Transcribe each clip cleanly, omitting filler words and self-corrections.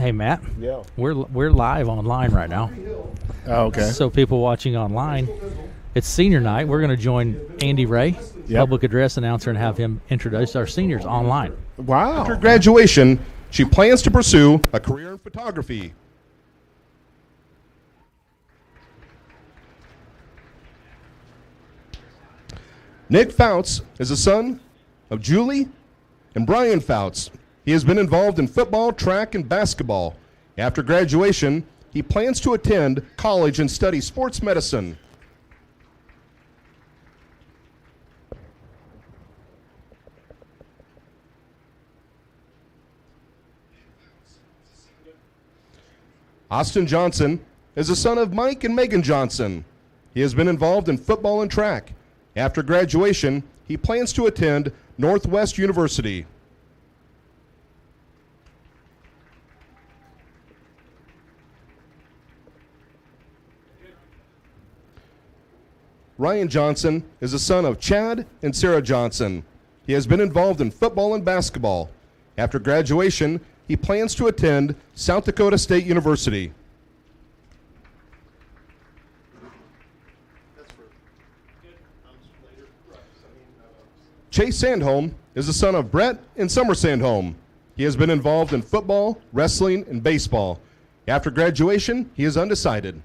Hey, Matt. Yeah. We're live online right now. Oh, okay. So people watching online, it's senior night. We're going to join Andy Ray, public address announcer, and have him introduce our seniors online. Wow. After graduation, she plans to pursue a career in photography. Nick Fouts is the son of Julie and Brian Fouts. He has been involved in football, track, and basketball. After graduation, he plans to attend college and study sports medicine. Austin Johnson is the son of Mike and Megan Johnson. He has been involved in football and track. After graduation, he plans to attend Northwest University. Ryan Johnson is the son of Chad and Sarah Johnson. He has been involved in football and basketball. After graduation, he plans to attend South Dakota State University. Chase Sandholm is the son of Brett and Summer Sandholm. He has been involved in football, wrestling, and baseball. After graduation, he is undecided.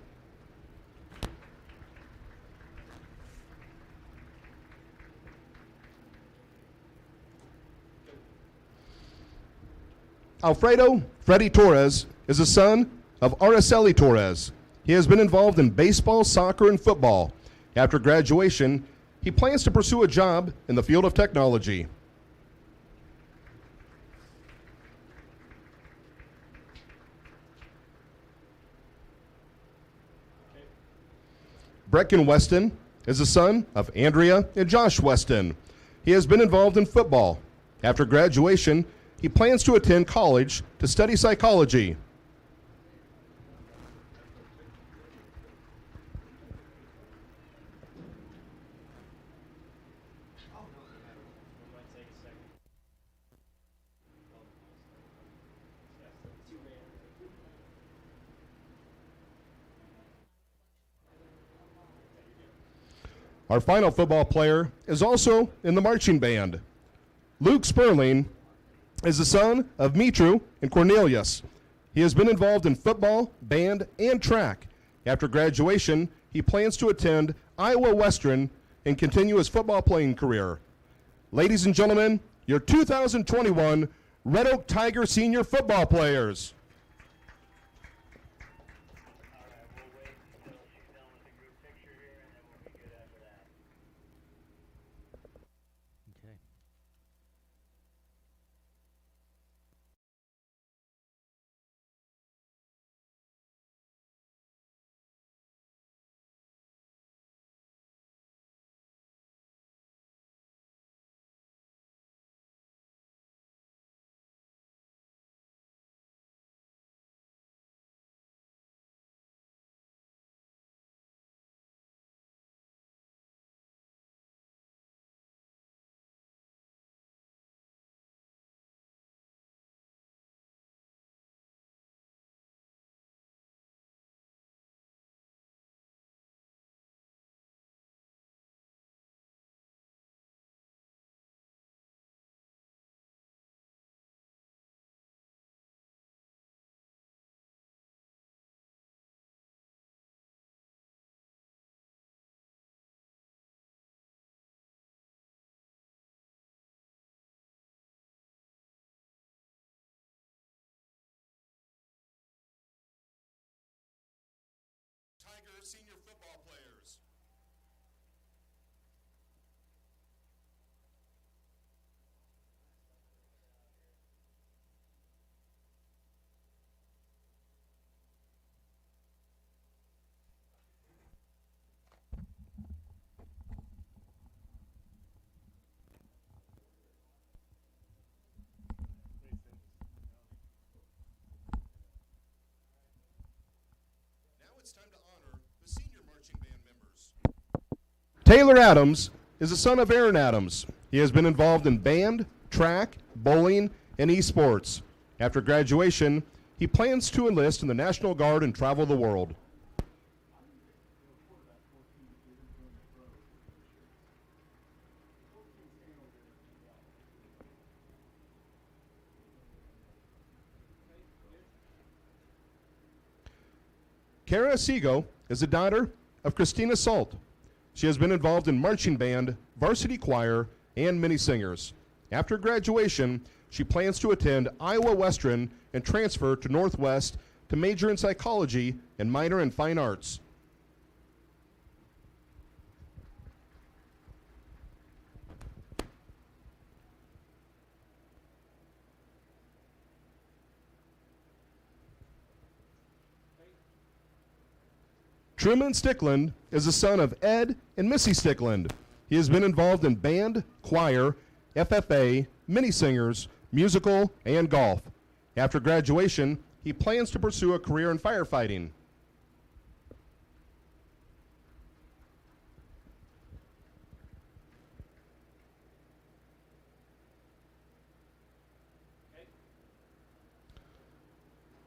Alfredo Freddy Torres is the son of Araceli Torres. He has been involved in baseball, soccer, and football. After graduation, he plans to pursue a job in the field of technology. Brecken Weston is the son of Andrea and Josh Weston. He has been involved in football. After graduation, he plans to attend college to study psychology. Our final football player is also in the marching band. Luke Sperling is the son of Mitru and Cornelius. He has been involved in football, band, and track. After graduation, he plans to attend Iowa Western and continue his football playing career. Ladies and gentlemen, your 2021 Red Oak Tiger senior football players. Okay. Tiger senior football players. It's time to honor the senior marching band members. Taylor Adams is the son of Aaron Adams. He has been involved in band, track, bowling, and esports. After graduation, he plans to enlist in the National Guard and travel the world. Kara Sego is the daughter of Christina Salt. She has been involved in marching band, varsity choir, and many singers. After graduation, she plans to attend Iowa Western and transfer to Northwest to major in psychology and minor in fine arts. Truman Stickland is the son of Ed and Missy Stickland. He has been involved in band, choir, FFA, many singers, musical, and golf. After graduation, he plans to pursue a career in firefighting.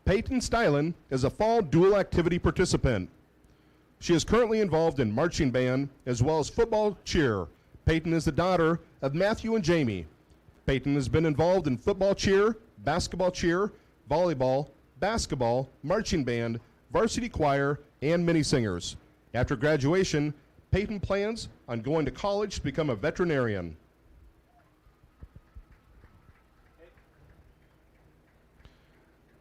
Peyton Stylen is a fall dual activity participant. She is currently involved in marching band as well as football cheer. Peyton is the daughter of Matthew and Jamie. Peyton has been involved in football cheer, volleyball, basketball, marching band, varsity choir, and many singers. After graduation, Peyton plans on going to college to become a veterinarian.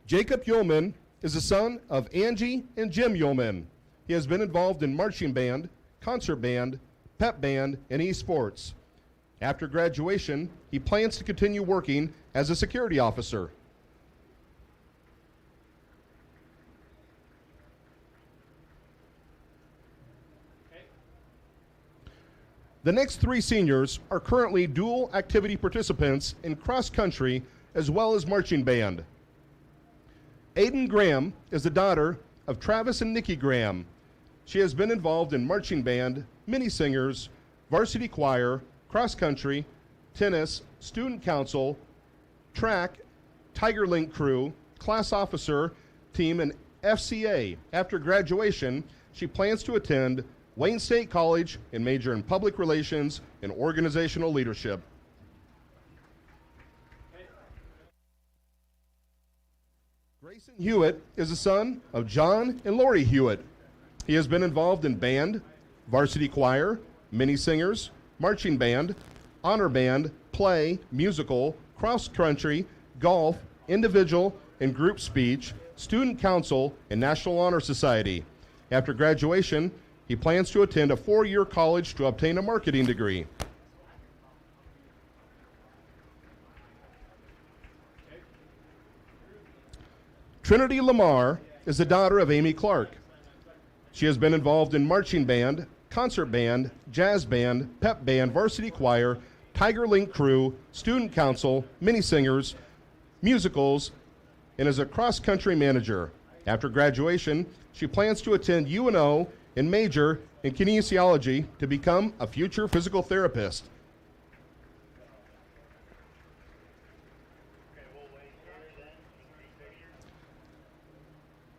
Jacob Yeoman is the son of Angie and Jim Yeoman. He has been involved in marching band, concert band, pep band, and esports. After graduation, he plans to continue working as a security officer. The next three seniors are currently dual activity participants in cross country as well as marching band. Aiden Graham is the daughter of Travis and Nikki Graham. She has been involved in marching band, mini singers, varsity choir, cross country, tennis, student council, track, Tiger Link crew, class officer, team, and FCA. After graduation, she plans to attend Wayne State College and major in public relations and organizational leadership. Grayson Hewitt is the son of John and Lori Hewitt. He has been involved in band, varsity choir, mini singers, marching band, honor band, play, musical, cross country, golf, individual and group speech, student council, and National Honor Society. After graduation, he plans to attend a 4-year college to obtain a marketing degree. Trinity Lamar is the daughter of Amy Clark. She has been involved in marching band, concert band, jazz band, pep band, varsity choir, Tiger Link crew, student council, mini singers, musicals, and is a cross-country manager. After graduation, she plans to attend UNO and major in kinesiology to become a future physical therapist.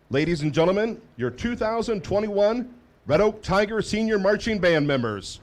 Ladies and gentlemen, your 2021 Red Oak Tiger Senior Marching Band members.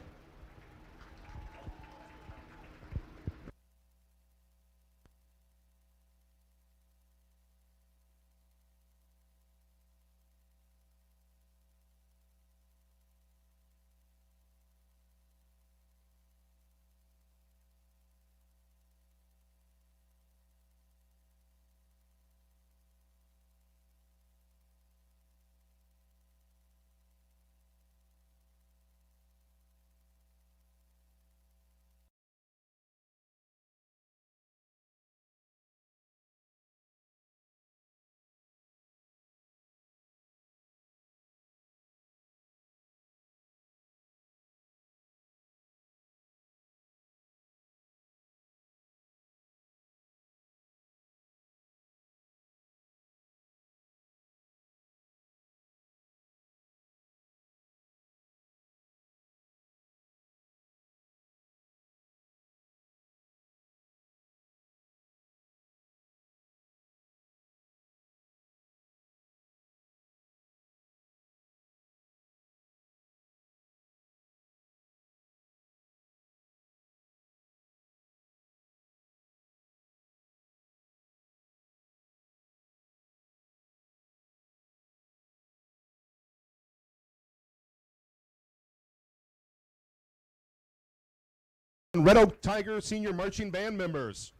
Red Oak Tiger Senior Marching Band members.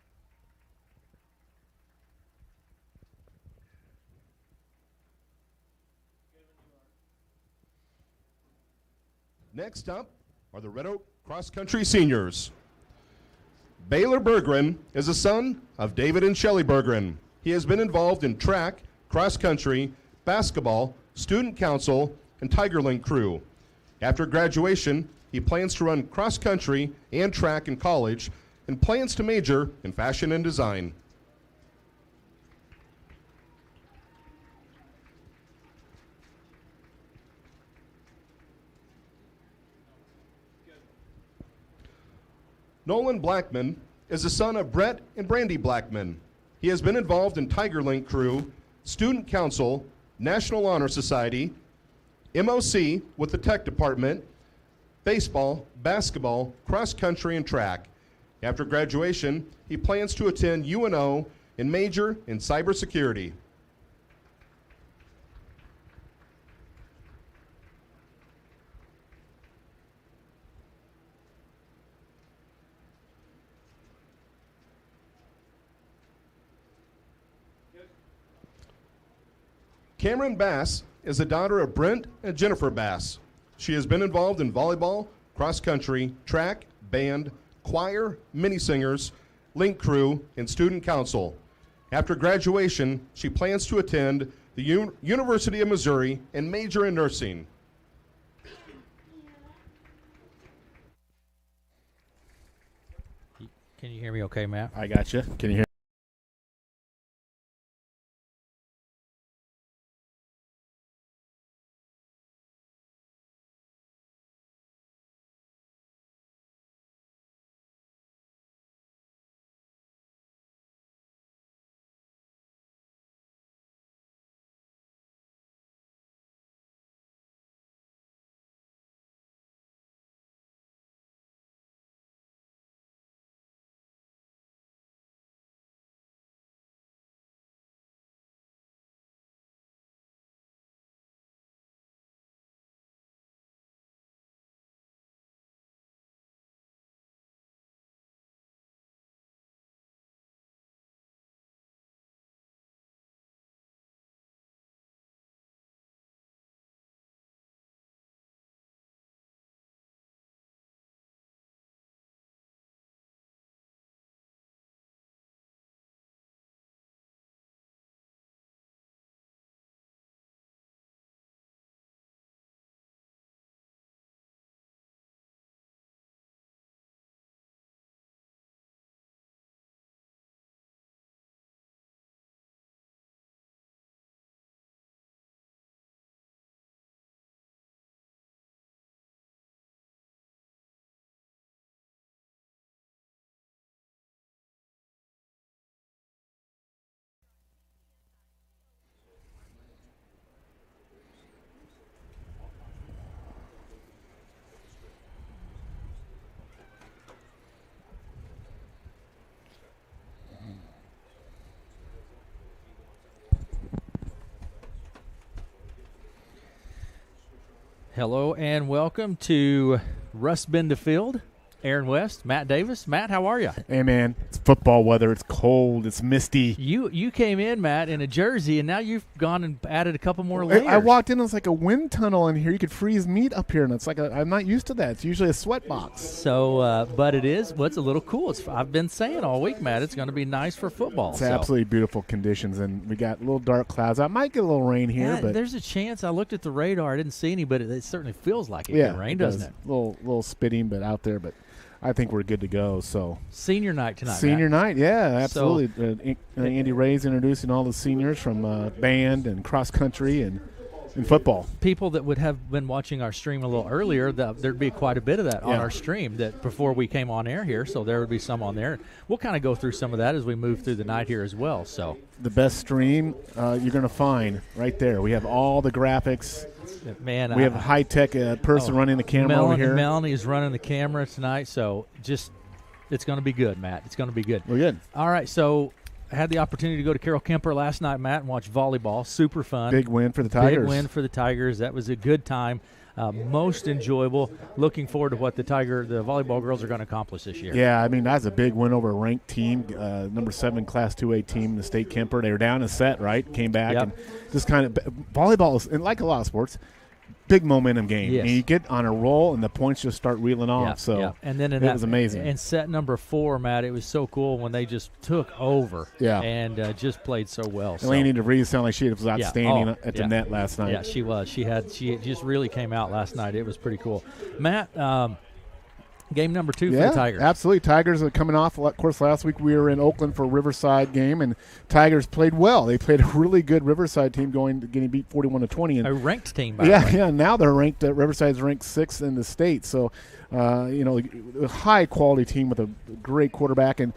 Next up are the Red Oak Cross Country Seniors. Baylor Berggren is a son of David and Shelley Berggren. He has been involved in track, cross country, basketball, student council, and Tigerlink crew. After graduation, he plans to run cross country and track in college and plans to major in fashion and design. Nolan Blackman is the son of Brett and Brandy Blackman. He has been involved in Tigerlink crew, student council, National Honor Society, MOC with the tech department, baseball, basketball, cross country, and track. After graduation, he plans to attend UNO and major in cybersecurity. Cameron Bass is the daughter of Brent and Jennifer Bass. She has been involved in volleyball, cross country, track, band, choir, mini singers, link crew, and student council. After graduation, she plans to attend the University of Missouri and major in nursing. Can you hear me okay, Matt? I got you. Can you hear? Hello and welcome to Rust Bend to Field. Aaron West, Matt Davis. Matt, how are you? Hey, man, it's football weather. It's cold. It's misty. You came in, Matt, in a jersey, and now you've gone and added a couple more layers. I walked in, it was like a wind tunnel in here. You could freeze meat up here, and it's like I'm not used to that. It's usually a sweat box. So, but it is, it's a little cool. I've been saying all week, Matt, it's going to be nice for football. It's absolutely beautiful conditions, and we got little dark clouds. I might get a little rain here, but there's a chance. I looked at the radar. I didn't see any, but it certainly feels like it can rain, doesn't it? Little spitting, but out there, but I think we're good to go. So senior night tonight. Senior Matt. night, yeah, absolutely. Andy Ray's introducing all the seniors from band and cross country and football. People that would have been watching our stream a little earlier, there'd be quite a bit of that on our stream that before we came on air here. So there would be some on there. We'll kind of go through some of that as we move through the night here as well. So the best stream you're going to find right there. We have all the graphics. Man, we have a high-tech person running the camera over here. Melanie is running the camera tonight, so it's going to be good, Matt. It's going to be good. We're good. All right, so I had the opportunity to go to Carroll Kemper last night, Matt, and watch volleyball. Super fun. Big win for the Tigers. Big win for the Tigers. That was a good time. most enjoyable. Looking forward to what the volleyball girls are going to accomplish this year. Yeah, I mean, that's a big win over a ranked team, number 7 Class 2A team, the State Kemper. They were down a set, right? Came back and just kind of volleyball is, and like a lot of sports, big momentum game. Yes. And you get on a roll and the points just start reeling off. And then it was amazing. And set number 4, Matt, it was so cool when they just took over and just played so well. Eleni DeVries sounded like she was outstanding at the net last night. Yeah, she was. She just really came out last night. It was pretty cool. Matt, game number 2 for the Tigers. Absolutely. Tigers are coming off. Of course, last week we were in Oakland for a Riverside game, and Tigers played well. They played a really good Riverside team getting beat 41-20. A ranked team, by the way. Yeah, now they're ranked. Riverside's ranked 6th in the state. So, a high-quality team with a great quarterback and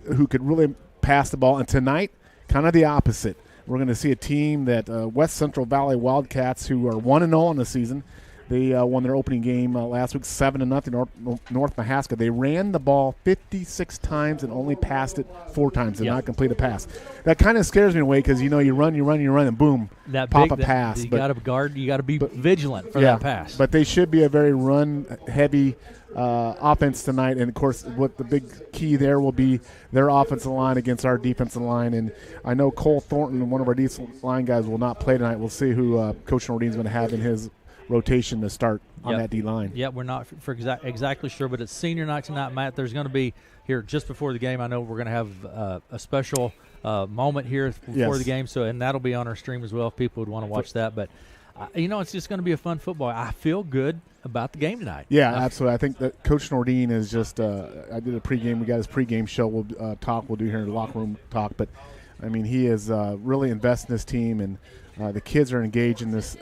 who could really pass the ball. And tonight, kind of the opposite. We're going to see a team that West Central Valley Wildcats, who are 1-0 in the season. They won their opening game last week 7-0 North Mahaska. They ran the ball 56 times and only passed it 4 times. Did not complete a pass. That kind of scares me in a way because, you run, and boom, pop a pass. You got to guard. You got to be vigilant for that pass. But they should be a very run-heavy offense tonight. And, of course, what the big key there will be their offensive line against our defensive line. And I know Cole Thornton, one of our defensive line guys, will not play tonight. We'll see who Coach Nordine's going to have in his rotation to start on that D-line. Yeah, we're not exactly sure, but it's senior night tonight, Matt. There's going to be, here just before the game, I know we're going to have a special moment here before the game, and that'll be on our stream as well if people would want to watch that. But, it's just going to be a fun football. I feel good about the game tonight. Yeah, absolutely. I think that Coach Nordine is just I did a pregame. We got his pregame show. We'll do here in the locker room talk. But, I mean, he is really invested in this team, and the kids are engaged in this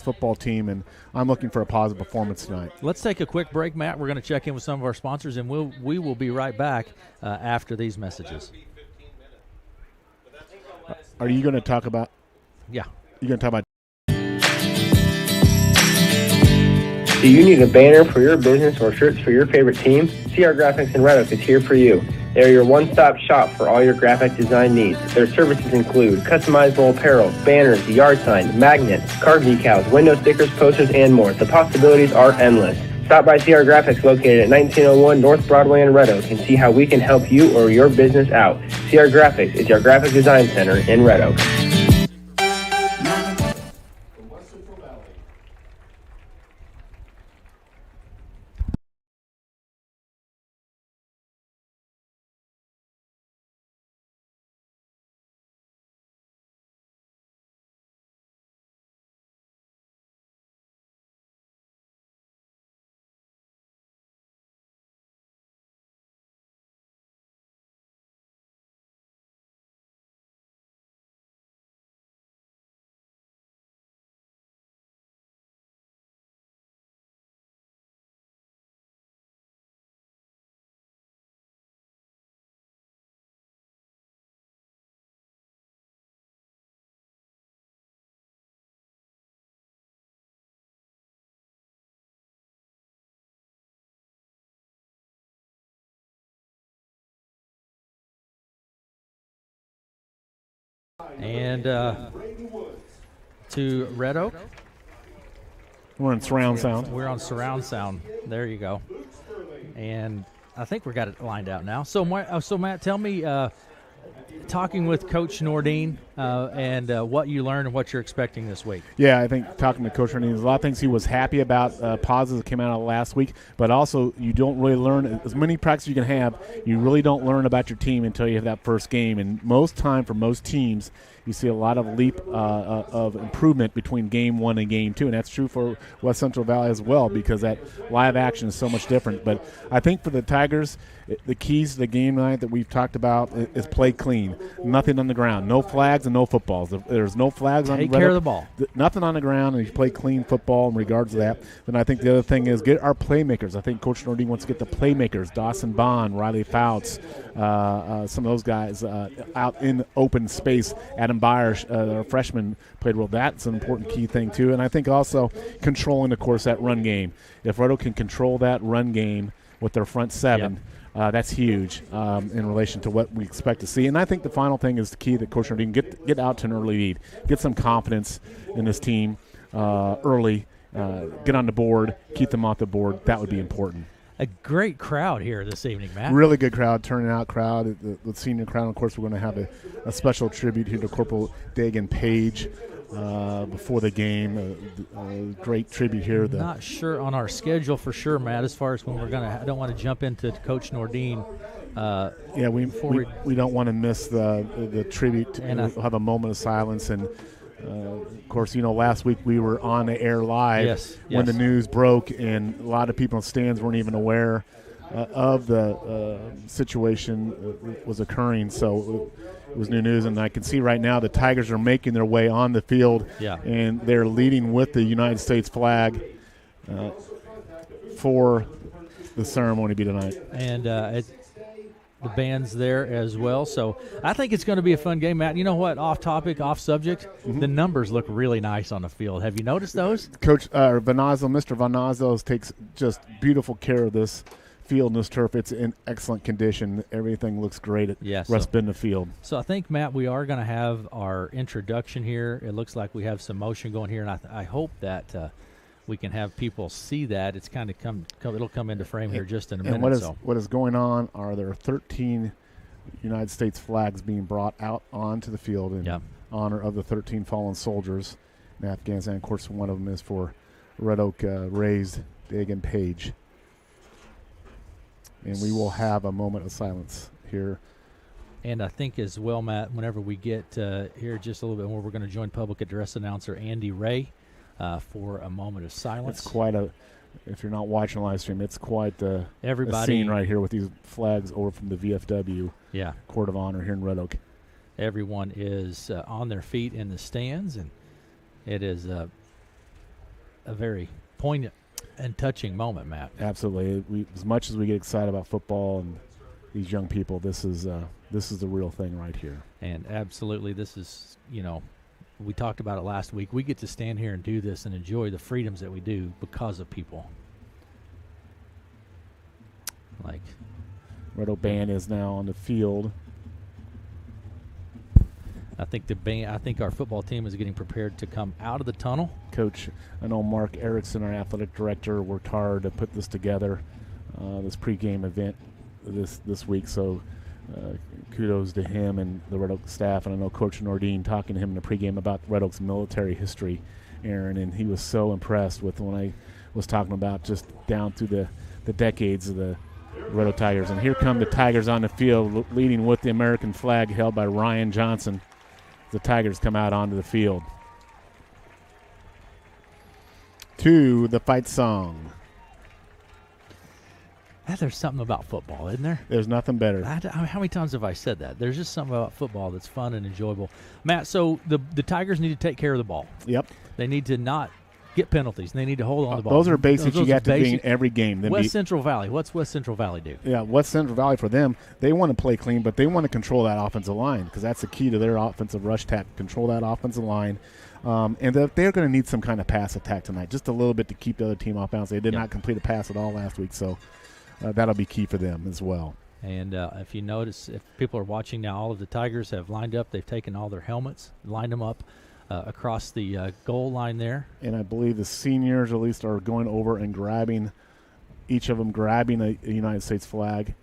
football team, and I'm looking for a positive performance tonight. Let's take a quick break, Matt. We're going to check in with some of our sponsors, and we will be right back after these messages. Are you going to talk about? Yeah. You're going to talk about? Do you need a banner for your business or shirts for your favorite team? CR Graphics in Red Oak is here for you. They're your one-stop shop for all your graphic design needs. Their services include customizable apparel, banners, yard sign, magnets, card decals, window stickers, posters, and more. The possibilities are endless. Stop by CR Graphics located at 1901 North Broadway in Red Oak and see how we can help you or your business out. CR Graphics is your graphic design center in Red Oak. And to Red Oak. We're in surround sound. We're on surround sound. There you go. And I think we got it lined out now. So Matt, tell me, talking with Coach Nordine and what you learned and what you're expecting this week. Yeah, I think talking to Coach Nordine, there's a lot of things he was happy about, positives that came out of last week, but also you don't really learn as many practices you can have. You really don't learn about your team until you have that first game. And most time for most teams, you see a lot of leap of improvement between game 1 and game 2, and that's true for West Central Valley as well because that live action is so much different. But I think for the Tigers, the keys to the game night that we've talked about is play clean, nothing on the ground, no flags and no footballs. If there's no flags on the ground, take care of the ball, nothing on the ground, and you play clean football in regards to that. Then I think the other thing is get our playmakers. I think Coach Nordine wants to get the playmakers, Dawson Bond, Riley Fouts, some of those guys out in open space. Adam Byers, our freshman, played well. That's an important key thing too. And I think also controlling, of course, that run game. If Red Oak can control that run game with their front seven, that's huge in relation to what we expect to see. And I think the final thing is the key that Coach Nordine get out to an early lead, get some confidence in this team early, get on the board, keep them off the board. That would be important. A great crowd here this evening, Matt. Really good crowd, turning out crowd. The senior crowd, of course, we're going to have a special tribute here to Corporal Dagan Page before the game. A great tribute here. Not sure on our schedule for sure, Matt, as far as when we're going to – I don't want to jump into Coach Nordine. We don't want to miss the tribute. We'll have a moment of silence. And, of course, last week we were on the air live when the news broke, and a lot of people in the stands weren't even aware of the situation that was occurring. So it was new news, and I can see right now the Tigers are making their way on the field, and they're leading with the United States flag for the ceremony to be tonight. And the band's there as well. So I think it's going to be a fun game, Matt. You know what? Off topic, off subject, the numbers look really nice on the field. Have you noticed those? Coach Mr. Vanazzo takes just beautiful care of this field and this turf. It's in excellent condition. Everything looks great at West Bend Field. So I think, Matt, we are going to have our introduction here. It looks like we have some motion going here, and I hope that we can have people see that. It's kind of it'll come into frame here just in a minute. And what is going on are there 13 United States flags being brought out onto the field in honor of the 13 fallen soldiers in Afghanistan. Of course, one of them is for Red Oak raised Dagan Page. And we will have a moment of silence here. And I think as well, Matt, whenever we get here just a little bit more, we're going to join public address announcer Andy Ray for a moment of silence. It's quite if you're not watching the live stream, it's quite a scene right here with these flags over from the VFW Court of Honor here in Red Oak. Everyone is on their feet in the stands, and it is a very poignant and touching moment, Matt. Absolutely. As much as we get excited about football and these young people, this is the real thing right here. And absolutely, this is, we talked about it last week. We get to stand here and do this and enjoy the freedoms that we do because of people. Like Red Oak Band is now on the field. I think our football team is getting prepared to come out of the tunnel. Coach, I know Mark Erickson, our athletic director, worked hard to put this together, this pregame event this week. So kudos to him and the Red Oak staff. And I know Coach Nordine talking to him in the pregame about Red Oak's military history, Aaron, and he was so impressed with when I was talking about just down through the decades of the Red Oak Tigers. And here come the Tigers on the field, leading with the American flag held by Ryan Johnson. The Tigers come out onto the field. To the fight song. There's something about football, isn't there? There's nothing better. How many times have I said that? There's just something about football that's fun and enjoyable. Matt, so the Tigers need to take care of the ball. Yep. They need to not get penalties. They need to hold on the ball. Those are basics you got to be in every game. West Central Valley. What's West Central Valley do? Yeah, West Central Valley for them, they want to play clean, but they want to control that offensive line because that's the key to their offensive rush attack, control that offensive line. And they're going to need some kind of pass attack tonight, just a little bit to keep the other team off balance. They did not complete a pass at all last week, so that'll be key for them as well. And if you notice, if people are watching now, all of the Tigers have lined up. They've taken all their helmets, lined them up across the goal line there. And I believe the seniors at least are going over and grabbing, each of them grabbing a United States flag.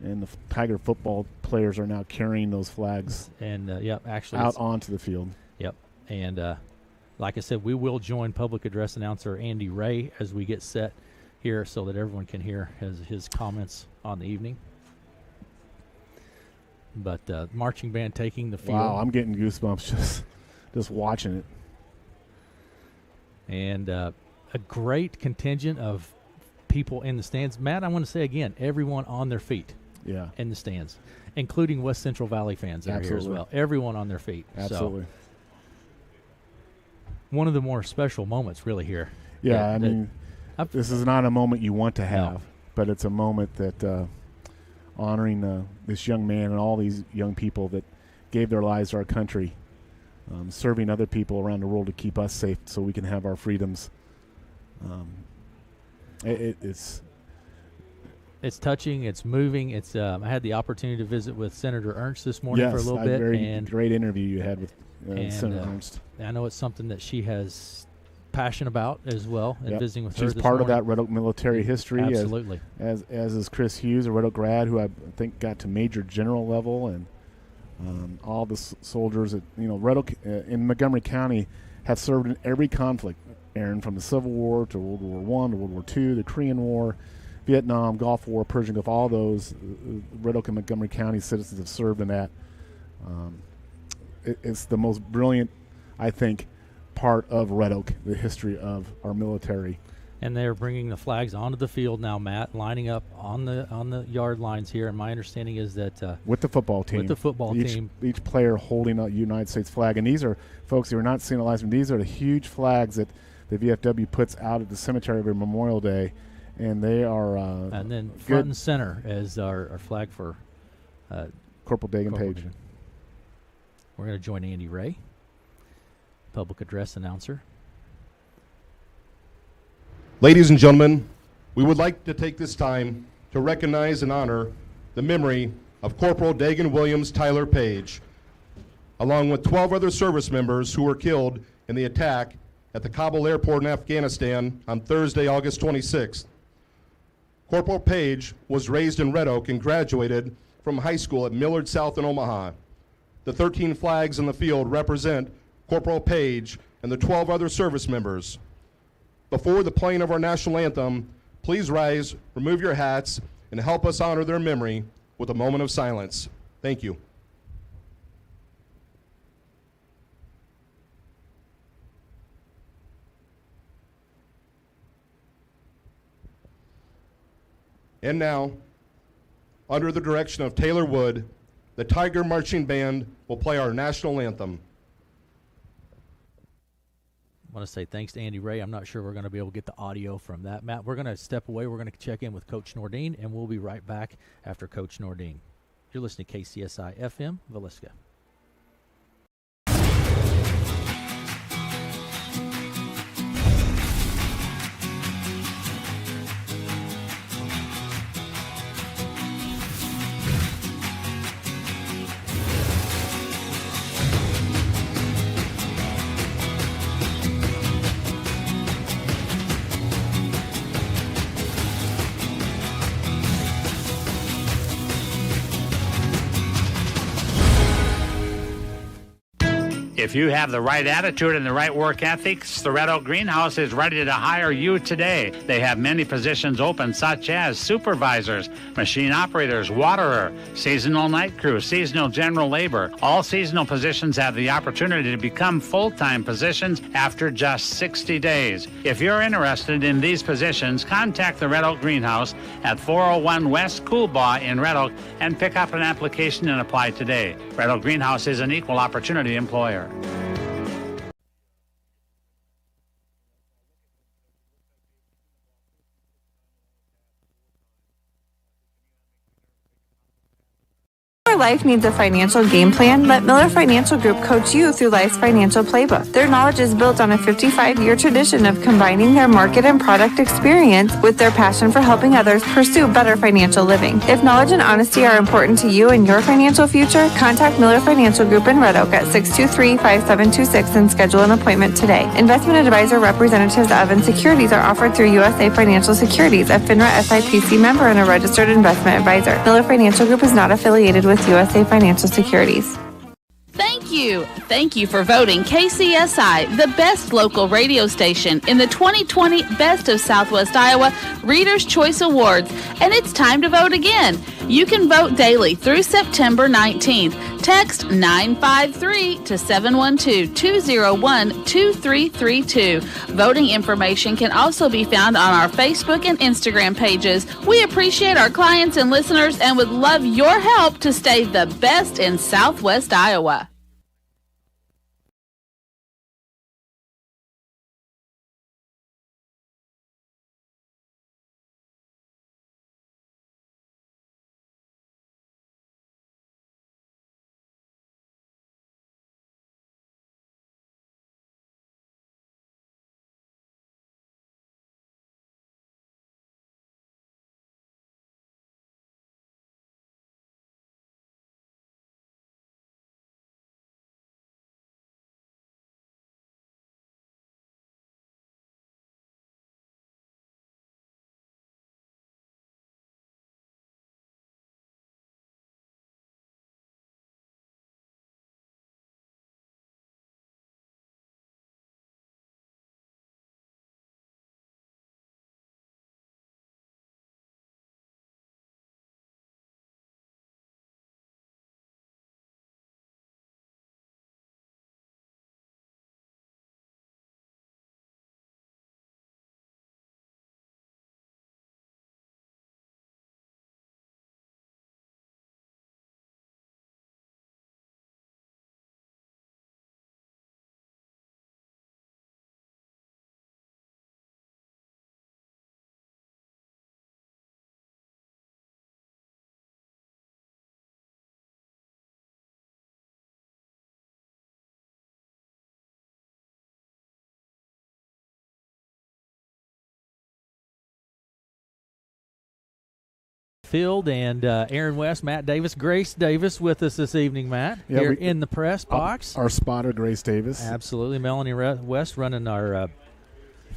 And the Tiger football players are now carrying those flags actually out onto the field. Yep. And like I said, we will join public address announcer Andy Ray as we get set here so that everyone can hear his comments on the evening. But marching band taking the field. Wow, I'm getting goosebumps just watching it. And a great contingent of people in the stands. Matt, I want to say again, everyone on their feet in the stands, including West Central Valley fans that are here as well. Everyone on their feet. Absolutely. So, one of the more special moments really here. Yeah, I mean, this is not a moment you want to have, but it's a moment that honoring this young man and all these young people that gave their lives to our country, serving other people around the world to keep us safe so we can have our freedoms. It's touching. It's moving. It's. I had the opportunity to visit with Senator Ernst this morning for a little bit. Great interview you had with Senator Ernst. I know it's something that she has passionate about as well, and visiting with her She's this part morning. of that Red Oak military history. Absolutely. As is Chris Hughes, a Red Oak grad who I think got to major general level, and all the soldiers at Red Oak in Montgomery County have served in every conflict, Aaron, from the Civil War to World War I to World War II, the Korean War, Vietnam, Gulf War, Persian Gulf, all those Red Oak and Montgomery County citizens have served in that. It's the most brilliant, I think, part of Red Oak, the history of our military. And they're bringing the flags onto the field now, Matt, lining up on the yard lines here. And my understanding is that with the football team, each player holding a United States flag. And these are, folks, who are not seeing it live, these are the huge flags that the VFW puts out at the cemetery every Memorial Day, and they are. And then front and center is our flag for Corporal Dagan Page. We're going to join Andy Ray, public address announcer. Ladies and gentlemen, we would like to take this time to recognize and honor the memory of Corporal Dagan Williams Tyler Page, along with 12 other service members who were killed in the attack at the Kabul airport in Afghanistan on Thursday, August 26th. Corporal Page was raised in Red Oak and graduated from high school at Millard South in Omaha. The 13 flags in the field represent Corporal Page and the 12 other service members. Before the playing of our national anthem, please rise, remove your hats, and help us honor their memory with a moment of silence. Thank you. And now, under the direction of Taylor Wood, the Tiger Marching Band will play our national anthem. I want to say thanks to Andy Ray. I'm not sure we're going to be able to get the audio from that. Matt, we're going to step away. We're going to check in with Coach Nordine, and we'll be right back after Coach Nordine. You're listening to KCSI FM, Villisca. If you have the right attitude and the right work ethics, the Red Oak Greenhouse is ready to hire you today. They have many positions open, such as supervisors, machine operators, waterer, seasonal night crew, seasonal general labor. All seasonal positions have the opportunity to become full-time positions after just 60 days. If you're interested in these positions, contact the Red Oak Greenhouse at 401 West Coolbaugh in Red Oak and pick up an application and apply today. Red Oak Greenhouse is an equal opportunity employer. Your life needs a financial game plan. Let Miller Financial Group coach you through life's financial playbook. Their knowledge is built on a 55-year tradition of combining their market and product experience with their passion for helping others pursue better financial living. If knowledge and honesty are important to you and your financial future, contact Miller Financial Group in Red Oak at 623-5726 and schedule an appointment today. Investment advisor representatives of and securities are offered through USA Financial Securities, a FINRA SIPC member and a registered investment advisor. Miller Financial Group is not affiliated with USA Financial Securities. Thank you. Thank you for voting KCSI, the best local radio station in the 2020 Best of Southwest Iowa Reader's Choice Awards. And it's time to vote again. You can vote daily through September 19th. Text 953 to 712-201-2332. Voting information can also be found on our Facebook and Instagram pages. We appreciate our clients and listeners and would love your help to stay the best in Southwest Iowa. field, and Aaron West, Matt Davis, Grace Davis with us this evening, Matt, here in the press box. Our spotter, Grace Davis. Absolutely. Melanie West running our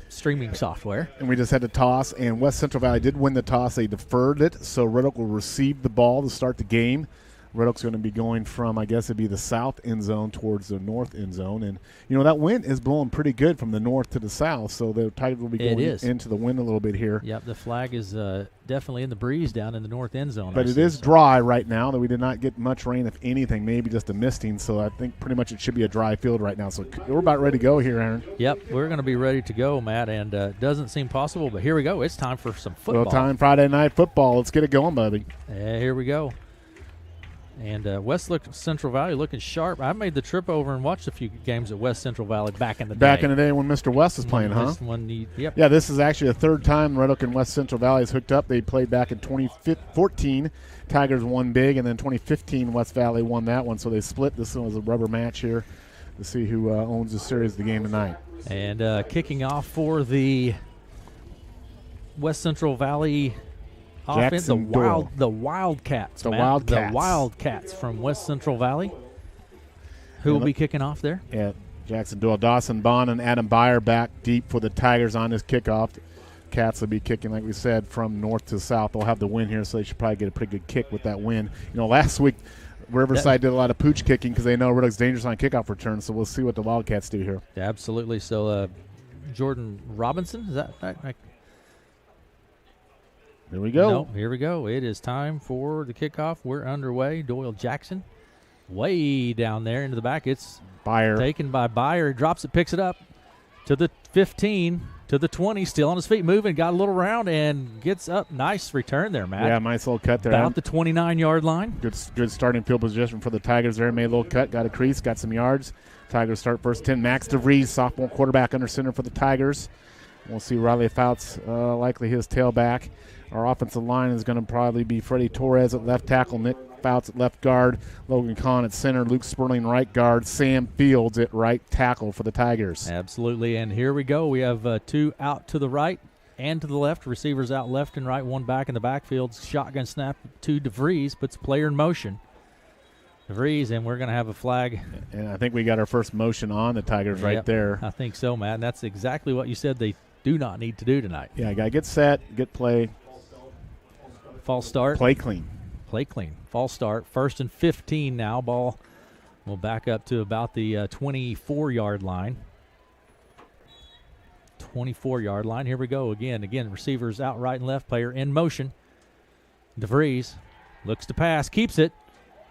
streaming software. And we just had the toss, and West Central Valley did win the toss. They deferred it, so Red Oak will receive the ball to start the game. Red Oak's going to be going from, I guess it'd be the south end zone towards the north end zone. And, that wind is blowing pretty good from the north to the south, so the Tigers will be going into the wind a little bit here. Yep, the flag is definitely in the breeze down in the north end zone. But it is dry right now. That we did not get much rain, if anything, maybe just a misting. So I think pretty much it should be a dry field right now. So we're about ready to go here, Aaron. Yep, we're going to be ready to go, Matt, and it doesn't seem possible, but here we go. It's time for some football. Well, time Friday night football. Let's get it going, buddy. Here we go. And West Central Valley looking sharp. I made the trip over and watched a few games at West Central Valley back in the day. Back in the day when Mr. West was playing, huh? Yep. Yeah, this is actually the third time Red Oak and West Central Valley is hooked up. They played back in 2014. Tigers won big, and then 2015 West Valley won that one. So they split. This one was a rubber match here to see who owns the series of the game tonight. And kicking off for the West Central Valley offense, the Wildcats. The Wildcats from West Central Valley. Who will be kicking off there? Yeah, Jackson Doyle, Dawson Bond, and Adam Byer back deep for the Tigers on this kickoff. Cats will be kicking, like we said, from north to south. They'll have the win here, so they should probably get a pretty good kick with that win. Last week Riverside did a lot of pooch kicking because they know Red Oak's dangerous on kickoff return, so we'll see what the Wildcats do here. Yeah, absolutely. So Jordan Robinson, is that right? Here we go. Nope, here we go. It is time for the kickoff. We're underway. Doyle Jackson way down there into the back. It's Byer. Taken by Byer. He drops it, picks it up to the 15, to the 20, still on his feet, moving, got a little round, and gets up. Nice return there, Matt. Yeah, nice little cut there. About the 29-yard line. Good starting field position for the Tigers there. Made a little cut, got a crease, got some yards. Tigers start first 10. Max DeVries, sophomore quarterback under center for the Tigers. We'll see Riley Fouts, likely his tailback. Our offensive line is going to probably be Freddie Torres at left tackle, Nick Fouts at left guard, Logan Kahn at center, Luke Sperling right guard, Sam Fields at right tackle for the Tigers. Absolutely, and here we go. We have two out to the right and to the left, receivers out left and right, one back in the backfield. Shotgun snap to DeVries, puts player in motion. DeVries, and we're going to have a flag. And I think we got our first motion on the Tigers right there. I think so, Matt, and that's exactly what you said they do not need to do tonight. Yeah, got to get set, get play. False start. Play clean. Play clean. False start. 1st and 15 now. Ball will back up to about the 24-yard line. 24-yard line. Here we go again. Again, receivers out right and left. Player in motion. DeVries looks to pass. Keeps it.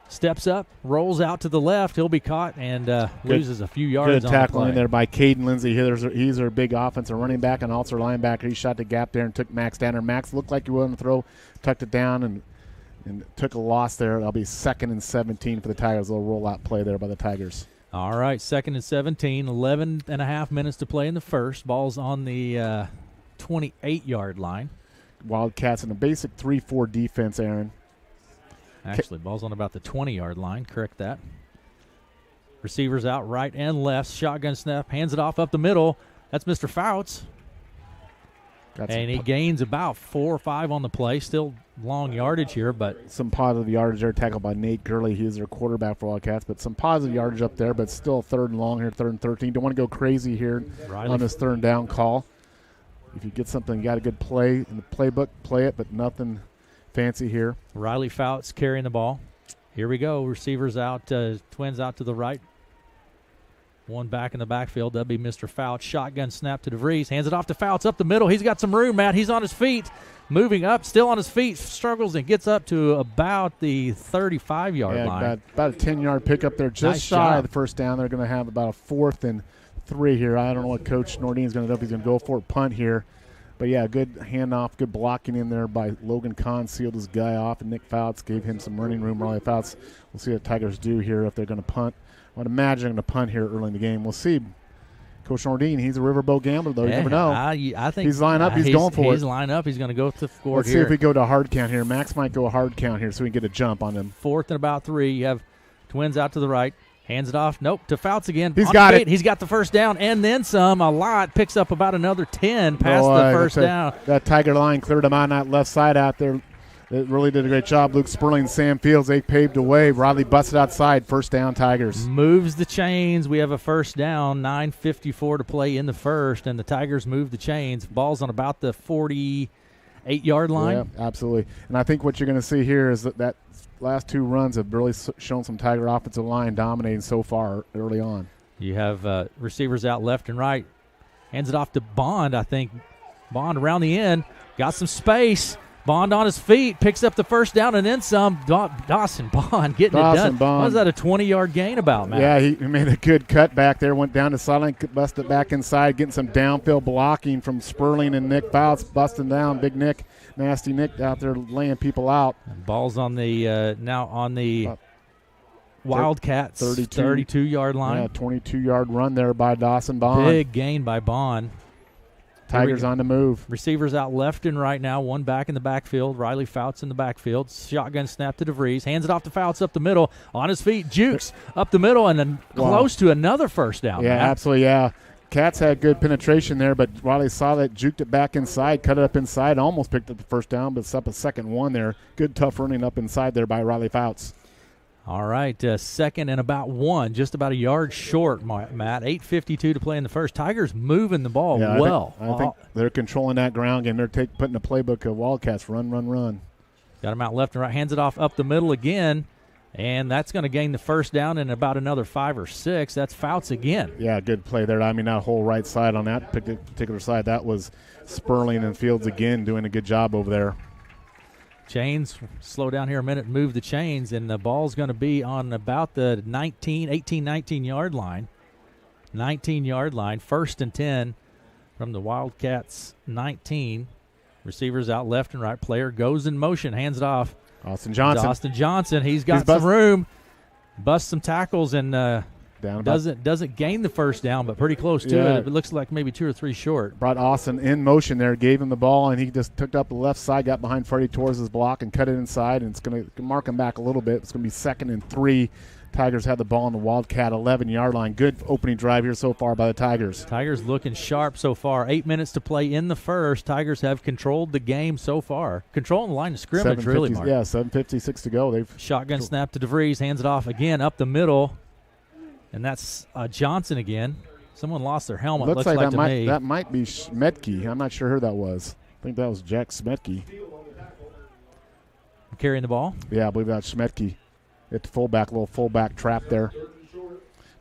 Steps up. Rolls out to the left. He'll be caught and loses a few yards. Good tackle in there by Caden Lindsay. He's our big offensive running back and also linebacker. He shot the gap there and took Max down there. Max looked like he was going to throw, tucked it down, and took a loss there. That'll be 2nd and 17 for the Tigers. A little rollout play there by the Tigers. All right, 2nd and 17. 11 and a half minutes to play in the first. Ball's on the 28-yard line. Wildcats in a basic 3-4 defense, Aaron. Actually, ball's on about the 20-yard line. Correct that. Receivers out right and left. Shotgun snap. Hands it off up the middle. That's Mr. Fouts. And he gains about 4 or 5 on the play. Still long yardage here, but some positive yardage there. Tackled by Nate Gurley. He is their quarterback for Wildcats, but some positive yardage up there, but still 3rd and long here, 3rd and 13. Don't want to go crazy here on this 3rd and down call. If you get something, you got a good play in the playbook, play it, but nothing fancy here. Riley Fouts carrying the ball. Here we go. Receivers out, twins out to the right. One back in the backfield. That'll be Mr. Fouts. Shotgun snap to DeVries. Hands it off to Fouts up the middle. He's got some room, Matt. He's on his feet. Moving up, still on his feet. Struggles and gets up to about the 35-yard line. About a 10-yard pickup there. Just shy of the first down. They're going to have about a 4th and 3 here. I don't know what Coach Nordin's going to do, if he's going to go for a punt here. But, yeah, good handoff, good blocking in there by Logan Kahn, sealed his guy off, and Nick Fouts gave him some running room. Riley Fouts, we'll see what the Tigers do here if they're going to punt. I would imagine they're going to punt here early in the game. We'll see. Coach Nordin, he's a riverboat gambler, though. You never know. I think he's lined up. He's going for it. He's lined up. He's going to go to the score. Let's see if we go to a hard count here. Max might go a hard count here so we can get a jump on him. 4th and about 3. You have twins out to the right. Hands it off. Nope, to Fouts again. He's got it. He's got the first down and then some. A lot. Picks up about another 10 past the first down. That Tiger line cleared him on that left side out there. It really did a great job. Luke Sperling and Sam Fields, they paved the way. Riley busted outside. First down, Tigers. Moves the chains. We have a first down. 9:54 to play in the first, and the Tigers move the chains. Ball's on about the 48-yard line. Yeah, absolutely. And I think what you're going to see here is that last two runs have really shown some Tiger offensive line dominating so far early on. You have receivers out left and right. Hands it off to Bond, I think. Bond around the end. Got some space. Bond on his feet, picks up the first down and then some. Dawson Bond getting it done. Bond. What was that, a 20-yard gain about, Matt? Yeah, he made a good cut back there, went down to sideline, busted back inside, getting some downfield blocking from Sperling and Nick Fouts, busting down. Big Nick, nasty Nick out there laying people out. And ball's on the now on the Wildcats 32-yard line. Yeah, 22-yard run there by Dawson Bond. Big gain by Bond. Tigers on the move. Receivers out left and right now. One back in the backfield. Riley Fouts in the backfield. Shotgun snap to DeVries. Hands it off to Fouts up the middle. On his feet. Jukes up the middle and then close to another first down. Yeah, Matt. absolutely, yeah. Cats had good penetration there, but Riley saw that, juked it back inside, cut it up inside, almost picked up the first down, but it's up a second one there. Good tough running up inside there by Riley Fouts. All right, second and about one, just about a yard short, Matt. 8:52 to play in the first. Tigers moving the ball well. I think they're controlling that ground game. They're putting the playbook of Wildcats, run. Got him out left and right. Hands it off up the middle again, and that's going to gain the first down in about another 5 or 6. That's Fouts again. Yeah, good play there. I mean, that whole right side on that particular side, that was Sperling and Fields again doing a good job over there. Chains, slow down here a minute, move the chains, and the ball's going to be on about the 19-yard line. 19-yard line, 1st and 10 from the Wildcats 19. Receivers out left and right. Player goes in motion, hands it off. Austin Johnson. He's got some room. Busts some tackles and doesn't gain the first down, but pretty close to it. It looks like maybe 2 or 3 short. Brought Austin in motion there, gave him the ball, and he just took up the left side, got behind Freddie Torres' block, and cut it inside, and it's going to mark him back a little bit. It's going to be 2nd and 3. Tigers have the ball on the Wildcat 11-yard line. Good opening drive here so far by the Tigers. Tigers looking sharp so far. 8 minutes to play in the first. Tigers have controlled the game so far. Controlling the line of scrimmage, really, Mark. Yeah, 7:56 to go. They've shotgun snap to DeVries, hands it off again up the middle. And that's Johnson again. Someone lost their helmet. Looks like that might be Schmetke. I'm not sure who that was. I think that was Jack Schmetke. Carrying the ball? Yeah, I believe that's Schmetke. At the little fullback trap there.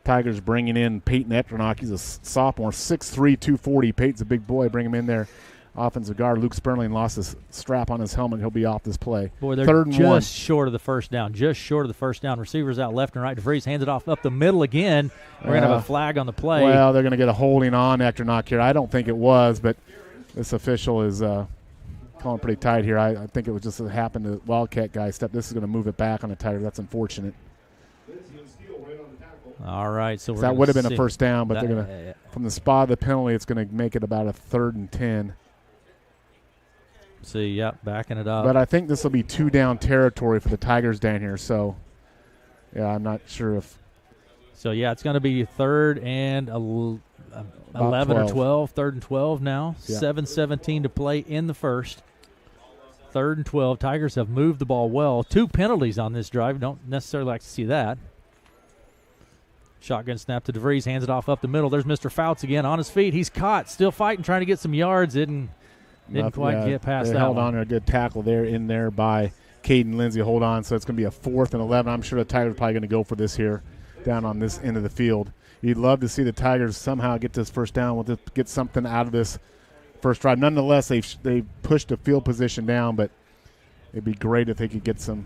Tigers bringing in Peyton Etronock. He's a sophomore, 6'3", 240. Peyton's a big boy. Bring him in there. Offensive guard Luke Sperling lost his strap on his helmet. He'll be off this play. Boy, they're 3rd and 1. Short of the first down. Just short of the first down. Receivers out left and right. DeVries hands it off up the middle again. We're going to have a flag on the play. Well, they're going to get a holding on Etronock here. I don't think it was, but this official is calling pretty tight here. I think it was just happened to Wildcat guy step. This is going to move it back on the Tigers. That's unfortunate. All right, so that would have been a first down, but they're going to, from the spot of the penalty, it's going to make it about a 3rd and 10. See, yep, backing it up. But I think this will be 2-down territory for the Tigers down here. So, yeah, I'm not sure if. So, yeah, it's going to be 3rd and 11 or 12. 3rd and 12 now. Yeah. 7:17 to play in the first. 3rd and 12. Tigers have moved the ball well. 2 penalties on this drive. Don't necessarily like to see that. Shotgun snap to DeVries. Hands it off up the middle. There's Mr. Fouts again on his feet. He's caught. Still fighting, trying to get some yards. Didn't quite get past that. They held on to a good tackle there by Caden Lindsay. Hold on. So it's going to be a 4th and 11. I'm sure the Tigers are probably going to go for this here down on this end of the field. You'd love to see the Tigers somehow get this first down, get something out of this first drive. Nonetheless, they pushed the field position down, but it'd be great if they could get some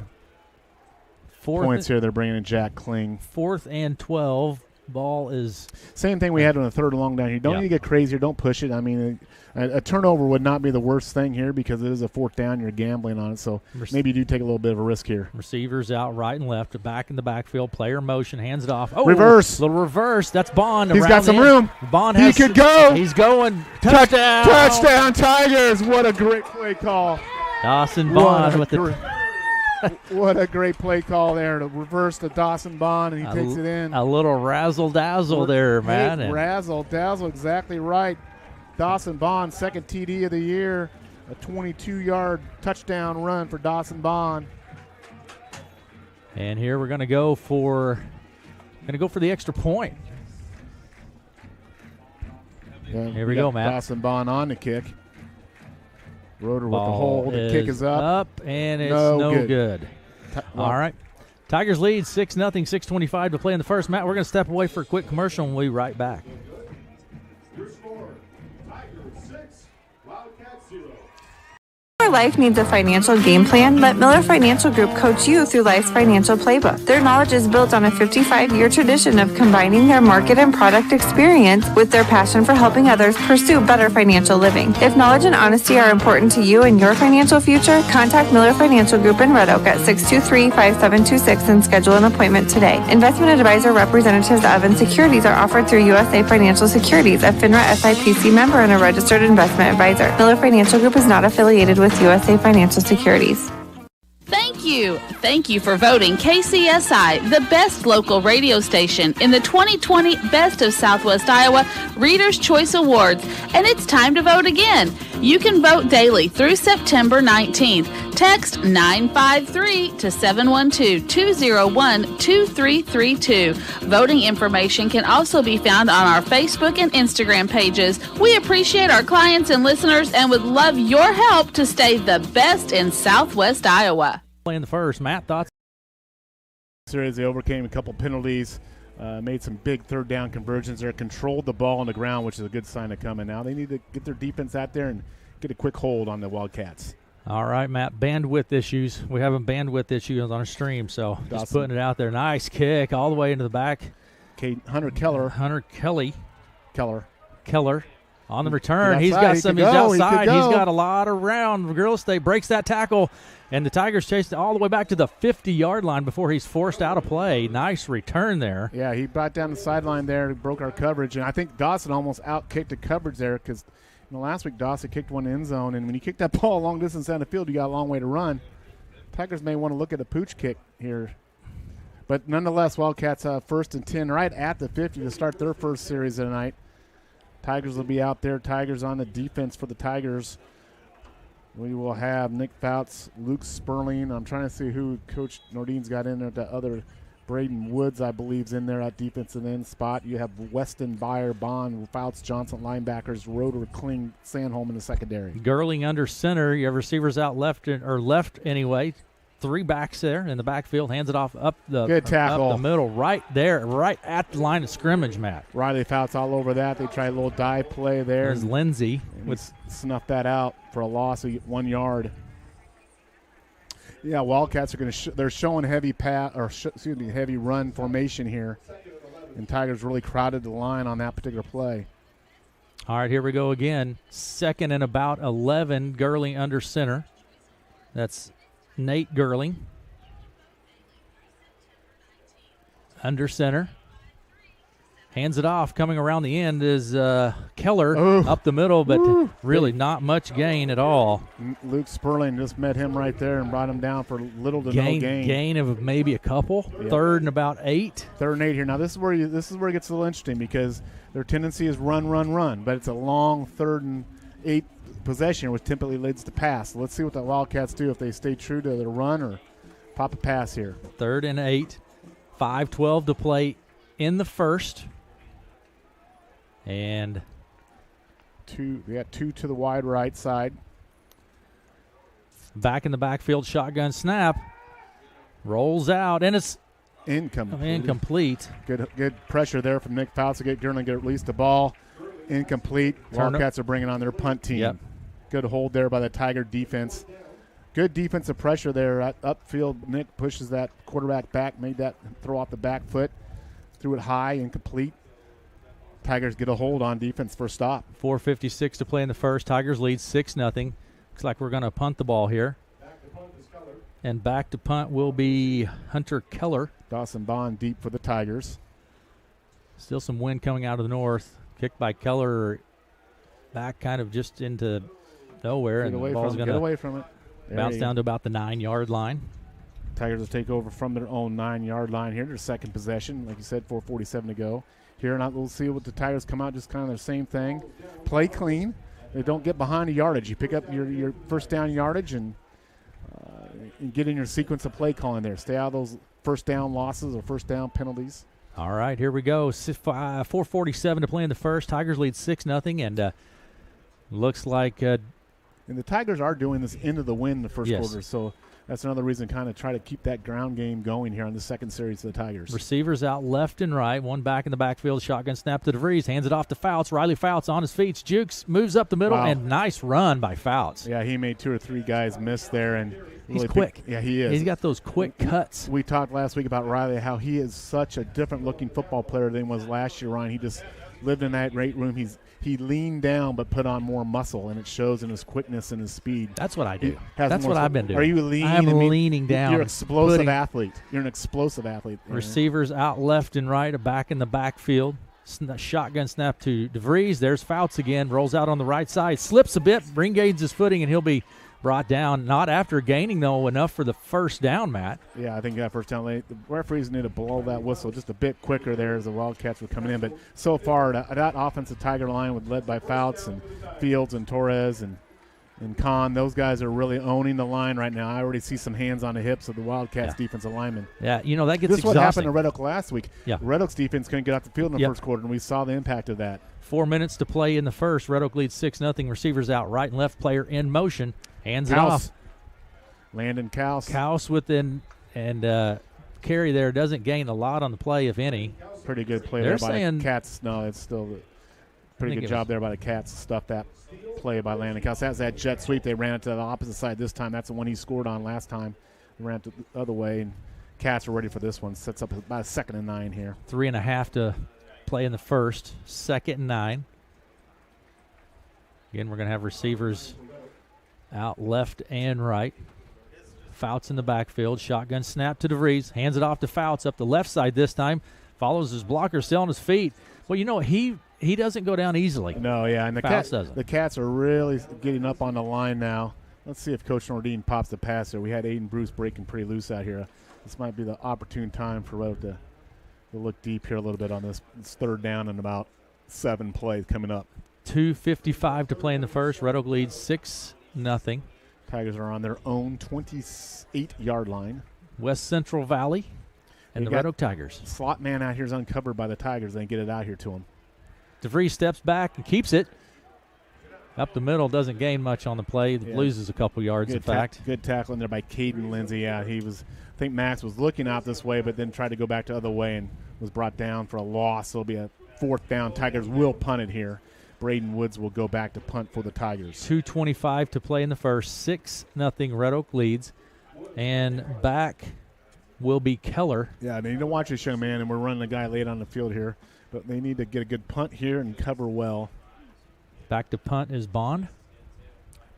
points here. They're bringing in Jack Kling. 4th and 12. Ball is same thing we had on the 3rd and long down here. You don't need to get crazier. Don't push it. I mean, a turnover would not be the worst thing here because it is a 4th down. You're gambling on it, so maybe you do take a little bit of a risk here. Receivers out right and left, back in the backfield. Player motion, hands it off. Oh, reverse. Little reverse. That's Bond. He's got some room. Bond he could go. He's going. Touchdown. Touchdown, Tigers. What a great play call. Dawson Bond with what a great play call there to reverse to Dawson Bond, and he takes it in. A little razzle-dazzle there, man. Razzle-dazzle, exactly right. Dawson Bond, 2nd TD of the year. A 22-yard touchdown run for Dawson Bond. And here we're going to go for the extra point. Yeah, here we go, Matt. Dawson Bond on the kick. Roeder with the hold. The kick is up. And it's no good. All right. Tigers lead 6-0, 6:25 to play in the first. Matt, we're going to step away for a quick commercial and we'll be right back. Your score, Tigers 6, Wildcats 0. Your life needs a financial game plan. Let Miller Financial Group coach you through life's financial playbook. Their knowledge is built on a 55-year tradition of combining their market and product experience with their passion for helping others pursue better financial living. If knowledge and honesty are important to you and your financial future, contact Miller Financial Group in Red Oak at 623-5726 and schedule an appointment today. Investment advisor representatives of and securities are offered through USA Financial Securities, a FINRA SIPC member and a registered investment advisor. Miller Financial Group is not affiliated with USA Financial Securities. Thank you for voting KCSI the best local radio station in the 2020 Best of Southwest Iowa Reader's Choice Awards, and it's time to vote again. You can vote daily through September 19th. Text 953 to 712-201-2332. Voting information can also be found on our Facebook and Instagram pages. We appreciate our clients and listeners and would love your help to stay the best in Southwest Iowa. Playing the first. Matt, thoughts? Series, they overcame a couple penalties, made some big third down conversions there, controlled the ball on the ground, which is a good sign of coming. Now they need to get their defense out there and get a quick hold on the Wildcats. All right, Matt, bandwidth issues. We have bandwidth issues on our stream, so just putting it out there. Nice kick all the way into the back. Hunter Keller on the return. He's outside. He's got a lot of round real estate. Breaks that tackle, and the Tigers chased it all the way back to the 50-yard line before he's forced out of play. Nice return there. Yeah, he brought down the sideline there, broke our coverage, and I think Dawson almost out-kicked the coverage there because last week Dawson kicked one end zone, and when you kick that ball a long distance down the field, you got a long way to run. Tigers may want to look at a pooch kick here. But nonetheless, Wildcats 1st and 10 right at the 50 to start their first series of the night. Tigers will be out there. Tigers on the defense for the Tigers. We will have Nick Fouts, Luke Sperling. I'm trying to see who Coach Nordine's got in there. The other Braden Woods, I believe, is in there at defensive end spot. You have Weston, Byer, Bond, Fouts, Johnson, linebackers, Roeder, Kling, Sandholm in the secondary. Gurling under center. You have receivers out left anyway. 3 backs there in the backfield. Hands it off up the middle, right there, right at the line of scrimmage, Matt. Riley Fouts all over that. They tried a little dive play there. There's Lindsey. Snuffed that out for a loss of 1 yard. Yeah, Wildcats are going to they're showing heavy heavy run formation here, and Tigers really crowded the line on that particular play. All right, here we go again. 2nd and about 11. Gurling under center. That's Nate Gurling. Under center. Hands it off. Coming around the end is Keller up the middle, but really not much gain at all. Luke Sperling just met him right there and brought him down for little to no gain. Gain of maybe a couple. Yep. 3rd and about 8. 3rd and 8 here. Now this is where it gets a little interesting because their tendency is run, but it's a long 3rd and 8 possession, which typically leads to pass. So let's see what the Wildcats do if they stay true to their run or pop a pass here. 3rd and 8. 5:12 to play in the first. And we got 2 to the wide right side. Back in the backfield, shotgun snap. Rolls out, and it's incomplete. Good pressure there from Nick Fouts to get Gurling to release the ball. Incomplete. Wildcats are bringing on their punt team. Yep. Good hold there by the Tiger defense. Good defensive pressure there at upfield. Nick pushes that quarterback back, made that throw off the back foot, threw it high, incomplete. Tigers get a hold on defense for a stop. 4:56 to play in the first. Tigers lead 6-0. Looks like we're going to punt the ball here. And back to punt will be Hunter Keller. Dawson Bond deep for the Tigers. Still some wind coming out of the north. Kicked by Keller back kind of just into nowhere. And the ball's going to get away from it. Bounce down to about the 9-yard line. Tigers will take over from their own 9-yard line here. Their second possession. Like you said, 4:47 to go. Here, and we'll see what the Tigers come out, just kind of the same thing. Play clean. They don't get behind the yardage. You pick up your first down yardage and get in your sequence of play calling there. Stay out of those first down losses or first down penalties. All right, here we go. 4:47 to play in the first. Tigers lead 6-0, and looks like and the Tigers are doing this into the win in the first Yes. quarter, so that's another reason kind of try to keep that ground game going here on the second series of the Tigers. receivers out left and right. One back in the backfield. Shotgun snap to DeVries. Hands it off to Fouts. Riley Fouts on his feet. Jukes moves up the middle, Wow. and nice run by Fouts. Yeah, he made 2 or 3 guys miss there, and He's really quick. Yeah, he is. He's got those quick cuts. We talked last week about Riley, how he is such a different-looking football player than he was last year, Ryan. He just lived in that weight room. He leaned down but put on more muscle, and it shows in his quickness and his speed. That's what I do. He has That's more what I've been doing. Are you leaning? I'm leaning down. You're an explosive putting athlete. You're an explosive athlete. Receivers out left and right, a back in the backfield. Shotgun snap to DeVries. There's Fouts again. Rolls out on the right side. Slips a bit. Regains his footing, and he'll be brought down. Not after gaining, though, enough for the first down, Matt. Yeah, I think that first down late. The referees need to blow that whistle just a bit quicker there as the Wildcats were coming in. But so far, that offensive Tiger line was led by Fouts and Fields and Torres and Kahn. Those guys are really owning the line right now. I already see some hands on the hips of the Wildcats defensive linemen. Yeah, that gets This is what happened exhausting. to Red Oak last week. Yeah. Red Oak's defense couldn't get off the field in the first quarter, and we saw the impact of that. 4 minutes to play in the first. Red Oak leads 6-0. Receivers out right and left. Player in motion. Hands it off. Landon Kaus. Kaus within and carry there doesn't gain a lot on the play, if any. Pretty good play They're there by saying- the Cats. No, it's still a pretty good job there by the Cats to stuff that play by Landon Kaus. That's that jet sweep. They ran it to the opposite side this time. That's the one he scored on last time. They ran it the other way, and Cats are ready for this one. Sets up about a 2nd and 9 here. 3.5 to play in the first. 2nd and 9. Again, we're going to have receivers out left and right. Fouts in the backfield. Shotgun snap to DeVries. Hands it off to Fouts up the left side this time. Follows his blocker still on his feet. Well, he doesn't go down easily. No, yeah, and Fouts doesn't. the Cats are really getting up on the line now. Let's see if Coach Nordine pops the pass there. We had Aiden Bruce breaking pretty loose out here. This might be the opportune time for Red Oak to look deep here a little bit on this. It's 3rd down and about 7 plays coming up. 2:55 to play in the first. Red Oak leads 6-0. Tigers are on their own 28-yard line. West Central Valley and They the Red got Oak Tigers. Slot man out here is uncovered by the Tigers. They get it out here to him. DeVries steps back and keeps it. Up the middle, doesn't gain much on the play. Loses a couple yards, in fact. Good tackling there by Caden Lindsay. Yeah, I think Max was looking out this way, but then tried to go back the other way and was brought down for a loss. It'll be a 4th down. Tigers will punt it here. Braden Woods will go back to punt for the Tigers. 2:25 to play in the first. 6-0 Red Oak leads. And back will be Keller. Yeah, they need to watch this young man, and we're running a guy late on the field here. But they need to get a good punt here and cover well. Back to punt is Bond.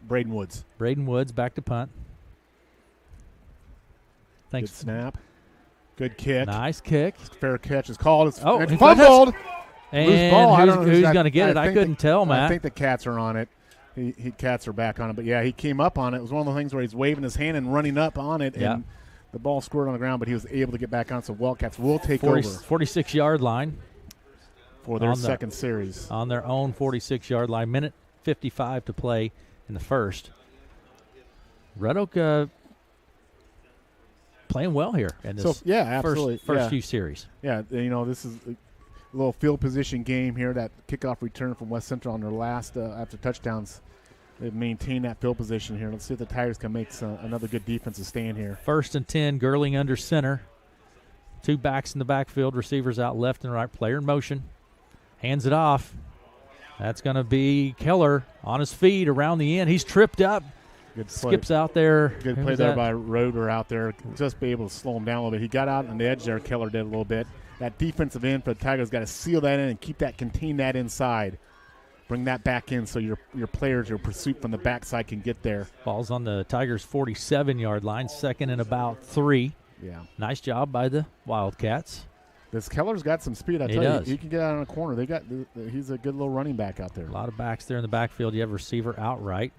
Braden Woods. Braden Woods back to punt. Thanks. Good snap. Good kick. Nice kick. Fair catch is called. It's he fumbled. And Loose ball. I don't know who's going to get it? I think couldn't tell, Matt. I think the Cats are on it. Cats are back on it. But, yeah, he came up on it. It was one of the things where he's waving his hand and running up on it. Yeah. And the ball squirted on the ground, but he was able to get back on. So Wildcats will take over. 46-yard line. For their second series. On their own 46-yard line. Minute 55 to play in the first. Red Oak playing well here in this absolutely. first few series. Yeah, this is a little field position game here. That kickoff return from West Central on their last after touchdowns. They've maintained that field position here. Let's see if the Tigers can make another good defensive stand here. 1st and 10, Gerling under center. 2 backs in the backfield, receivers out left and right. Player in motion. Hands it off. That's going to be Keller on his feet around the end. He's tripped up. Good play. Skips out there. Good play there by Roeder out there. Just be able to slow him down a little bit. He got out on the edge there. Keller did a little bit. That defensive end for the Tigers got to seal that in and contain that inside. Bring that back in so your players, your pursuit from the backside can get there. Ball's on the Tigers' 47-yard line. 2nd and about 3. Yeah. Nice job by the Wildcats. This Keller's got some speed. I tell you, he can get out on a corner. He's a good little running back out there. A lot of backs there in the backfield. You have a receiver outright.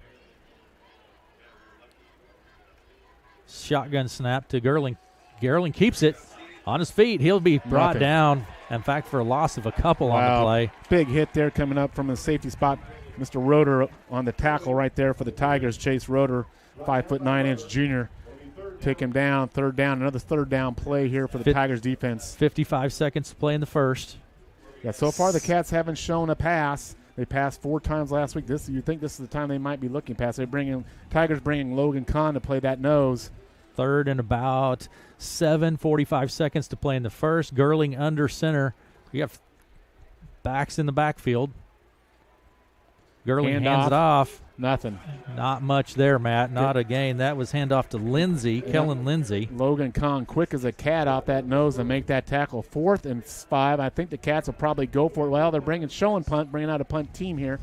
Shotgun snap to Gerling. Gerling keeps it on his feet. He'll be brought down, in fact, for a loss of a couple on the play. Big hit there coming up from a safety spot. Mr. Roeder on the tackle right there for the Tigers. Chase Roeder, 5'9" junior. Take him down, third down. Another third down play here for the Tigers defense. 55 seconds to play in the first. Yeah, so far the Cats haven't shown a pass. They passed 4 times last week. You think this is the time they might be looking past. Tigers bringing Logan Kahn to play that nose. Third and about 45 seconds to play in the first. Gurling under center. You have backs in the backfield. Gurling hands it off. Nothing. Not much there, Matt. Not a gain. That was handoff to Lindsay, Kellen Lindsay. Logan Kahn quick as a cat off that nose and make that tackle. 4th and 5. I think the Cats will probably go for it. Well, they're showing punt, bringing out a punt team here.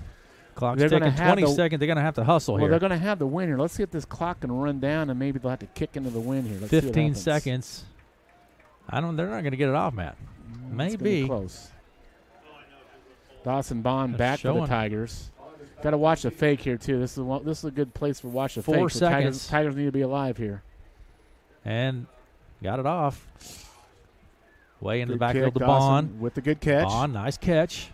Clock's ticking 20 seconds. They're going to have to hustle here. They're going to have the win here. Let's see if this clock can run down, and maybe they'll have to kick into the win here. Let's 15 seconds. They're not going to get it off, Matt. Maybe. Close. Dawson Bond back for the Tigers. Got to watch the fake here, too. This is a good place for watch the fake. 4 seconds. Tigers need to be alive here. And got it off. Way into the backfield to Dawson Bond. With the good catch. Bond, nice catch.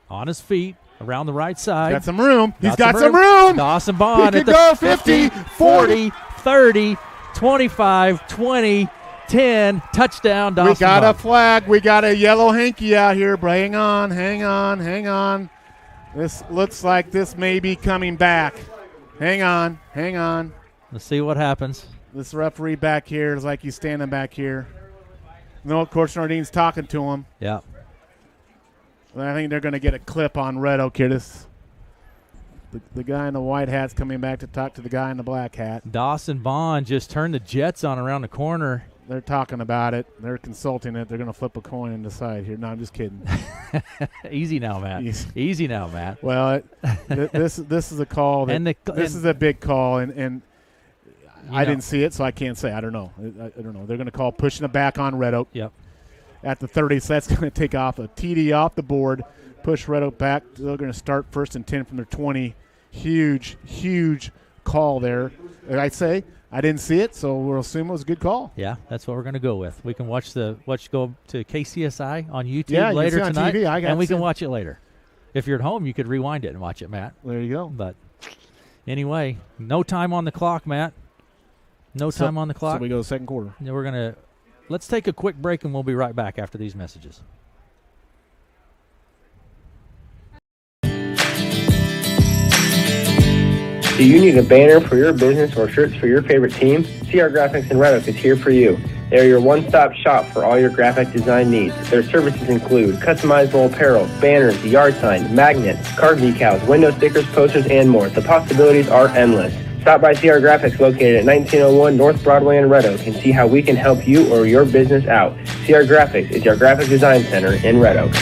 On his feet, around the right side. Got some room. He's got some room. Dawson Bond at the 50, 40, 30, 25, 20, 10. Touchdown, Dawson We got Bond. a flag. We got a yellow hanky out here. But hang on. This looks like this may be coming back. Hang on. Let's see what happens. This referee back here is like he's standing back here. No, Coach Nardine's talking to him. Yeah. I think they're going to get a clip on Red Oak here. The guy in the white hat's coming back to talk to the guy in the black hat. Dawson Bond just turned the Jets on around the corner. They're talking about it. They're consulting it. They're going to flip a coin and decide here. No, I'm just kidding. Easy now, Matt. Easy now, Matt. Well, this is a call. This is a big call, and I didn't see it, so I can't say. I don't know. I don't know. They're going to call pushing it back on Red Oak. Yep. At the 30, so that's going to take off a TD off the board, push Red Oak back. They're going to start 1st and 10 from their 20. Huge call there. Like I say, I didn't see it, so we'll assume it was a good call. Yeah, that's what we're going to go with. We can go to KCSI on YouTube later tonight, TV. and we can watch it later. If you're at home, you could rewind it and watch it, Matt. There you go. But anyway, no time on the clock, Matt. No time on the clock. So we go to second quarter. Yeah, let's take a quick break, and we'll be right back after these messages. Do you need a banner for your business or shirts for your favorite team? CR Graphics in Red Oak is here for you. They are your one-stop shop for all your graphic design needs. Their services include customizable apparel, banners, yard signs, magnets, card decals, window stickers, posters, and more. The possibilities are endless. Stop by CR Graphics located at 1901 North Broadway in Red Oak and see how we can help you or your business out. CR Graphics is your graphic design center in Red Oak.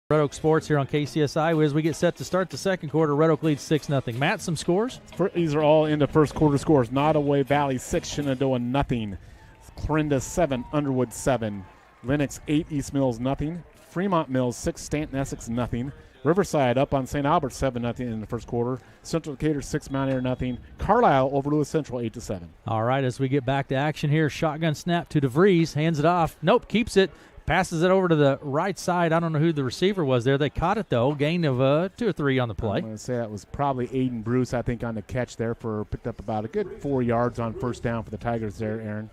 Red Oak Sports here on KCSI. As we get set to start the second quarter, Red Oak leads 6-0. Matt, some scores? These are all into first quarter scores. Nottoway Valley 6, Shenandoah nothing. Clarinda 7, Underwood 7. Lennox 8, East Mills nothing. Fremont Mills 6, Stanton Essex nothing. Riverside up on St. Albert 7-0 in the first quarter. Central Decatur 6, Mount Air nothing. Carlisle over Lewis Central 8-7. All right, as we get back to action here, shotgun snap to DeVries, hands it off. Nope, keeps it. passes it over to the right side. I don't know who the receiver was there. They caught it, though. Gain of 2 or 3 on the play. I'm going to say that was probably Aiden Bruce, I think, on the catch there picked up about a good 4 yards on first down for the Tigers there, Aaron.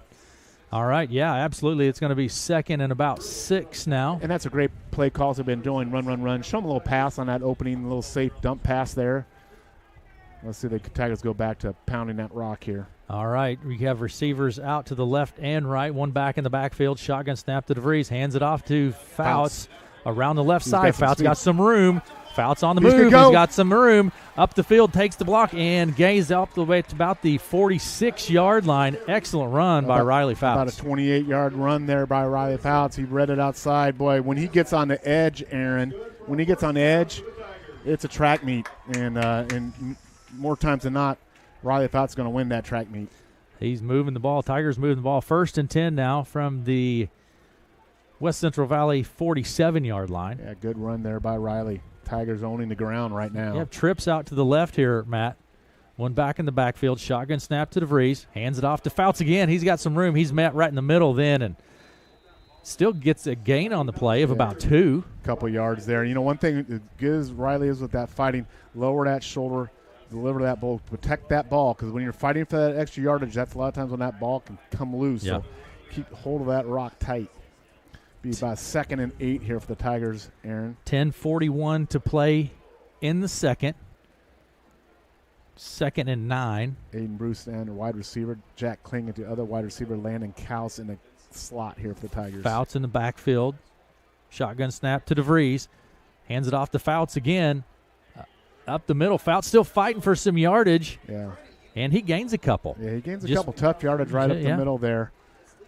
All right, yeah, absolutely. It's going to be 2nd and about 6 now. And that's a great play calls they've been doing, run. Show them a little pass on that opening, little safe dump pass there. Let's see the Tigers go back to pounding that rock here. All right, we have receivers out to the left and right, one back in the backfield. Shotgun snap to DeVries, hands it off to Fouts around the left side. Fouts got some room. Fouts on the move. He's got some room. Up the field, takes the block, and gains up the way to about the 46-yard line. Excellent run by Riley Fouts. About a 28-yard run there by Riley Fouts. He read it outside. Boy, when he gets on the edge, Aaron, it's a track meet. And more times than not, Riley Fouts is going to win that track meet. He's moving the ball. Tigers moving the ball. 1st and 10 now from the West Central Valley 47-yard line. Yeah, good run there by Riley. Tigers owning the ground right now. Yep, trips out to the left here, Matt. One back in the backfield. Shotgun snap to DeVries. Hands it off to Fouts again. He's got some room. He's met right in the middle then and still gets a gain on the play of about 2. Couple yards there. You know, one thing that gives Riley is with that fighting, lower that shoulder, deliver that ball, protect that ball, because when you're fighting for that extra yardage, that's a lot of times when that ball can come loose. Yeah. So keep hold of that rock tight. Be about 2nd and 8 here for the Tigers, Aaron. 10:41 to play in the second. 2nd and 9. Aiden Bruce and wide receiver. Jack Kling at the other wide receiver. Landon Kaus in the slot here for the Tigers. Fouts in the backfield. Shotgun snap to DeVries. Hands it off to Fouts again. Up the middle. Fouts still fighting for some yardage. Yeah. And he gains a couple. Yeah, he gains a couple tough yardage right up the middle there.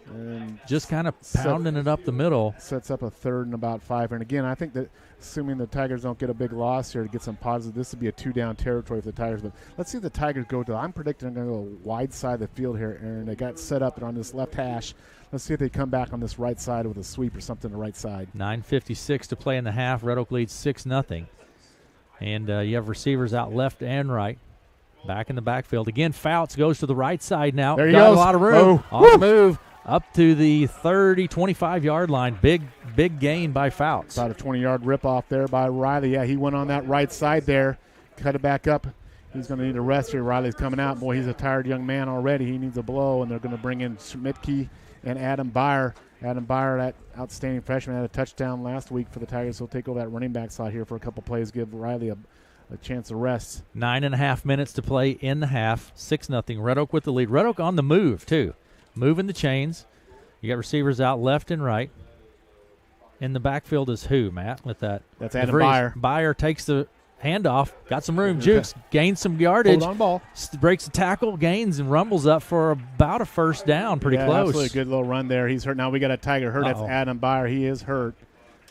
And just kind of pounding it up the middle. Sets up a 3rd and about 5. And again, I think that assuming the Tigers don't get a big loss here to get some positive, this would be a 2-down territory for the Tigers. But let's see if the Tigers go to, I'm predicting they're going to go wide side of the field here, Aaron. They got set up on this left hash. Let's see if they come back on this right side with a sweep or something to the right side. 9:56 to play in the half. Red Oak leads 6-0. And you have receivers out left and right. Back in the backfield. Again, Fouts goes to the right side now. There he goes. A lot of room. On the move. Up to the 30, 25-yard line. Big gain by Fouts. About a 20-yard rip-off there by Riley. Yeah, he went on that right side there. Cut it back up. He's going to need a rest here. Riley's coming out. Boy, he's a tired young man already. He needs a blow, and they're going to bring in Schmidtke and Adam Byer. Adam Byer, that outstanding freshman, had a touchdown last week for the Tigers. He'll take over that running back slot here for a couple plays, give Riley a chance of rest. 9.5 minutes to play in the half. 6-0. Red Oak with the lead. Red Oak on the move, too. Moving the chains. You got receivers out left and right. In the backfield is who, Matt, with that? That's Adam Byer. Byer takes the handoff. Got some room. Jukes. Gains some yardage. Hold on ball. Breaks the tackle. Gains and rumbles up for about a 1st down. Pretty close. Absolutely. Good little run there. He's hurt. Now we got a Tiger hurt. That's Adam Byer. He is hurt.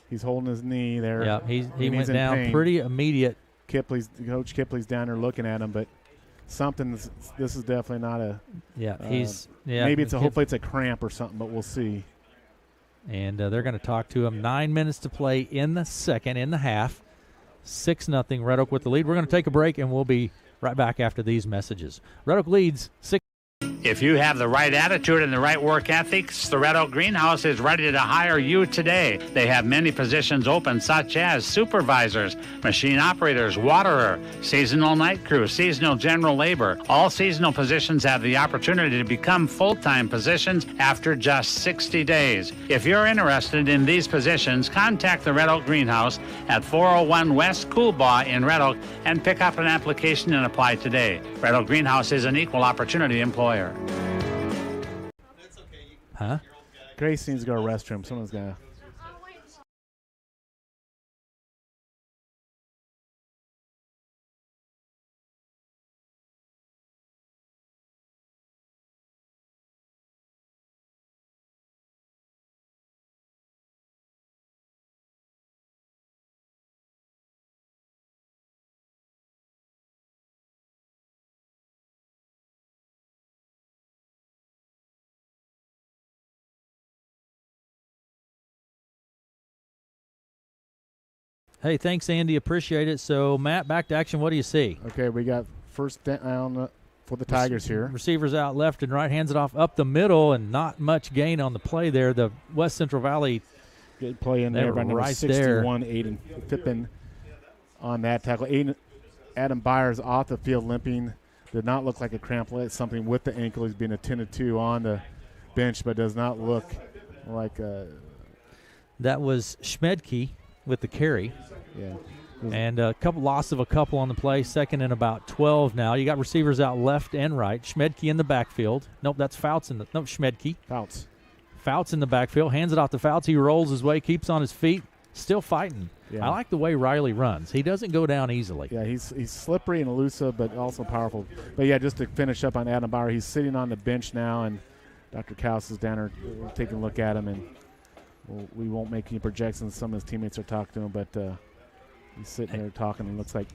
He's holding his knee there. Yeah, he went down pain. Pretty immediate. Coach Kipley's down there looking at him, but this is definitely not a. Yeah, maybe hopefully it's a cramp or something, but we'll see. And they're going to talk to him. 9 minutes to play in the second, in the half. 6-0. Red Oak with the lead. We're going to take a break, and we'll be right back after these messages. Red Oak leads 6. If you have the right attitude and the right work ethics, the Red Oak Greenhouse is ready to hire you today. They have many positions open, such as supervisors, machine operators, waterer, seasonal night crew, seasonal general labor. All seasonal positions have the opportunity to become full-time positions after just 60 days. If you're interested in these positions, contact the Red Oak Greenhouse at 401 West Coolbaugh in Red Oak and pick up an application and apply today. Red Oak Greenhouse is an equal opportunity employer. Huh? Grace needs to go to the restroom. Someone's got to. Hey, thanks, Andy. Appreciate it. So, Matt, back to action. What do you see? Okay, we got 1st down for the Tigers here. Receivers out left and right. Hands it off up the middle, and not much gain on the play there. The West Central Valley Good play in there by number 61, Aiden Pippin on that tackle. Adam Byers off the field limping. Did not look like a cramp. Something with the ankle. He's being attended to on the bench, but does not look like a. That was Schmedke with the carry. Yeah. And a loss of a couple on the play. Second and about 12 now. You got receivers out left and right. Schmedke in the backfield. Nope, that's Fouts Schmedke. Fouts in the backfield. Hands it off to Fouts. He rolls his way, keeps on his feet, still fighting. Yeah. I like the way Riley runs. He doesn't go down easily. Yeah, he's slippery and elusive, but also powerful. But, yeah, just to finish up on Adam Bauer, he's sitting on the bench now, and Dr. Kaus is down there taking a look at him. And we won't make any projections. Some of his teammates are talking to him, but he's sitting there talking, and looks like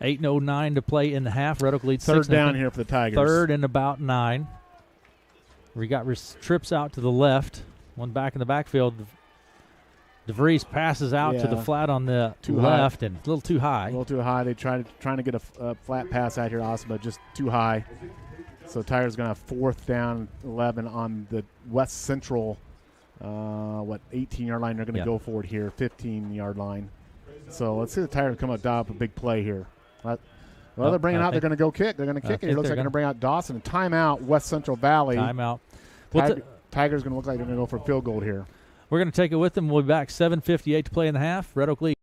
8:09 to play in the half. Red Oak leads 6-0. Third down here for the Tigers. Third and about 9. We got trips out to the left. One back in the backfield. DeVries passes out to the flat on the left and a little too high. A little too high. They trying to get a flat pass out here, awesome, but just too high. So Tigers going to have 4th down 11 on the West Central, 18-yard line. They're going to go for it here, 15-yard line. So let's see the Tigers come up, dial up a big play here. They're bringing out. They're going to go kick. They're going to kick it. It looks like they're going to bring out Dawson. A timeout, West Central Valley. Timeout. Tigers going to look like they're going to go for a field goal here. We're going to take it with them. We'll be back 7:58 to play in the half. Red Oak lead.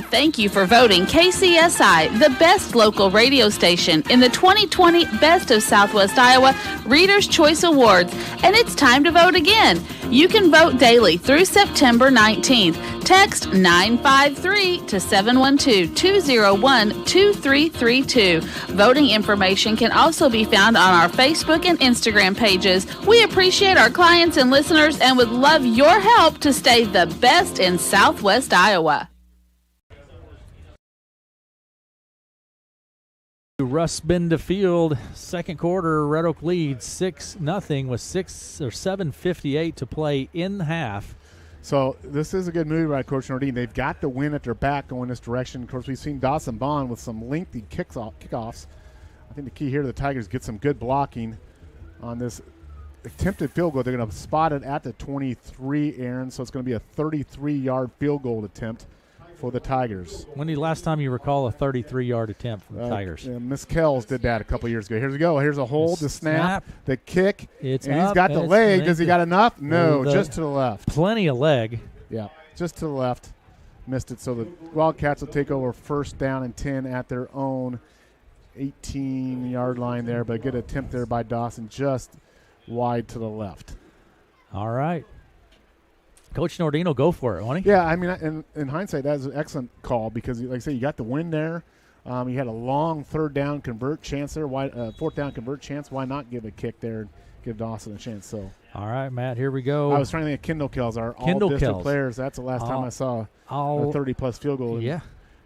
Thank you for voting KCSI the best local radio station in the 2020 Best of Southwest Iowa Reader's Choice Awards, and it's time to vote again. You can vote daily through September 19th. Text 953 to 712-201-2332. Voting information can also be found on our Facebook and Instagram pages. We appreciate our clients and listeners and would love your help to stay the best in Southwest Iowa. Russ Benda Field, second quarter. Red Oak leads 6-0 with 7:58 to play in the half. So this is a good move by Coach Nordine. They've got the win at their back going this direction. Of course, we've seen Dawson Bond with some lengthy kickoffs. I think the key here to the Tigers get some good blocking on this attempted field goal. They're going to spot it at the 23, Aaron. So it's going to be a 33-yard field goal attempt for the Tigers. When the last time you recall a 33-yard attempt from the Tigers? Miss Kells did that a couple years ago. Here we go. Here's a hold, the snap, the kick. And he's got the leg. Does he got enough? No, just to the left. Plenty of leg. Yeah, just to the left. Missed it. So the Wildcats will take over 1st down and 10 at their own 18-yard line there, but a good attempt there by Dawson just wide to the left. All right. Coach Nordine will go for it, won't he? Yeah, I mean, in hindsight, that was an excellent call because, like I say, you got the win there. You had a long 3rd down convert chance there. 4th down convert chance. Why not give a kick there and give Dawson a chance? So. All right, Matt, here we go. I was trying to think of Kendall Kells, our all-district players. That's the last time I saw a 30-plus field goal. Yeah.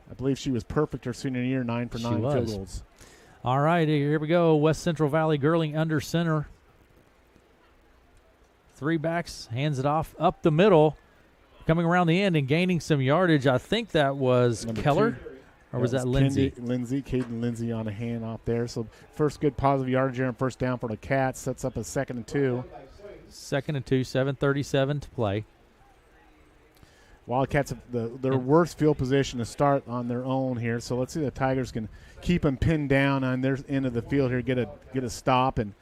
I believe she was perfect her senior year, 9 for 9 field goals. All right, here we go. West Central Valley Girling under center. 3 backs, hands it off up the middle, coming around the end and gaining some yardage. I think that was Keller, or was that Lindsay? Caden Lindsay on a hand off there. So first good positive yardage here and 1st down for the Cats. Sets up a 2nd and 2. 2nd and 2, 7:37 to play. Wildcats have their worst field position to start on their own here. So let's see if the Tigers can keep them pinned down on their end of the field here, get a stop and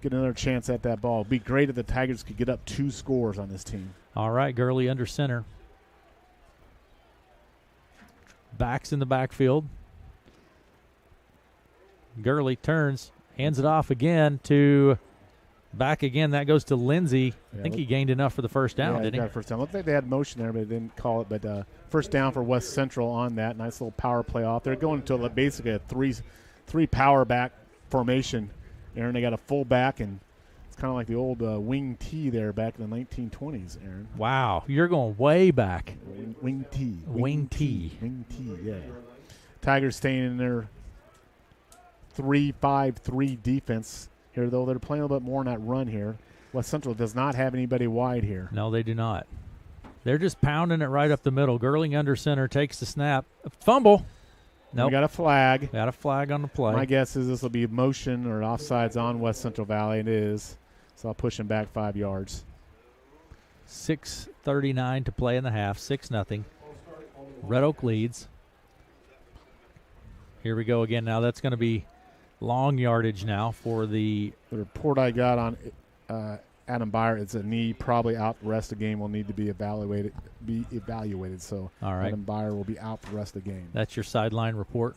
get another chance at that ball. It'd be great if the Tigers could get up 2 scores on this team. All right, Gurley under center. Backs in the backfield. Gurley turns, hands it off again to back again. That goes to Lindsay. I think he gained enough for the 1st down, didn't he? Got first down. Looked like they had motion there, but they didn't call it. But 1st down for West Central on that. Nice little power play off. They're going to basically a three power back formation. Aaron, they got a full back, and it's kind of like the old wing T there back in the 1920s, Aaron. Wow, you're going way back. Wing T. Wing T, yeah. Tigers staying in their 3-5-3 defense here, though. They're playing a little bit more in that run here. West Central does not have anybody wide here. No, they do not. They're just pounding it right up the middle. Gurling under center takes the snap. Fumble. Nope. We got a flag. Got a flag on the play. My guess is this will be motion or offsides on West Central Valley. It is. So I'll push him back 5 yards. 6:39 to play in the half, 6-0. Red Oak leads. Here we go again. Now that's going to be long yardage now for the report I got on Adam Byer. It's a knee, probably out the rest of the game. Will need to be evaluated. So all right. Adam Byer will be out the rest of the game. That's your sideline report.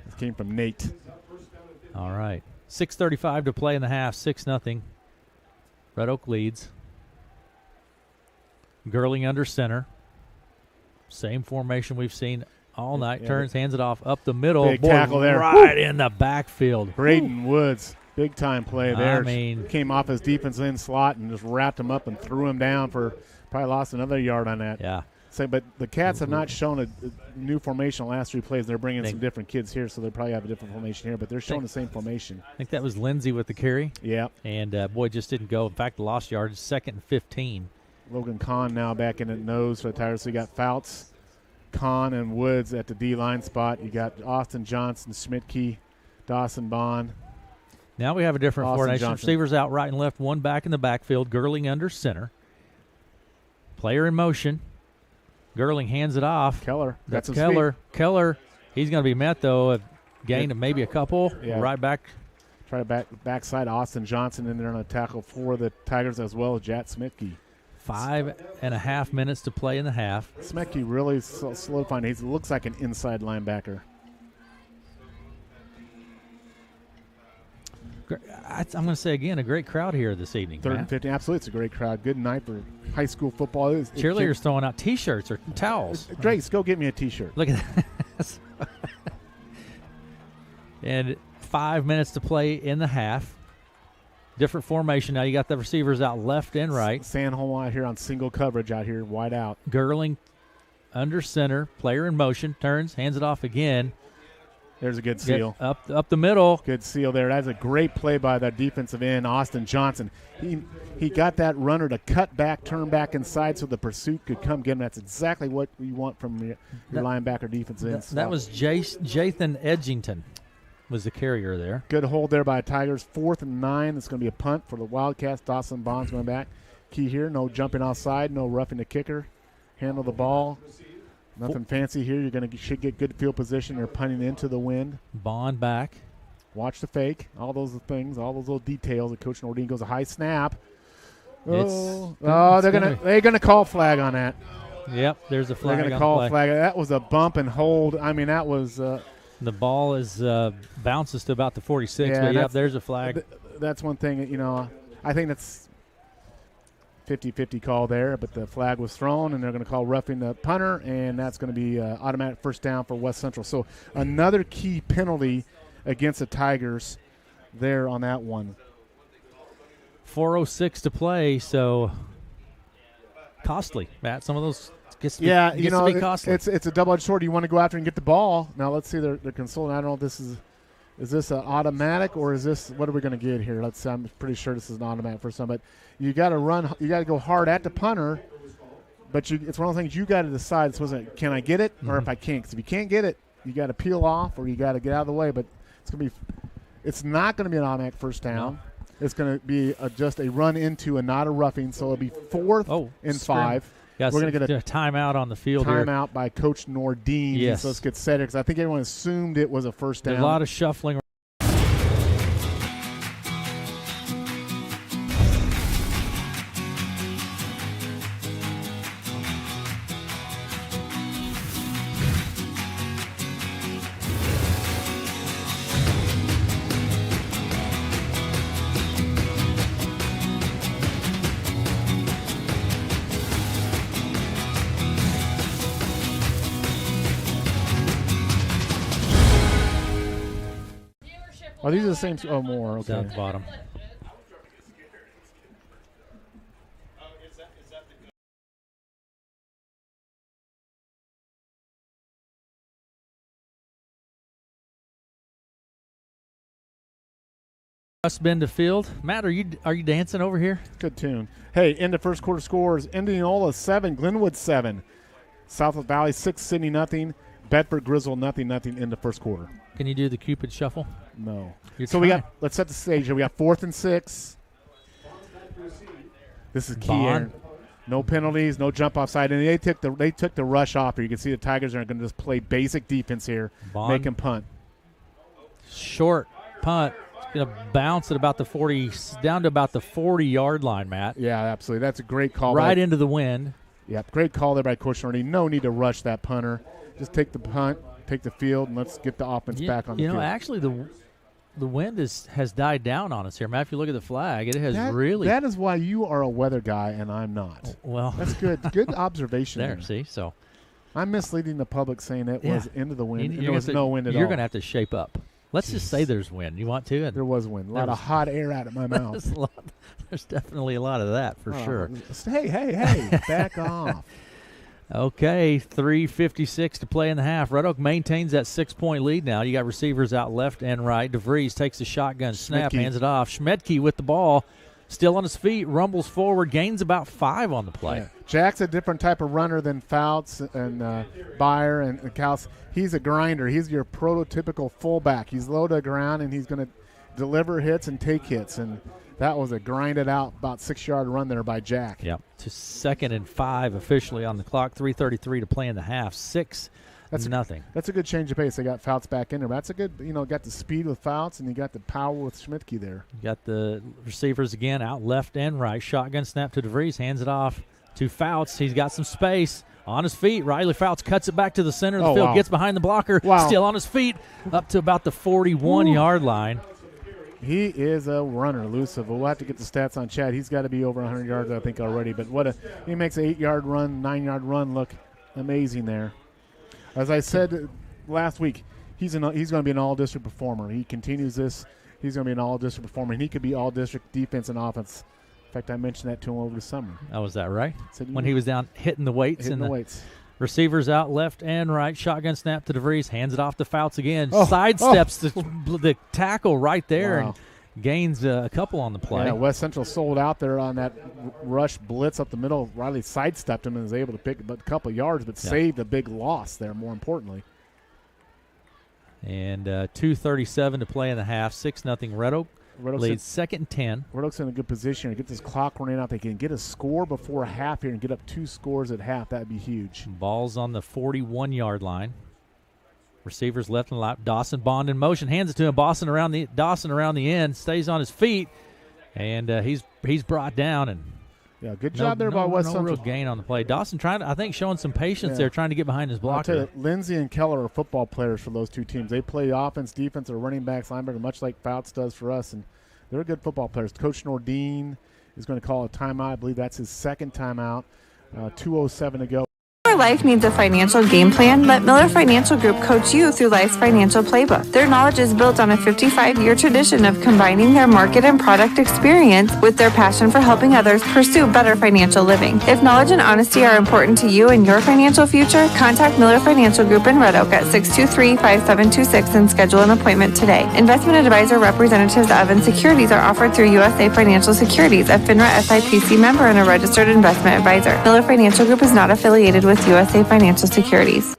It came from Nate. All right. 6:35 to play in the half, 6-0. Red Oak leads. Gurling under center. Same formation we've seen all night. Yeah, turns, hands it off up the middle. Big tackle there. Right in the backfield. Braden Woods, big time play there. I mean, came off his defense in slot and just wrapped him up and threw him down for probably lost another yard on that. Yeah. So, but the Cats have not shown a new formation the last 3 plays. They're bringing some different kids here, so they probably have a different formation here, but they're showing the same formation. I think that was Lindsey with the carry. Yeah. And, boy, just didn't go. In fact, lost yards, 2nd and 15. Logan Kahn now back in at nose for the Tigers. So you got Fouts, Kahn, and Woods at the D-line spot. You got Austin Johnson, Schmidtke, Dawson Bond. Now we have a different formation. Johnson. Receivers out right and left, one back in the backfield. Gurling under center. Player in motion. Gurling hands it off. Keller. That's Keller. Keller, he's going to be met, though. A gain of maybe a couple. Yeah. Right back. Try to backside Austin Johnson in there on a tackle for the Tigers as well as Jat Schmidtke. 5.5 minutes to play in the half. Schmidtke really solidifying. He looks like an inside linebacker. I'm going to say again, a great crowd here this evening. 3rd and 15. Absolutely, it's a great crowd. Good night for high school football. Cheerleaders throwing out T-shirts or towels. Drake's, go get me a T-shirt. Look at that. And 5 minutes to play in the half. Different formation now. You got the receivers out left and right. Sandholm out here on single coverage out here, wide out. Gurling under center, player in motion, turns, hands it off again. There's a good seal. Up the middle. Good seal there. That's a great play by that defensive end, Austin Johnson. He got that runner to cut back, turn back inside so the pursuit could come get him. That's exactly what you want from your linebacker defensive end. That was Jathan Edgington was the carrier there. Good hold there by Tigers. 4th and 9. It's going to be a punt for the Wildcats. Dawson Bonds going back. Key here, no jumping outside, no roughing the kicker. Handle the ball. Nothing fancy here. Should get good field position. You're punting into the wind. Bond back. Watch the fake. All those things, all those little details. And Coach Nordine goes a high snap. They're gonna call flag on that. Yep, there's a flag. They're gonna call flag. That was a bump and hold. I mean, that was. The ball bounces to about the 46. Yeah, but there's a flag. That's one thing. I think that's 50-50 call there, but the flag was thrown, and they're going to call roughing the punter, and that's going to be automatic first down for West Central. So another key penalty against the Tigers there on that one. 4:06 to play, so costly, Matt. Some of those gets to be costly. It's a double-edged sword. You want to go after and get the ball. Now let's see. They're consulting. I don't know if this is this an automatic or is this what are we going to get here? Let's see. I'm pretty sure this is an automatic for some, but you got to run. You got to go hard at the punter, but it's one of the things you got to decide. Can I get it or if I can't? Because if you can't get it, you got to peel off or you got to get out of the way. But it's not going to be an automatic first down. No. It's going to be just a run into and not a roughing. So it'll be 4th and 5. We're going to get a timeout on the field here. Timeout by Coach Nordine. Yes. So let's get set here because I think everyone assumed it was a first down. There's a lot of shuffling. Are these the same? Oh, more. Okay. Down at the bottom. Just been to field. Matt, are you dancing over here? Good tune. Hey, into first quarter scores: Indianola 7, Glenwood 7, Southwest Valley 6, Sydney nothing, Bedford Grizzle nothing in the first quarter. Can you do the Cupid shuffle? No. Let's set the stage here. We got 4th and 6. This is key, Aaron. No penalties, no jump offside, and they took the rush off. You can see the Tigers are going to just play basic defense here, make them punt. Short punt. It's going to bounce at about the 40, down to about the 40-yard line, Matt. Yeah, absolutely. That's a great call. Right into the wind. Yep, great call there by Coach Nordine. No need to rush that punter. Just take the punt, take the field, and let's get the offense back on the field. Actually, the wind has died down on us here, Matt. If you look at the flag, it has really. That is why you are a weather guy and I'm not. Well, that's good. Good observation. There, see, so I'm misleading the public saying it was into the wind. There was no wind at all. You're going to have to shape up. Let's just say there's wind. You want to? There was wind. A lot of hot air out of my mouth. There's definitely a lot of that for sure. Hey, back off. Okay, 3:56 to play in the half. Red Oak maintains that 6-point lead now. You got receivers out left and right. DeVries takes the shotgun snap, hands it off. Schmedke with the ball, still on his feet, rumbles forward, gains about 5 on the play. Yeah. Jack's a different type of runner than Fouts and Beyer and Kaus. He's a grinder. He's your prototypical fullback. He's low to the ground, and he's going to deliver hits and take hits. And that was a grinded out, about 6-yard run there by Jack. Yep. To 2nd and 5 officially on the clock. 3:33 to play in the half. 6-0. That's a good change of pace. They got Fouts back in there. That's a good, got the speed with Fouts, and you got the power with Schmidtke there. You got the receivers again out left and right. Shotgun snap to DeVries. Hands it off to Fouts. He's got some space. On his feet, Riley Fouts cuts it back to the center of the field, gets behind the blocker, still on his feet, up to about the 41-yard line. He is a runner, elusive. We'll have to get the stats on Chad. He's got to be over 100 yards, I think, already. But he makes an 8-yard run, 9-yard run look amazing there. As I said last week, he's going to be an all-district performer. He continues this. He's going to be an all-district performer, and he could be all-district defense and offense. In fact, I mentioned that to him over the summer. Oh, was that right? When he was down hitting the weights. Hitting the weights. Receivers out left and right. Shotgun snap to DeVries. Hands it off to Fouts again. Sidesteps the tackle right there and gains a couple on the play. Yeah, West Central sold out there on that rush blitz up the middle. Riley sidestepped him and was able to pick a couple of yards, but saved a big loss there, more importantly. And 2:37 to play in the half. 6-0 Red Oak. Leads 2nd and 10. Red Oak's in a good position to get this clock running out. They can get a score before half here and get up 2 scores at half. That'd be huge. Ball's on the 41-yard line. Receivers left and left. Dawson Bond in motion. Hands it to him. Dawson around the end. Stays on his feet. And he's brought down. And good job there by West Central. No real gain on the play. Dawson showing some patience there, trying to get behind his blocker. I'll tell you, Lindsay and Keller are football players for those two teams. They play offense, defense, or running backs, linebacker, much like Fouts does for us, and they're good football players. Coach Nordine is going to call a timeout. I believe that's his 2nd timeout. 2:07 to go. Your life needs a financial game plan. Let Miller Financial Group coach you through life's financial playbook. Their knowledge is built on a 55-year tradition of combining their market and product experience with their passion for helping others pursue better financial living. If knowledge and honesty are important to you and your financial future, contact Miller Financial Group in Red Oak at 623-5726 and schedule an appointment today. Investment advisor representatives of and securities are offered through USA Financial Securities, a FINRA SIPC member and a registered investment advisor. Miller Financial Group is not affiliated with USA Financial Securities.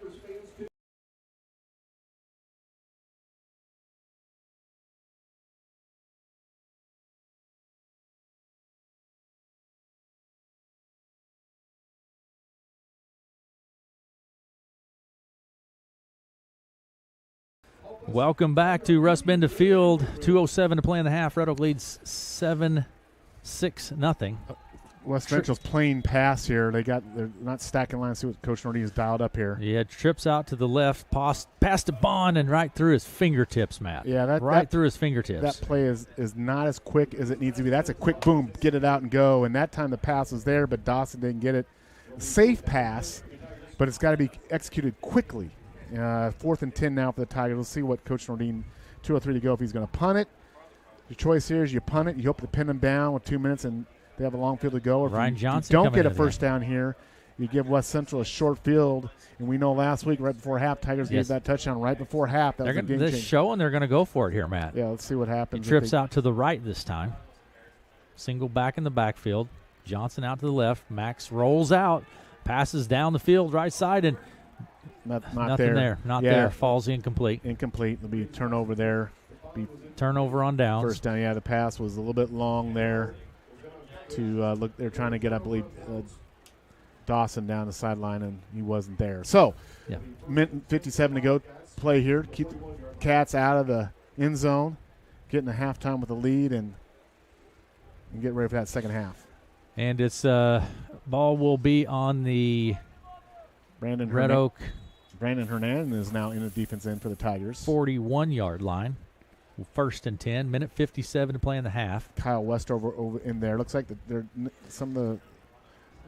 Welcome back to Russ Benda Field. 2:07 to play in the half. Red Oak leads 7-6-0. West Central's playing pass here. They're not stacking lines. See what Coach Nordine has dialed up here. Yeah, trips out to the left, past to Bond and right through his fingertips, Matt. Yeah, right through his fingertips. That play is not as quick as it needs to be. That's a quick boom, get it out and go. And that time the pass was there, but Dawson didn't get it. Safe pass, but it's got to be executed quickly. 4th and 10 now for the Tigers. We'll see what Coach Nordine, 2:03 to go, if he's going to punt it. Your choice here is you punt it. You hope to pin them down with 2 minutes and they have a long field to go. Or Ryan if Johnson you don't get a first down here, you give West Central a short field. And we know last week, right before half, Tigers gave that touchdown right before half. That was a game changer. They're showing they're going to go for it here, Matt. Yeah, let's see what happens. He trips out to the right this time. Single back in the backfield. Johnson out to the left. Max rolls out, passes down the field right side, and nothing there. Not there. Falls incomplete. Incomplete. There'll be a turnover there. Turnover on downs. First down. Yeah, the pass was a little bit long there. To look, they're trying to get, I believe, Dawson down the sideline, and he wasn't there. So, minute 57 to go. Play here. Keep the Cats out of the end zone, getting a halftime with a lead, and get ready for that second half. And it's ball will be on the Red Oak. Brandon Hernandez is now in the defense end for the Tigers. 41-yard line. 1st and 10. Minute 57 to play in the half. Kyle Westover over in there. Looks like some of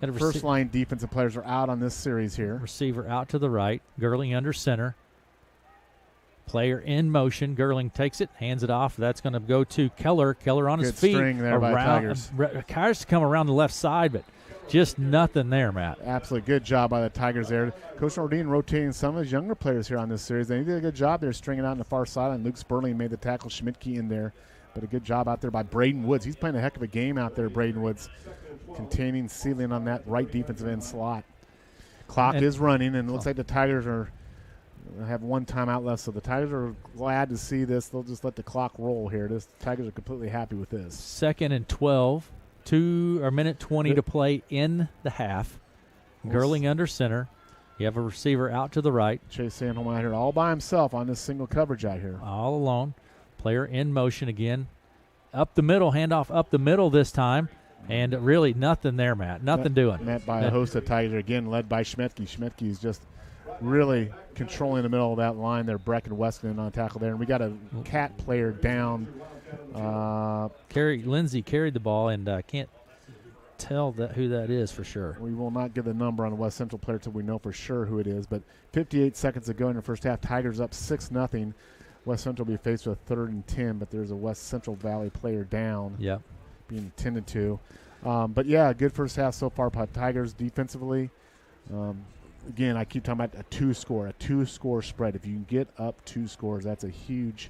the first-line defensive players are out on this series here. Receiver out to the right. Gurley under center. Player in motion. Gurling takes it, hands it off. That's going to go to Keller. Keller on his feet. Good string there by Tigers. Tigers come around the left side, but just nothing there, Matt. Absolutely good job by the Tigers there. Coach Nordine rotating some of his younger players here on this series. They did a good job there stringing out on the far sideline. Luke Sperling made the tackle. Schmidtke in there. But a good job out there by Braden Woods. He's playing a heck of a game out there, Braden Woods, containing, sealing on that right defensive end slot. Clock is running, and it looks like the Tigers have one timeout left, so the Tigers are glad to see this. They'll just let the clock roll here. The Tigers are completely happy with this. 2nd and 12. Minute 20 to play in the half. Gurling under center. You have a receiver out to the right. Chase Sandholm out here all by himself on this single coverage out here. All alone. Player in motion again. Up the middle, handoff up the middle this time. And really nothing there, Matt. Nothing doing. Met by a host of Tigers again, led by Schmidtke. Schmidtke is just really controlling the middle of that line there. Brecken Weston on tackle there. And we got a Cat player down. Lindsey carried the ball, and I can't tell who that is for sure. We will not give the number on the West Central player until we know for sure who it is. But 58 seconds to go in the first half. Tigers up 6-0. West Central will be faced with a 3rd and 10, but there's a West Central Valley player down. Yep. Being tended to. But, yeah, good first half so far by Tigers defensively. Again, I keep talking about a two-score spread. If you can get up 2 scores, that's a huge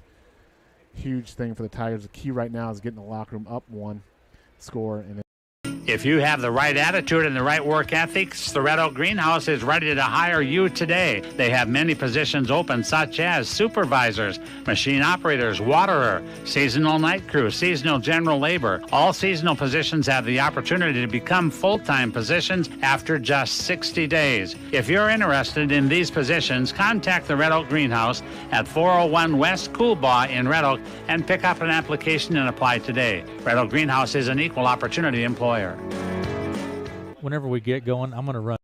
thing for the Tigers. The key right now is getting the locker room up 1 score. And if you have the right attitude and the right work ethics, the Red Oak Greenhouse is ready to hire you today. They have many positions open, such as supervisors, machine operators, waterer, seasonal night crew, seasonal general labor. All seasonal positions have the opportunity to become full-time positions after just 60 days. If you're interested in these positions, contact the Red Oak Greenhouse at 401 West Coolbaugh in Red Oak and pick up an application and apply today. Red Oak Greenhouse is an equal opportunity employer. Whenever we get going, I'm going to run.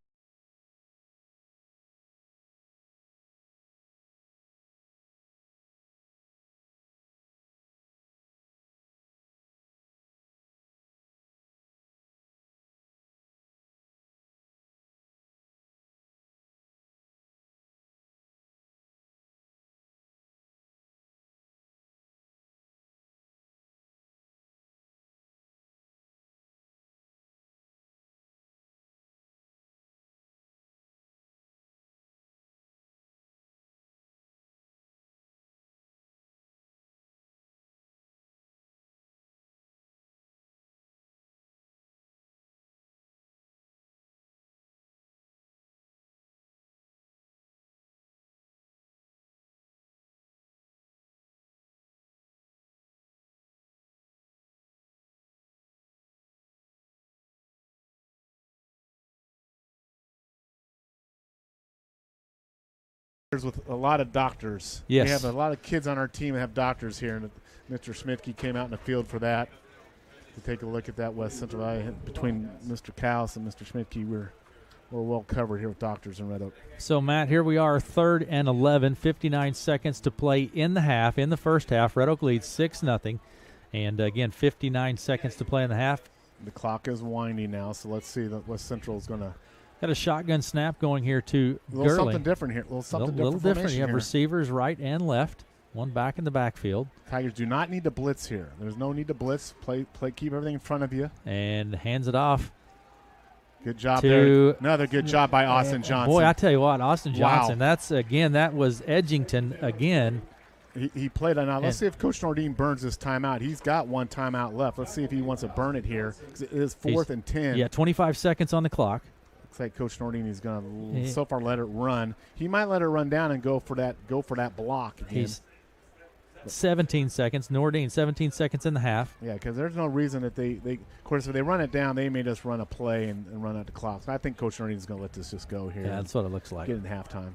With a lot of doctors. Yes. We have a lot of kids on our team that have doctors here, and Mr. Schmidtke came out in the field for that to take a look at that West Central Valley. Between Mr. Kaus and Mr. Schmidtke, we're well covered here with doctors in Red Oak. So, Matt, here we are, 3rd and 11, 59 seconds to play in the first half. Red Oak leads 6-0. And, again, 59 seconds to play in the half. The clock is winding now, so let's see that West Central is going to. Got a shotgun snap going here to a little Gurley. Something different here. A little different. You have here. Receivers right and left. One back in the backfield. Tigers do not need to blitz here. There's no need to blitz. Play. Keep everything in front of you. And hands it off. Good job there. Another good job by Austin Johnson. Boy, I tell you what, Austin Johnson. Wow. That was Edgington again. He played it. Now let's see if Coach Nordine burns this timeout. He's got one timeout left. Let's see if he wants to burn it here. It is 4th and 10. Yeah, 25 seconds on the clock. Looks like Coach Nordine is going to so far let it run. He might let it run down and go for that block again. 17 seconds. Nordine, 17 seconds in the half. Yeah, because there's no reason that they of course, if they run it down, they may just run a play and run out the clock. So I think Coach Nordine's going to let this just go here. Yeah, that's what it looks like. Get in halftime.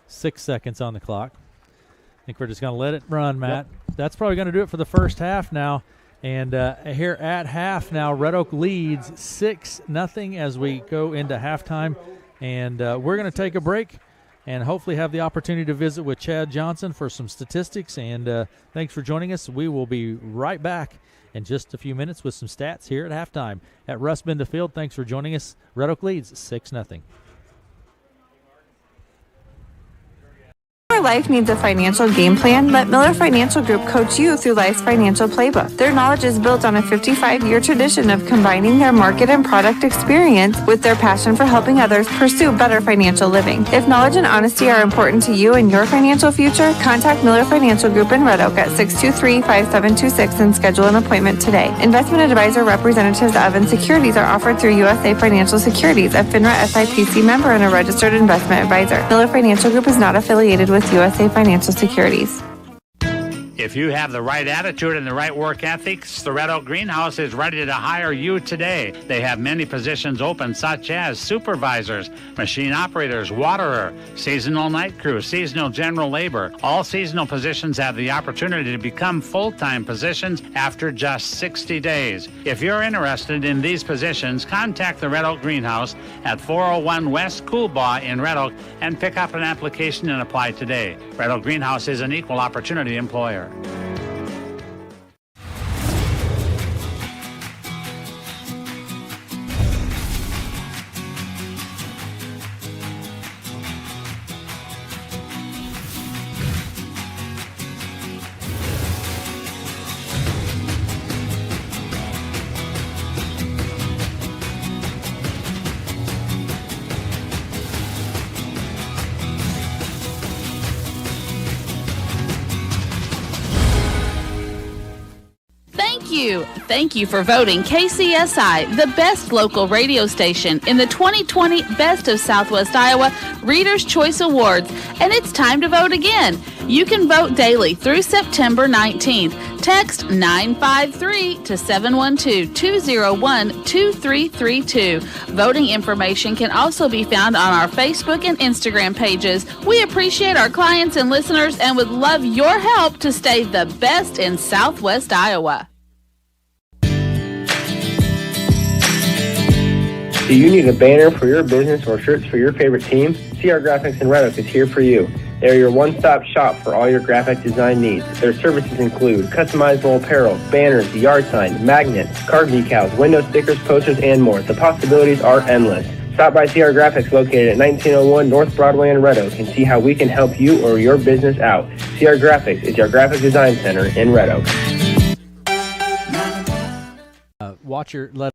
6 seconds on the clock. I think we're just going to let it run, Matt. Yep. That's probably going to do it for the first half now. And here at half now, Red Oak leads 6-0 as we go into halftime. And we're going to take a break and hopefully have the opportunity to visit with Chad Johnson for some statistics. And thanks for joining us. We will be right back in just a few minutes with some stats here at halftime at Russ Benda Field. Thanks for joining us. Red Oak leads 6-0. Your life needs a financial game plan. Let Miller Financial Group coach you through life's financial playbook. Their knowledge is built on a 55-year tradition of combining their market and product experience with their passion for helping others pursue better financial living. If knowledge and honesty are important to you and your financial future, contact Miller Financial Group in Red Oak at 623-5726 and schedule an appointment today. Investment advisor representatives of Securities are offered through USA Financial Securities, a FINRA SIPC member and a registered investment advisor. Miller Financial Group is not affiliated with USA Financial Securities. If you have the right attitude and the right work ethics, the Red Oak Greenhouse is ready to hire you today. They have many positions open, such as supervisors, machine operators, waterer, seasonal night crew, seasonal general labor. All seasonal positions have the opportunity to become full-time positions after just 60 days. If you're interested in these positions, contact the Red Oak Greenhouse at 401 West Coolbaugh in Red Oak and pick up an application and apply today. Red Oak Greenhouse is an equal opportunity employer. Thank you for voting KCSI the best local radio station in the 2020 Best of Southwest Iowa Reader's Choice Awards, and it's time to vote again. You can vote daily through September 19th. Text 953 to 712-201-2332. Voting information can also be found on our Facebook and Instagram pages. We appreciate our clients and listeners and would love your help to stay the best in Southwest Iowa. Do you need a banner for your business or shirts for your favorite team? CR Graphics in Red Oak is here for you. They're your one-stop shop for all your graphic design needs. Their services include customizable apparel, banners, yard signs, magnets, card decals, window stickers, posters, and more. The possibilities are endless. Stop by CR Graphics located at 1901 North Broadway in Red Oak and see how we can help you or your business out. CR Graphics is your graphic design center in Red Oak. Let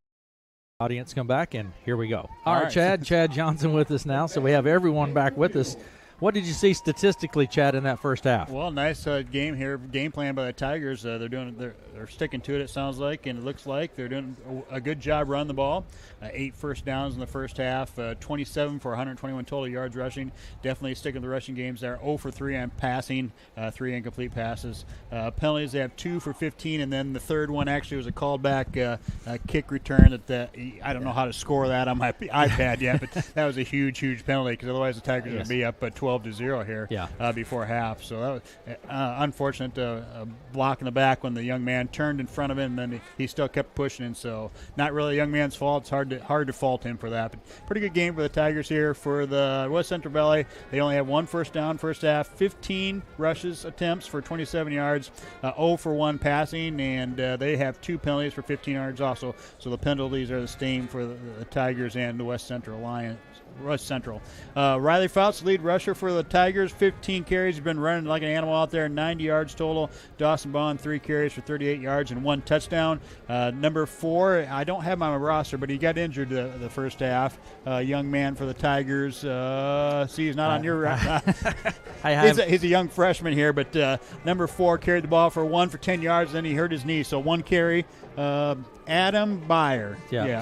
audience come back, and here we go. All right, Chad Johnson with us now, so we have everyone back with us. What did you see statistically, Chad, in that first half? Well, nice game here, game plan by the Tigers. They're sticking to it sounds like, and it looks like they're doing a good job running the ball. 8 first downs in the first half, 27 for 121 total yards rushing. Definitely sticking to the rushing games there. 0 for 3 on passing, 3 incomplete passes. Penalties, they have 2 for 15, and then the third one actually was a called back kick return that I don't know how to score that on my iPad yet, but that was a huge penalty because otherwise the Tigers would be up 12-0 here before half. So that was unfortunate block in the back when the young man turned in front of him, and then he still kept pushing, and so not really a young man's fault. It's hard to fault him for that. But pretty good game for the Tigers here. For the West Central Valley, they only have 1 first down first half, 15 rushes attempts for 27 yards, 0 for 1 passing, and they have 2 penalties for 15 yards also. So the penalties are the same for the Tigers and the West Central Alliance. West Central. Riley Fouts, lead rusher for the Tigers, 15 carries. He's been running like an animal out there, 90 yards total. Dawson Bond, 3 carries for 38 yards and 1 touchdown. Number 4, I don't have him on my roster, but he got injured the first half. Young man for the Tigers. See, he's not on your he's a young freshman here, but number 4 carried the ball for 1 for 10 yards, then he hurt his knee. So 1 carry. Adam Byer.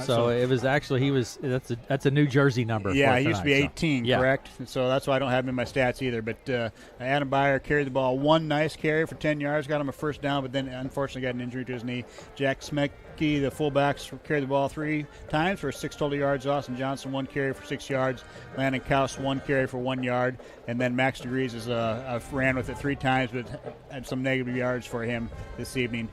So it was actually that's a New Jersey number. Yeah, he used to be 18, so. correct? So that's why I don't have him in my stats either. But Adam Byer carried the ball. One nice carry for 10 yards, got him a first down, but then unfortunately got an injury to his knee. Jack Smecki, the fullbacks, carried the ball 3 times for 6 total yards. Austin Johnson, 1 carry for 6 yards. Landon Kaus, 1 carry for 1 yard. And then Max DeGrees ran with it 3 times, but had some negative yards for him this evening.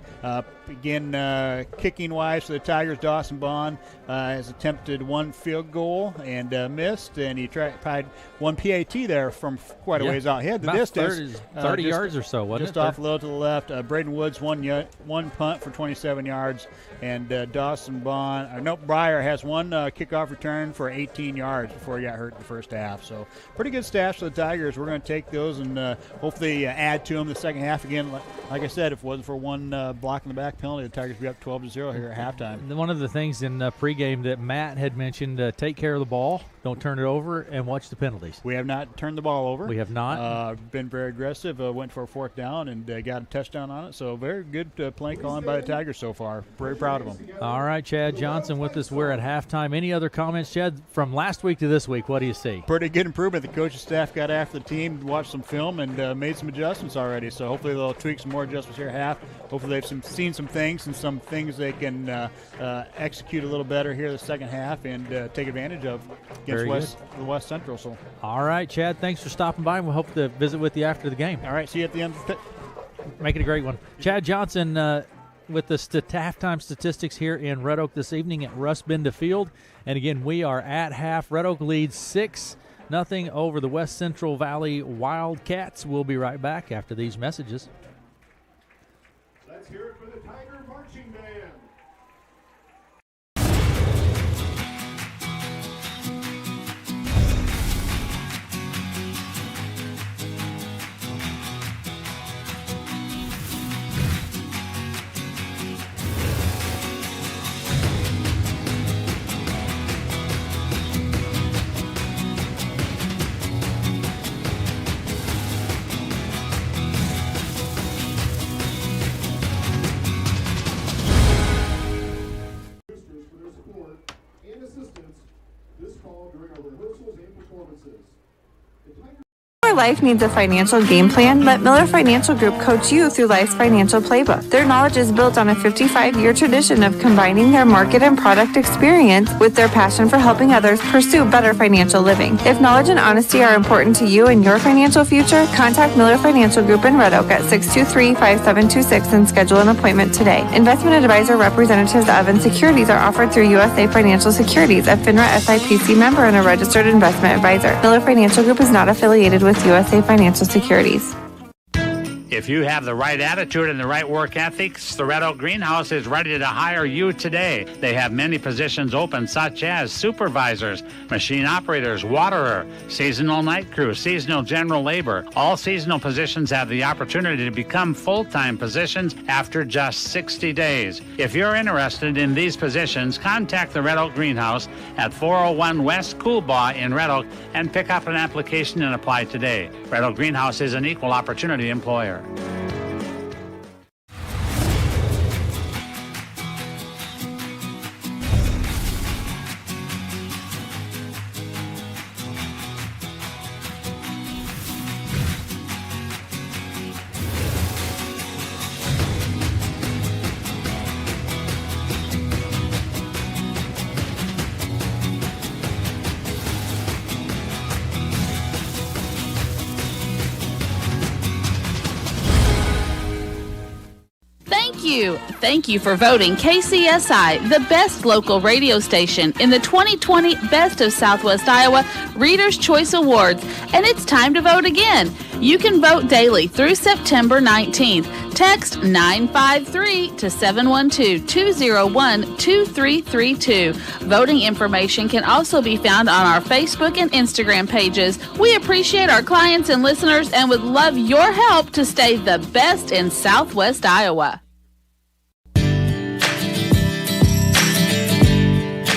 Again, kicking-wise for the Tigers, Dawson Bond has attempted 1 field goal and missed, and he tried 1 PAT there from quite a ways out. He had the distance. 30 yards or so, wasn't just it? Just off a little to the left. Braden Woods, 1 punt for 27 yards, and Breyer has 1 kickoff return for 18 yards before he got hurt in the first half. So pretty good stats for the Tigers. We're going to take those and hopefully add to them the second half. Again, like I said, if it wasn't for 1 block in the back penalty, the Tigers would be up 12-0 here at halftime. One of the things in pregame that Matt had mentioned, take care of the ball, don't turn it over, and watch the penalties. We have not turned the ball over. We have not. Been very aggressive, went for a 4th down and got a touchdown on it. So very good play calling by the Tigers so far. Very proud of them. All right, Chad Johnson with us. We're at halftime. Any other comments, Chad, from last week to this week? What do you see? Pretty good improvement. The coaching staff got after the team, watched some film, and made some adjustments already. So hopefully they'll tweak some more adjustments here at half. Hopefully they've seen some things and some things they can execute a little better here the second half and take advantage of against the West Central. So. All right, Chad, thanks for stopping by. We'll hope to visit with you after the game. All right, see you at the end. Make it a great one. Chad Johnson with the halftime statistics here in Red Oak this evening at Russ Benda Field. And again, we are at half. Red Oak leads 6-0 over the West Central Valley Wildcats. We'll be right back after these messages. Let's hear it for the Tiger Marching Band. Your life needs a financial game plan. Let Miller Financial Group coach you through life's financial playbook. Their knowledge is built on a 55-year tradition of combining their market and product experience with their passion for helping others pursue better financial living. If knowledge and honesty are important to you and your financial future, contact Miller Financial Group in Red Oak at 623-5726 and schedule an appointment today. Investment advisor representatives of Securities are offered through USA Financial Securities, a FINRA SIPC member and a registered investment advisor. Miller Financial Group is not affiliated with USA Financial Securities. If you have the right attitude and the right work ethics, the Red Oak Greenhouse is ready to hire you today. They have many positions open, such as supervisors, machine operators, waterer, seasonal night crew, seasonal general labor. All seasonal positions have the opportunity to become full-time positions after just 60 days. If you're interested in these positions, contact the Red Oak Greenhouse at 401 West Coolbaugh in Red Oak and pick up an application and apply today. Red Oak Greenhouse is an equal opportunity employer. Thank you for voting KCSI the best local radio station in the 2020 Best of Southwest Iowa Reader's Choice Awards, and it's time to vote again. You can vote daily through September 19th. Text 953 to 712-201-2332. Voting information can also be found on our Facebook and Instagram pages. We appreciate our clients and listeners and would love your help to stay the best in Southwest Iowa.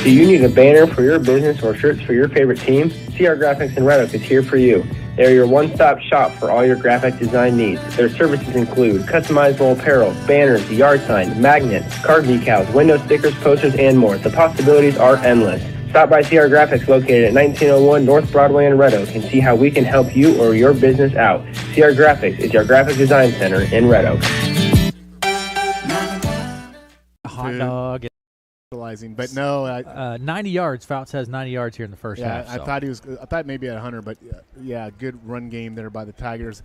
Do you need a banner for your business or shirts for your favorite team? CR Graphics in Red Oak is here for you. They're your one-stop shop for all your graphic design needs. Their services include customizable apparel, banners, yard signs, magnets, card decals, window stickers, posters, and more. The possibilities are endless. Stop by CR Graphics located at 1901 North Broadway in Red Oak and see how we can help you or your business out. CR Graphics is your graphic design center in Red Oak. Hot dog. But no, 90 yards. Fouts has 90 yards here in the first half. I thought maybe at 100, but yeah, good run game there by the Tigers.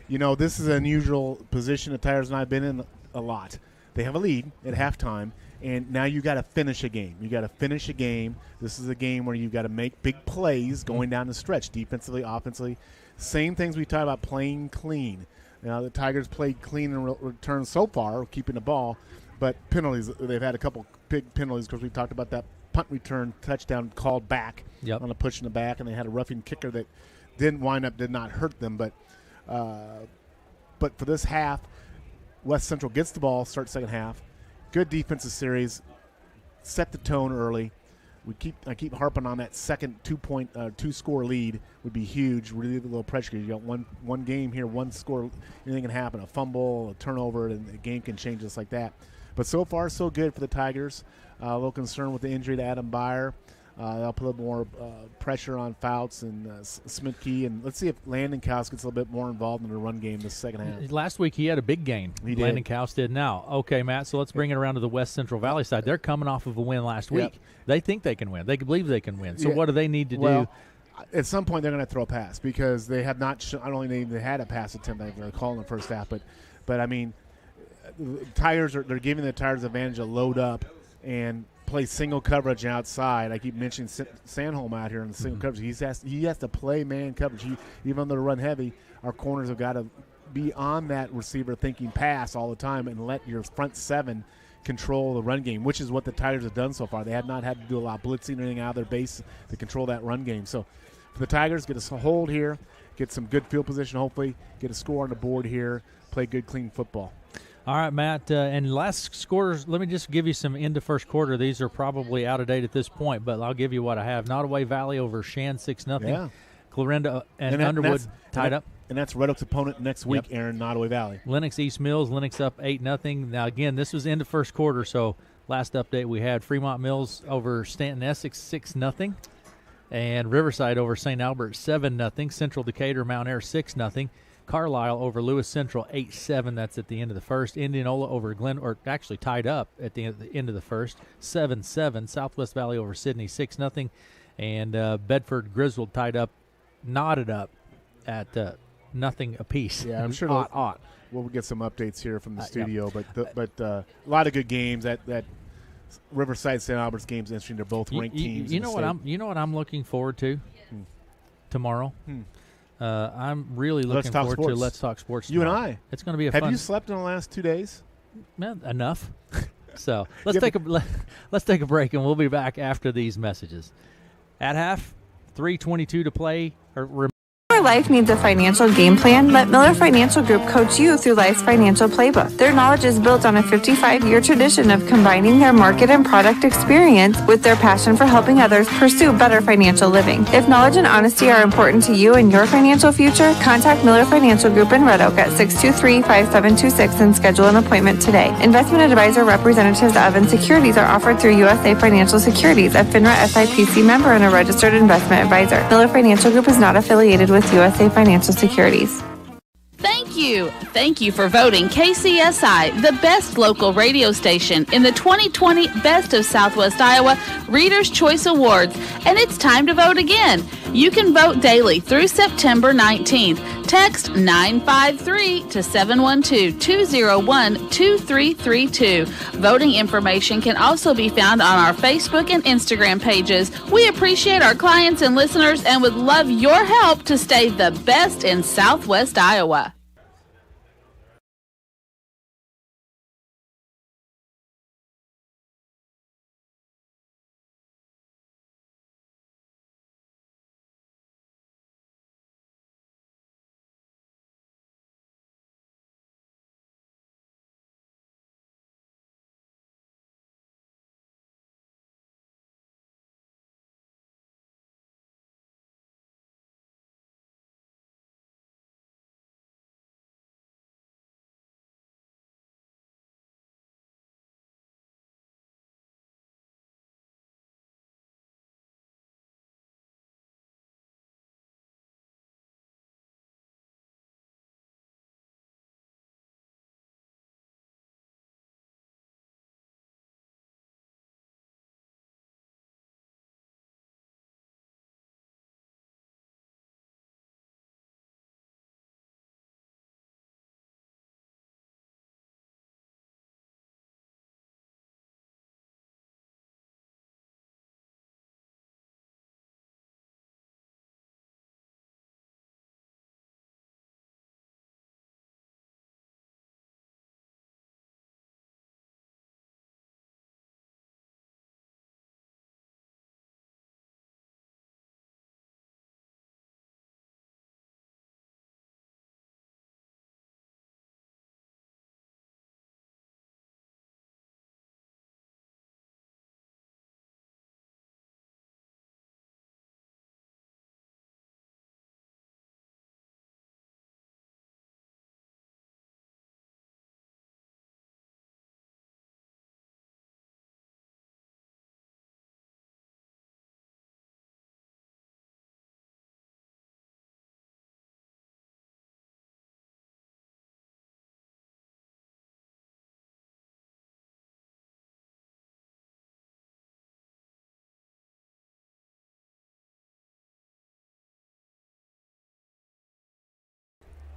You know, this is an unusual position the Tigers and I have been in a lot. They have a lead at halftime, and now you got to finish a game. You got to finish a game. This is a game where you got to make big plays going down the stretch, defensively, offensively. Same things we talk about, playing clean. Now the Tigers played clean in return so far, keeping the ball. But penalties, they've had a couple big penalties because we talked about that punt return touchdown called back on a push in the back, and they had a roughing kicker that did not hurt them. But for this half, West Central gets the ball, starts second half. Good defensive series, set the tone early. I keep harping on that second two-score lead would be huge. Relieve a little pressure because you got one game here, one score, anything can happen. A fumble, a turnover, and the game can change just like that. But so far, so good for the Tigers. A little concerned with the injury to Adam Byer. They'll put a little more pressure on Fouts and Smith-Key. And let's see if Landon Kaus gets a little bit more involved in the run game this second half. Last week he had a big game. Landon Kaus did now. Okay, Matt, so let's bring it around to the West Central Valley side. They're coming off of a win last week. They think they can win. They believe they can win. So what do they need to do? At some point they're going to throw a pass because they have not I don't think they had a pass attempt I recall in the first half. But I mean, Tigers they're giving the Tigers advantage to load up and play single coverage outside. I keep mentioning Sandholm out here in the single coverage. He has to play man coverage. Even though they run heavy, our corners have got to be on that receiver thinking pass all the time and let your front seven control the run game, which is what the Tigers have done so far. They have not had to do a lot of blitzing or anything out of their base to control that run game. So for the Tigers, get a hold here, get some good field position, hopefully, get a score on the board here, play good, clean football. All right, Matt, and last scores, let me just give you some into first quarter. These are probably out of date at this point, but I'll give you what I have. Nottoway Valley over Shan 6-0. Yeah. Clarinda and Underwood tied up. And that's Red Oak's opponent next week, Aaron, Nottoway Valley. Lennox East Mills, Lennox up 8-0. Now, again, this was into first quarter, so last update we had Fremont Mills over Stanton Essex 6-0. And Riverside over St. Albert 7-0. Central Decatur, Mount Air 6-0. Carlisle over Lewis Central 8-7. That's at the end of the first. Indianola over actually tied up at the end of the first 7-7. Southwest Valley over Sydney 6-0. And Bedford Griswold knotted up at nothing apiece. Yeah, I'm sure we'll get some updates here from the studio. But a lot of good games. That Riverside St. Albert's game's interesting. They're both ranked teams. You know what I'm looking forward to tomorrow. I'm really looking forward to Let's Talk Sports tomorrow. You and I. It's going to be a fun. Have you slept in the last 2 days? Man, enough. So let's take a break, and we'll be back after these messages. At half, 3:22 to play. Your life needs a financial game plan. Let Miller Financial Group coach you through life's financial playbook. Their knowledge is built on a 55-year tradition of combining their market and product experience with their passion for helping others pursue better financial living. If knowledge and honesty are important to you and your financial future, contact Miller Financial Group in Red Oak at 623-5726 and schedule an appointment today. Investment advisor representatives of and securities are offered through USA Financial Securities, a FINRA SIPC member and a registered investment advisor. Miller Financial Group is not affiliated with USA Financial Securities. Thank you for voting KCSI the best local radio station in the 2020 Best of Southwest Iowa Reader's Choice Awards, and it's time to vote again. You can vote daily through September 19th. Text 953 to 712-201-2332. Voting information can also be found on our Facebook and Instagram pages. We appreciate our clients and listeners and would love your help to stay the best in Southwest Iowa.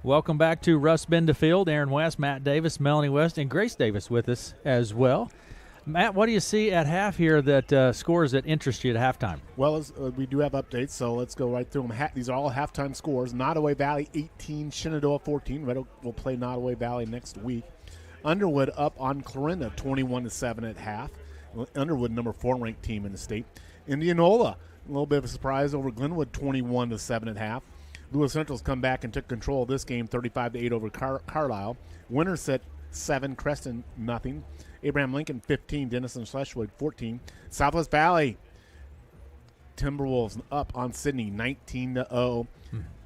Welcome back to Russ Bend to Field. Aaron West, Matt Davis, Melanie West, and Grace Davis with us as well. Matt, what do you see at half here that scores that interest you at halftime? Well, we do have updates, so let's go right through them. These are all halftime scores. Nottoway Valley 18, Shenandoah 14. Red Oak will play Nottoway Valley next week. Underwood up on Clarinda 21-7 at half. Underwood, number 4 ranked team in the state. Indianola, a little bit of a surprise over Glenwood 21-7 at half. Lewis Central's come back and took control of this game 35-8 over Carlisle. Winterset 7, Creston nothing. Abraham Lincoln 15, Denison Schleswig 14. Southwest Valley Timberwolves up on Sydney 19-0.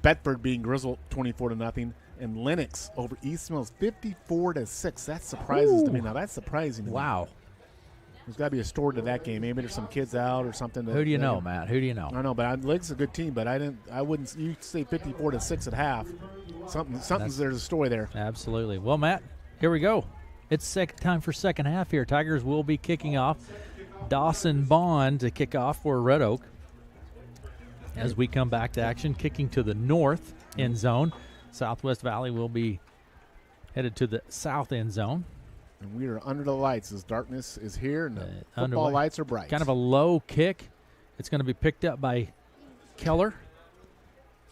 Bedford beating Grizzle 24-0. And Lennox over East Mills 54-6. That surprises to me. Now that's surprising. Wow. There's got to be a story to that game. Maybe there's some kids out or something. Who do you know, Matt? Who do you know? I know, but Lennox is a good team. But I wouldn't. You say 54-6 at half. There's a story there. Absolutely. Well, Matt, here we go. It's time for second half here. Tigers will be kicking off. Dawson Bond to kick off for Red Oak. As we come back to action, kicking to the north end zone. Southwest Valley will be headed to the south end zone. And we are under the lights as darkness is here and the football lights are bright. Kind of a low kick. It's going to be picked up by Keller.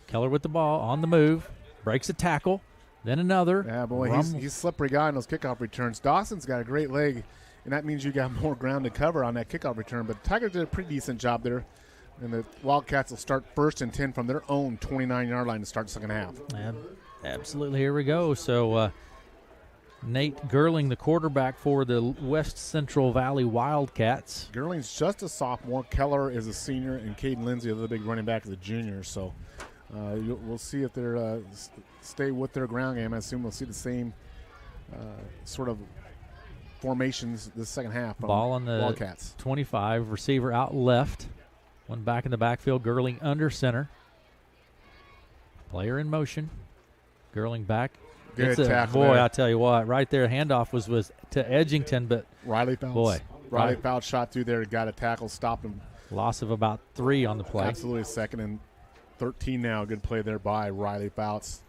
Keller with the ball on the move. Breaks a tackle. Then another. Yeah, boy, he's a slippery guy in those kickoff returns. Dawson's got a great leg, and that means you got more ground to cover on that kickoff return. But Tigers did a pretty decent job there. And the Wildcats will start 1st and 10 from their own 29-yard line to start the second half. Absolutely. Here we go. So Nate Gerling, the quarterback for the West Central Valley Wildcats. Gerling's just a sophomore. Keller is a senior, and Caden Lindsay, the big running back, is a junior. So we'll see if they're stay with their ground game. I assume we'll see the same sort of formations this second half from Ball on the Wildcats. 25, receiver out left. One back in the backfield, Gerling under center. Player in motion. Gerling back. Good tackle. Boy, there. I tell you what, right there, handoff was to Edgington, but Riley Fouts. Boy. Riley Fouts shot through there, got a tackle, stopped him. Loss of about 3 on the play. Absolutely, 2nd and 13 now. Good play there by Riley Fouts.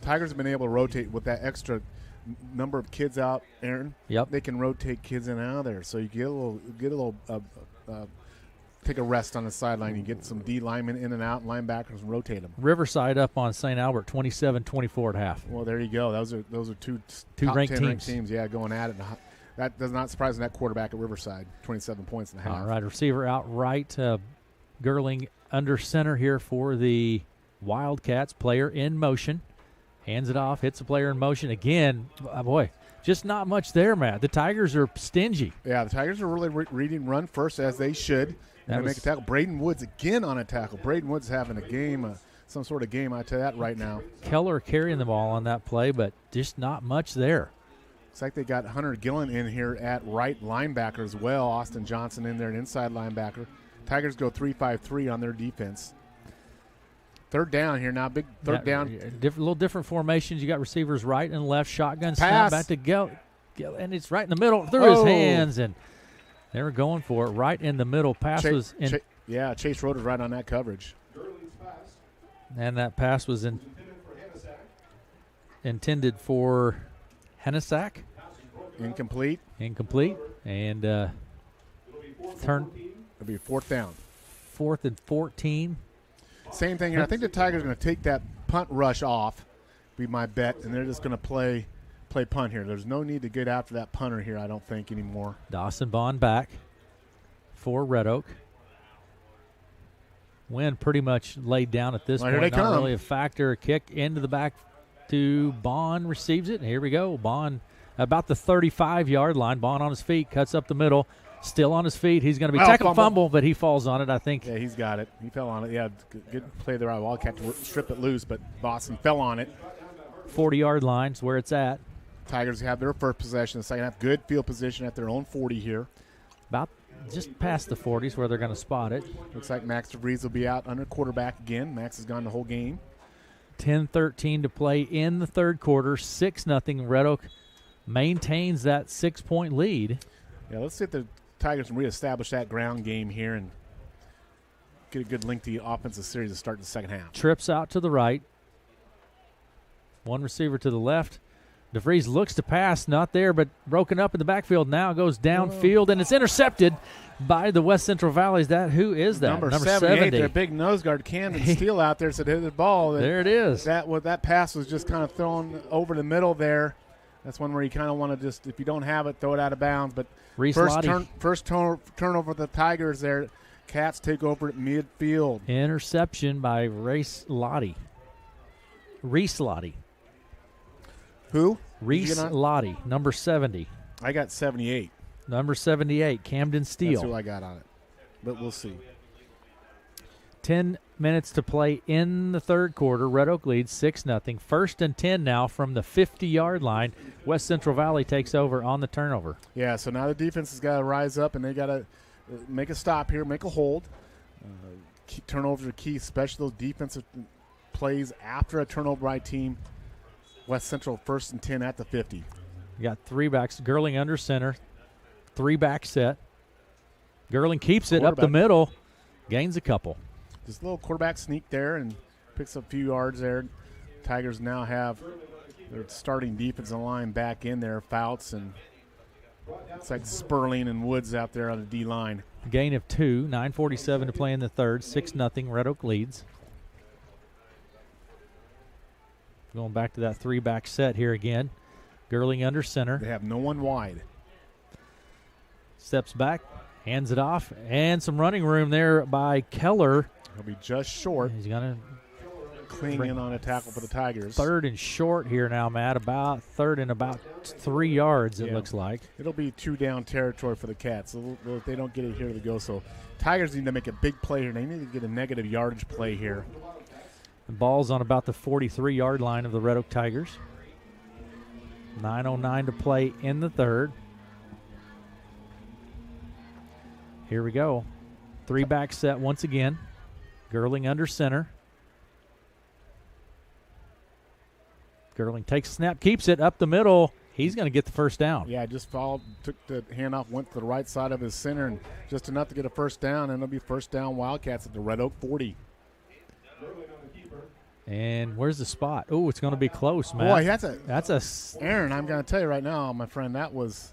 Tigers have been able to rotate with that extra number of kids out, Aaron. Yep. They can rotate kids in and out of there, so you get a little take a rest on the sideline. You get some D linemen in and out, and linebackers, and rotate them. Riverside up on St. Albert, 27-24 at half. Well, there you go. Those are two top ranked 10 ranked teams. Yeah, going at it. That does not surprise that quarterback at Riverside, 27 points and a half. All right, receiver out right. Gerling under center here for the Wildcats. Player in motion. Hands it off, hits the player in motion. Again, boy, just not much there, Matt. The Tigers are stingy. Yeah, the Tigers are really reading run first, as they should. And they make a tackle. Braden Woods again on a tackle. Braden Woods having a game, some sort of game, I tell you that right now. Keller carrying the ball on that play, but just not much there. Looks like they got Hunter Gillen in here at right linebacker as well. Austin Johnson in there, an inside linebacker. Tigers go 3-5-3 on their defense. Third down here now, big third down. Little different formations. You got receivers right and left, shotgun pass. Snap back to go, and it's right in the middle through his hands, and they were going for it right in the middle. Pass was in. Chase Roder's right on that coverage. And that pass was intended for Hennesack. Incomplete. And turn. It'll be 4th down. 4th and 14. Same thing here. I think the Tigers are going to take that punt rush off, be my bet, and they're just going to play punt here. There's no need to get after that punter here, I don't think, anymore. Dawson Bond back for Red Oak. Wind pretty much laid down at this point. Here they come. Not really a factor. Kick into the back to Bond, receives it. Here we go. Bond about the 35-yard line. Bond on his feet, cuts up the middle. Still on his feet. He's going to be tackle fumble, but he falls on it, I think. Yeah, he's got it. He fell on it. Yeah, good play there by Wildcat to strip it loose, but Boston fell on it. 40-yard line's where it's at. Tigers have their first possession in the second half. Good field position at their own 40 here. About just past the 40s where they're going to spot it. Looks like Max DeVries will be out under quarterback again. Max has gone the whole game. 10-13 to play in the third quarter. 6-0. Red Oak maintains that 6-point lead. Yeah, let's see if the Tigers can reestablish that ground game here and get a good lengthy offensive series to start the second half. Trips out to the right. One receiver to the left. DeVries looks to pass, not there, but broken up in the backfield. Now goes downfield, and it's intercepted by the West Central Valleys. Who is that? Number 78, their big nose guard, Camden Steele out there, said hit the ball. There it is. That pass was just kind of thrown over the middle there. That's one where you kind of want to just, if you don't have it, throw it out of bounds. But first turnover for the Tigers there. Cats take over at midfield. Interception by Reese Lottie. Who? Reese Lottie, number 70. I got 78. Number 78, Camden Steele. That's who I got on it. But we'll see. 10 minutes to play in the third quarter. Red Oak leads 6-0. First and 10 now from the 50-yard line. West Central Valley takes over on the turnover. Yeah, so now the defense has got to rise up, and they got to make a stop here, make a hold. Turnovers are key, especially those defensive plays after a turnover by team. West Central first and 10 at the 50. You got three backs. Girling under center. Three-back set. Girling keeps it up the middle. Gains a couple. Just a little quarterback sneak there and picks up a few yards there. Tigers now have their starting defensive line back in there. Fouts and it's like Sperling and Woods out there on the D-line. Gain of 2. 9:47 to play in the third. 6-0. Red Oak leads. Going back to that three-back set here again. Girling under center. They have no one wide. Steps back, hands it off, and some running room there by Keller. He'll be just short. He's going to cling in on a tackle for the Tigers. Third and short here now, Matt. About 3 yards, it looks like. It'll be 2-down territory for the Cats. If they don't get it here, they go. So Tigers need to make a big play here. They need to get a negative yardage play here. The ball's on about the 43-yard line of the Red Oak Tigers. 9:09 to play in the third. Here we go. Three-back set once again. Girling under center. Girling takes a snap, keeps it up the middle. He's going to get the first down. Yeah, just followed, took the handoff, went to the right side of his center, and just enough to get a first down, and it'll be first down Wildcats at the Red Oak 40. And where's the spot? Oh, it's going to be close, man. Boy, Aaron, I'm going to tell you right now, my friend, that was.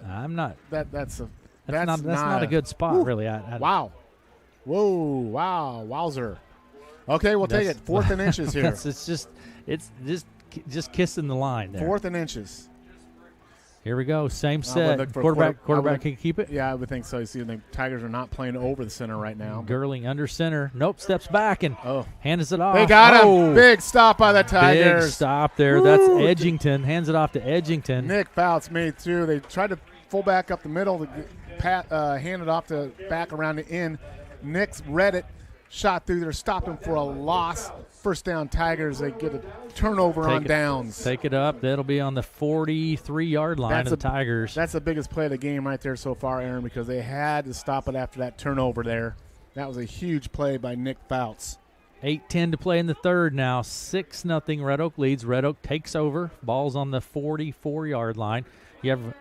I'm not. That's not a good spot, really. Wow. Whoa, wow, wowzer. Okay, we'll take it. 4th and inches here. It's just kissing the line there. 4th and inches. Here we go. Same set. Quarterback can keep it? Yeah, I would think so. You see, the Tigers are not playing over the center right now. Girling under center. Nope, steps back and hands it off. They got him. Big stop by the Tigers. Big stop there. That's Edgington. Hands it off to Edgington. Nick Fouts made through. They tried to full back up the middle, hand it off to back around the end. Nick's read it, shot through there, stopping for a loss. First down Tigers. They get a turnover on downs. Take it up. That'll be on the 43-yard line of the Tigers. That's the biggest play of the game right there so far, Aaron, because they had to stop it after that turnover there. That was a huge play by Nick Fouts. 8:10 to play in the third now. 6-0 Red Oak leads. Red Oak takes over. Ball's on the 44-yard line. You have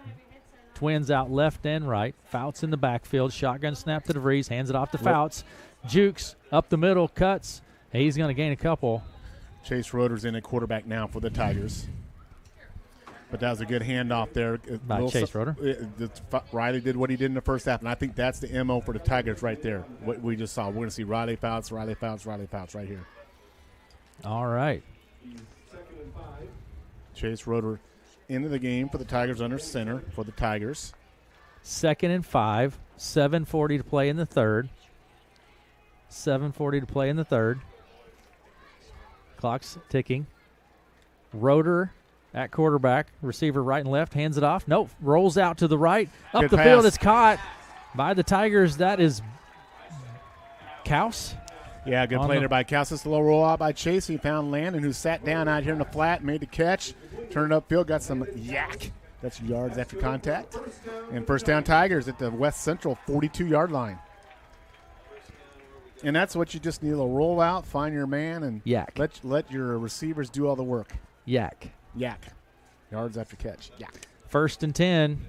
twins out left and right. Fouts in the backfield. Shotgun snap to DeVries. Hands it off to Fouts. Jukes up the middle. Cuts. He's going to gain a couple. Chase Roeder's in at quarterback now for the Tigers. But that was a good handoff there. By Chase Roeder. Riley did what he did in the first half, and I think that's the MO for the Tigers right there, what we just saw. We're going to see Riley Fouts right here. All right. Chase Roeder into the game for the Tigers under center for the Tigers. 2nd and 5. 7:40 to play in the third. 7:40 to play in the third. Clock's ticking. Roeder at quarterback. Receiver right and left. Hands it off. Nope. Rolls out to the right. Up the field. It's caught by the Tigers. That is Kaus. Yeah, good play there by Kaus. This low roll out by Chase. He found Landon, who sat down out here in the flat, made the catch, turned upfield, got some yak. That's yards after contact. And first down Tigers at the West Central 42-yard line. And that's what you just need, a roll out, find your man, and yak. Let your receivers do all the work. Yak. Yards after catch. Yak. 1st and 10.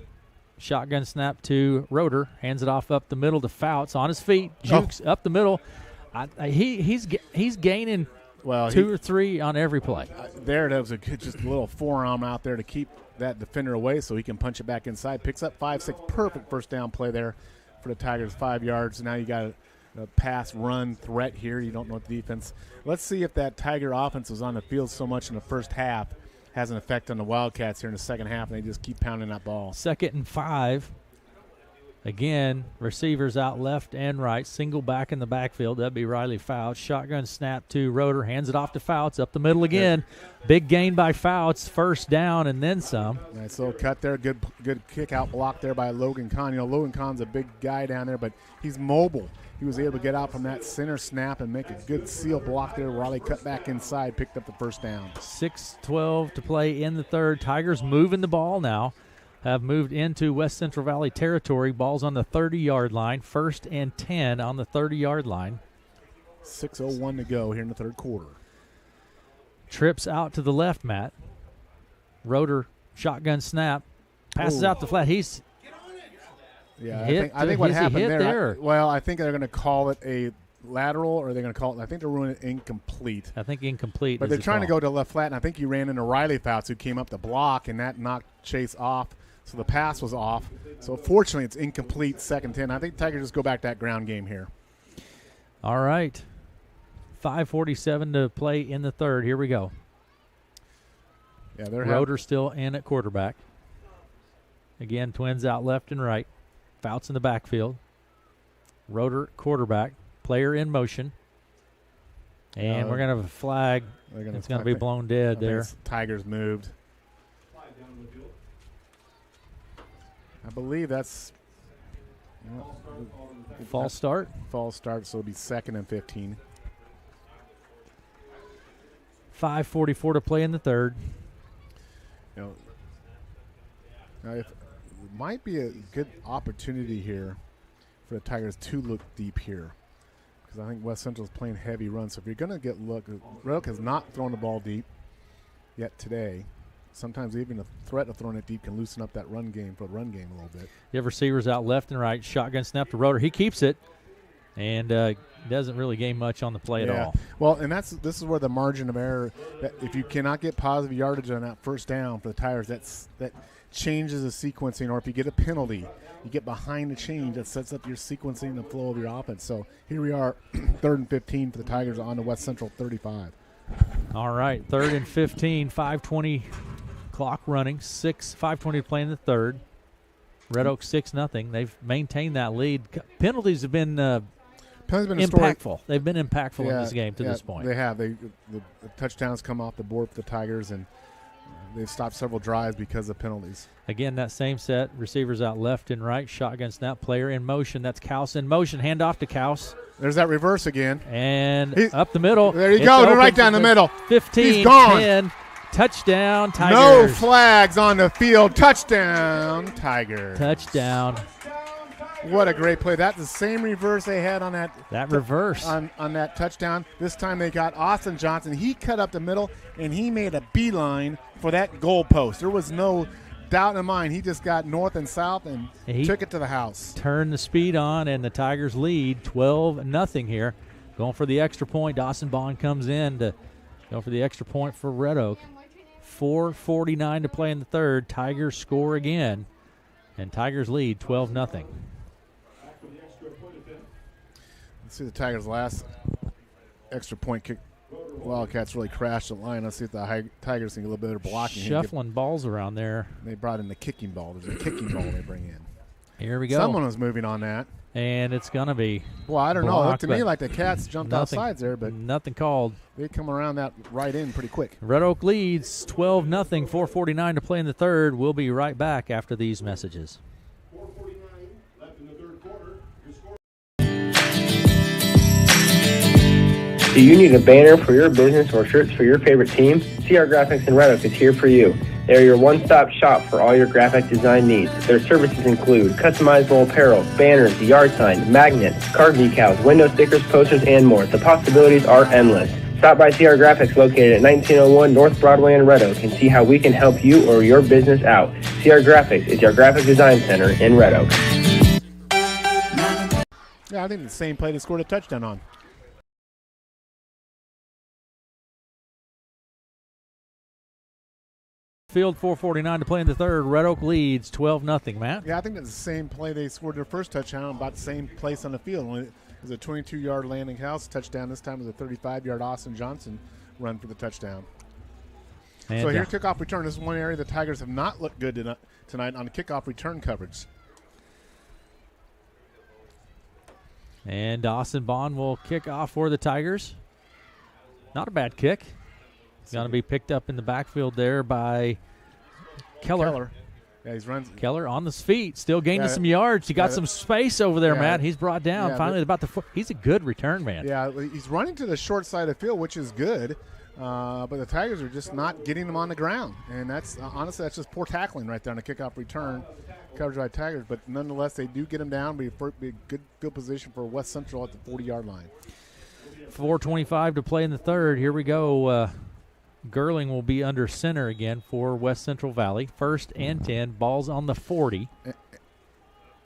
Shotgun snap to Roeder. Hands it off up the middle to Fouts. On his feet. Jukes up the middle. He's gaining Well, 2 or 3 on every play. There was just a little forearm out there to keep that defender away so he can punch it back inside. Picks up 5-6. Perfect first down play there for the Tigers, 5 yards. Now you got a pass run threat here. You don't know what the defense. Let's see if that Tiger offense was on the field so much in the first half has an effect on the Wildcats here in the second half, and they just keep pounding that ball. 2nd and 5. Again, receivers out left and right. Single back in the backfield. That'd be Riley Fouts. Shotgun snap to Roeder. Hands it off to Fouts. Up the middle again. Big gain by Fouts. First down and then some. Nice little cut there. Good kick out block there by Logan Kahn. You know, Logan Kahn's a big guy down there, but he's mobile. He was able to get out from that center snap and make a good seal block there. Riley cut back inside, picked up the first down. 6:12 to play in the third. Tigers moving the ball now. Have moved into West Central Valley territory. Ball's on the 30-yard line. 1st and 10 on the 30-yard line. 6:01 to go here in the third quarter. Trips out to the left, Matt. Roeder, shotgun snap. Passes out the flat. He's I think what happened there. I think they're going to call it a lateral, or they're going to call it, I think they're ruling it incomplete. I think incomplete. But they're trying to go to left flat, and I think he ran into Riley Fouts, who came up the block, and that knocked Chase off. So the pass was off. So fortunately, it's incomplete, 2nd 10. I think Tigers just go back to that ground game here. All right. 5:47 to play in the third. Here we go. Yeah, they're Roeder still in at quarterback. Again, twins out left and right. Fouts in the backfield. Roeder quarterback. Player in motion. And we're going to have a flag. It's going to be blown dead there. Tigers moved. I believe that's false start. False start, so it'll be 2nd and 15. 5:44 to play in the third. Now it might be a good opportunity here for the Tigers to look deep here, because I think West Central's playing heavy runs. So if you're going to get look, Red Oak has not thrown the ball deep yet today. Sometimes even the threat of throwing it deep can loosen up that run game a little bit. You have receivers out left and right. Shotgun snap to Roeder. He keeps it and doesn't really gain much on the play at all. Well, and this is where the margin of error, that if you cannot get positive yardage on that first down for the Tigers, that changes the sequencing. Or if you get a penalty, you get behind the change, that sets up your sequencing and the flow of your offense. So here we are, 3rd and 15 for the Tigers on the West Central 35. All right, 3rd and 15, 5:20 clock running, 5:20 to play in the third. Red Oak 6-0. They've maintained that lead. Penalties have been impactful. They've been impactful in this game to this point. They have. The touchdowns come off the board for the Tigers, and they've stopped several drives because of penalties. Again, that same set. Receivers out left and right. Shotgun snap. Player in motion. That's Kaus in motion. Hand off to Kaus. There's that reverse again. And up the middle. There you go. Right down the middle. 15. He's gone. 10. Touchdown, Tigers. No flags on the field. Touchdown, Tigers. Touchdown. What a great play. That's the same reverse they had on that reverse. On that touchdown. This time they got Austin Johnson. He cut up the middle, and he made a beeline for that goal post. There was no doubt in mind. He just got north and south and took it to the house. Turned the speed on, and the Tigers lead 12-0 here. Going for the extra point. Dawson Bond comes in to go for the extra point for Red Oak. 4:49 to play in the third. Tigers score again, and Tigers lead 12-0. Let's see the Tigers' last extra point kick. Wildcats really crashed the line. Let's see if the Tigers can get a little better blocking. Shuffling balls around there. They brought in the kicking ball. There's a kicking ball they bring in. Here we go. Someone was moving on that. And it's going to be Well, I don't know. It looked to blocked, me like the Cats jumped outsides there, but nothing called. They come around that right in pretty quick. Red Oak leads 12-0, 4:49 to play in the third. We'll be right back after these messages. 4:49 left in the third quarter. Do you need a banner for your business or shirts for your favorite team? CR Graphics in Red Oak is here for you. They're your one-stop shop for all your graphic design needs. Their services include customizable apparel, banners, yard signs, magnets, card decals, window stickers, posters, and more. The possibilities are endless. Stop by CR Graphics located at 1901 North Broadway in Red Oak and see how we can help you or your business out. CR Graphics is your graphic design center in Red Oak. Yeah, I think the same play they scored a touchdown on. field, 4:49 to play in the third. Red Oak leads 12-0, Matt. Yeah, I think that's the same play they scored their first touchdown, about the same place on the field. It was a 22-yard Landing House touchdown. This time it was a 35-yard Austin Johnson run for the touchdown. And so here, kickoff return. This is one area the Tigers have not looked good tonight on kickoff return coverage. And Dawson Bond will kick off for the Tigers. Not a bad kick. It's going to be picked up in the backfield there by Keller. Yeah, he's runs. Keller on his feet, still gaining some yards. He got some space over there, Matt. He's brought down. Finally, about the foot. He's a good return man. Yeah, he's running to the short side of the field, which is good. But the Tigers are just not getting them on the ground. And that's honestly, that's just poor tackling right there on the kickoff return coverage by Tigers. But nonetheless, they do get them down. Be a good field position for West Central at the 40-yard line. 4:25 to play in the third. Here we go. Gerling will be under center again for West Central Valley. 1st and 10. Ball's on the 40.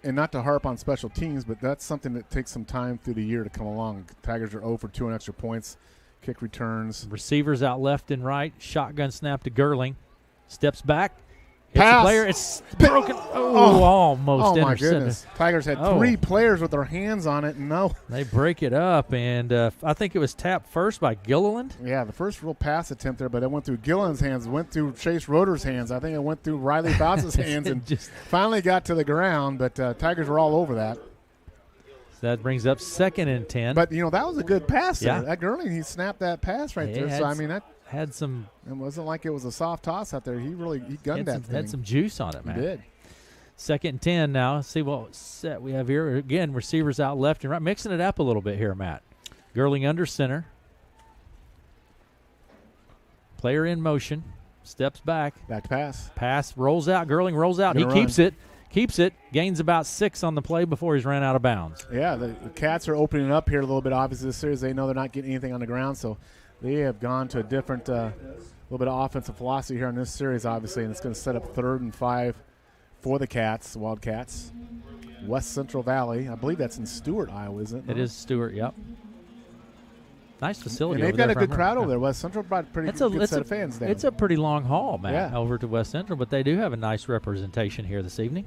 And not to harp on special teams, but that's something that takes some time through the year to come along. Tigers are 0 for 2 on extra points. Kick returns. Receivers out left and right. Shotgun snap to Gerling. Steps back. Pass. Player. It's broken. Almost. Oh, my goodness. Tigers had 3 players with their hands on it. No. They break it up, and I think it was tapped first by Gilliland. Yeah, the first real pass attempt there, but it went through Gilliland's hands, went through Chase Roeder's hands. I think it went through Riley Boutz's hands and just finally got to the ground, but Tigers were all over that. So that brings up 2nd and 10. But, that was a good pass there. That Gerling, he snapped that pass right there. So, that had some. It wasn't like it was a soft toss out there. He gunned that thing. Had some juice on it, man. He did. 2nd and 10 now. Let's see what set we have here. Again, receivers out left and right. Mixing it up a little bit here, Matt. Gerling under center. Player in motion. Steps back. Back pass. Pass rolls out. Gerling rolls out. He keeps it. Keeps it. Gains about 6 on the play before he's ran out of bounds. Yeah, the Cats are opening up here a little bit. Obviously, this series they know they're not getting anything on the ground, so they have gone to a different little bit of offensive philosophy here in this series, obviously, and it's going to set up 3rd and 5 for the Cats, Wildcats. West Central Valley. I believe that's in Stewart, Iowa, isn't it? It is Stewart, yep. Nice facility. And they've got a good crowd over there. West Central brought a pretty good set of fans down. It's a pretty long haul, Matt, over to West Central, but they do have a nice representation here this evening.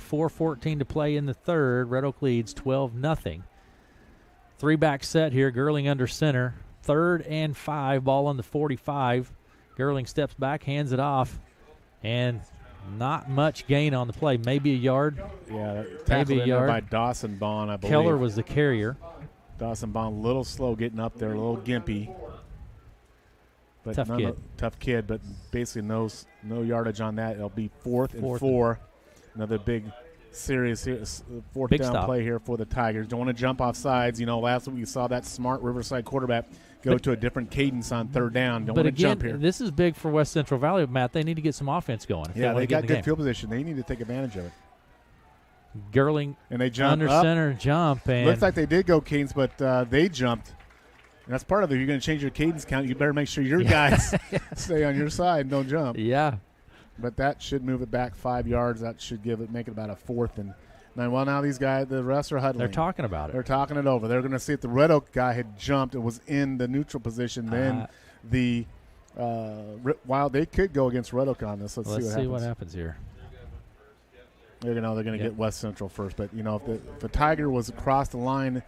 4:14 to play in the third. Red Oak leads 12-0. 3-back set here. Gerling under center. 3rd and 5. Ball on the 45. Gerling steps back, hands it off, and not much gain on the play. Maybe a yard. Yeah, maybe a yard by Dawson Bond, I believe. Keller was the carrier. Dawson Bond, a little slow getting up there, a little gimpy. But tough kid, but basically no yardage on that. It'll be 4th and 4. Another big, serious 4th down stop play here for the Tigers. Don't want to jump off sides. Last week we saw that smart Riverside quarterback go to a different cadence on 3rd down. Don't want to jump here. This is big for West Central Valley, Matt. They need to get some offense going. Yeah, they got good field position. They need to take advantage of it. Gerling and they jump under up. Center jump. And looks like they did go cadence, but they jumped. And that's part of it. If you're going to change your cadence count, you better make sure your guys stay on your side and don't jump. Yeah. But that should move it back 5 yards. That should make it about a 4th and 9. Well, now these guys, the refs are huddling. They're talking about it. They're talking it over. They're going to see if the Red Oak guy had jumped and was in the neutral position. Then while they could go against Red Oak on this. Let's see what happens here. They're going to get West Central first. But, if the Tiger was across the line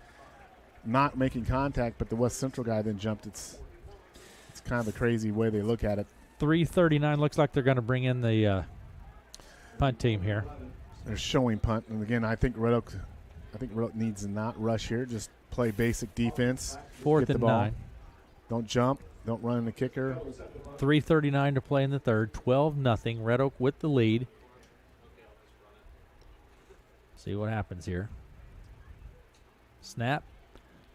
not making contact, but the West Central guy then jumped, it's kind of a crazy way they look at it. 3:39. Looks like they're going to bring in the punt team here. They're showing punt, and again, I think Red Oak needs to not rush here. Just play basic defense. 4th and 9. Don't jump. Don't run the kicker. 3:39 to play in the third. 12-0. Red Oak with the lead. See what happens here. Snap.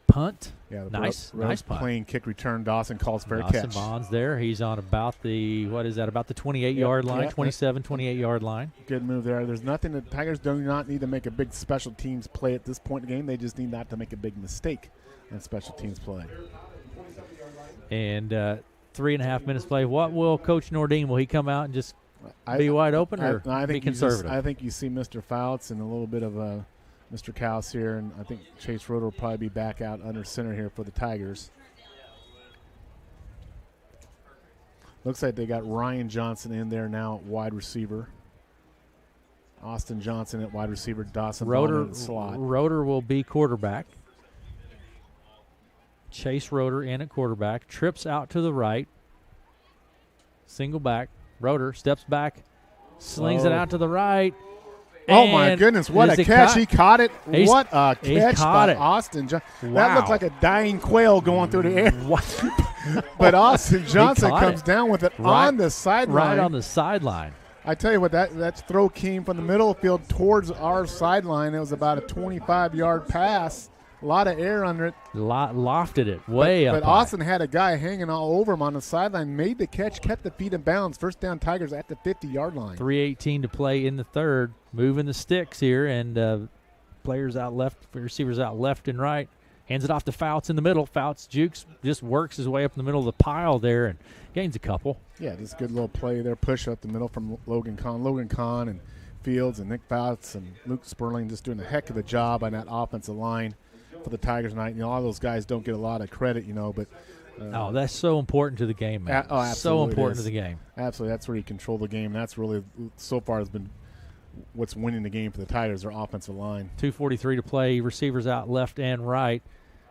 Punt. Yeah, nice punt. Playing kick return. Dawson calls fair catch. Dawson Bonds there. He's on about the 28-yard line, 27, 28-yard line. Good move there. There's nothing that Tigers do not need to make a big special teams play at this point in the game. They just need not to make a big mistake in special teams play. And 3.5 minutes play. What will Coach Nordine? Will he come out and just be wide open or be conservative? I think you see Mr. Fouts and a little bit of Mr. Kaus here, and I think Chase Roeder will probably be back out under center here for the Tigers. Looks like they got Ryan Johnson in there now at wide receiver. Austin Johnson at wide receiver. Dawson Bonner in the slot. Roeder will be quarterback. Chase Roeder in at quarterback. Trips out to the right. Single back. Roeder steps back. Slings it out to the right. Oh, my goodness. What a catch. He caught it. What a catch by Austin Johnson. Wow. That looked like a dying quail going through the air. What? But Austin Johnson comes down with it on the sideline. Right on the sideline. I tell you what, that throw came from the middle of the field towards our sideline. It was about a 25-yard pass. A lot of air under it. Lofted it way up. But Austin had a guy hanging all over him on the sideline, made the catch, kept the feet in bounds. First down, Tigers at the 50-yard line. 3:18 to play in the third. Moving the sticks here, and players out left, receivers out left and right. Hands it off to Fouts in the middle. Fouts jukes, just works his way up in the middle of the pile there and gains a couple. Yeah, just a good little play there. Push up the middle from Logan Kahn. Logan Kahn and Fields and Nick Fouts and Luke Sperling just doing a heck of a job on that offensive line for the Tigers tonight. You know, all those guys don't get a lot of credit, you know, but that's so important to the game, man. Absolutely. So important to the game. Absolutely. That's where you control the game. That's really, so far, has been what's winning the game for the Tigers, their offensive line. 2:43 to play. Receivers out left and right.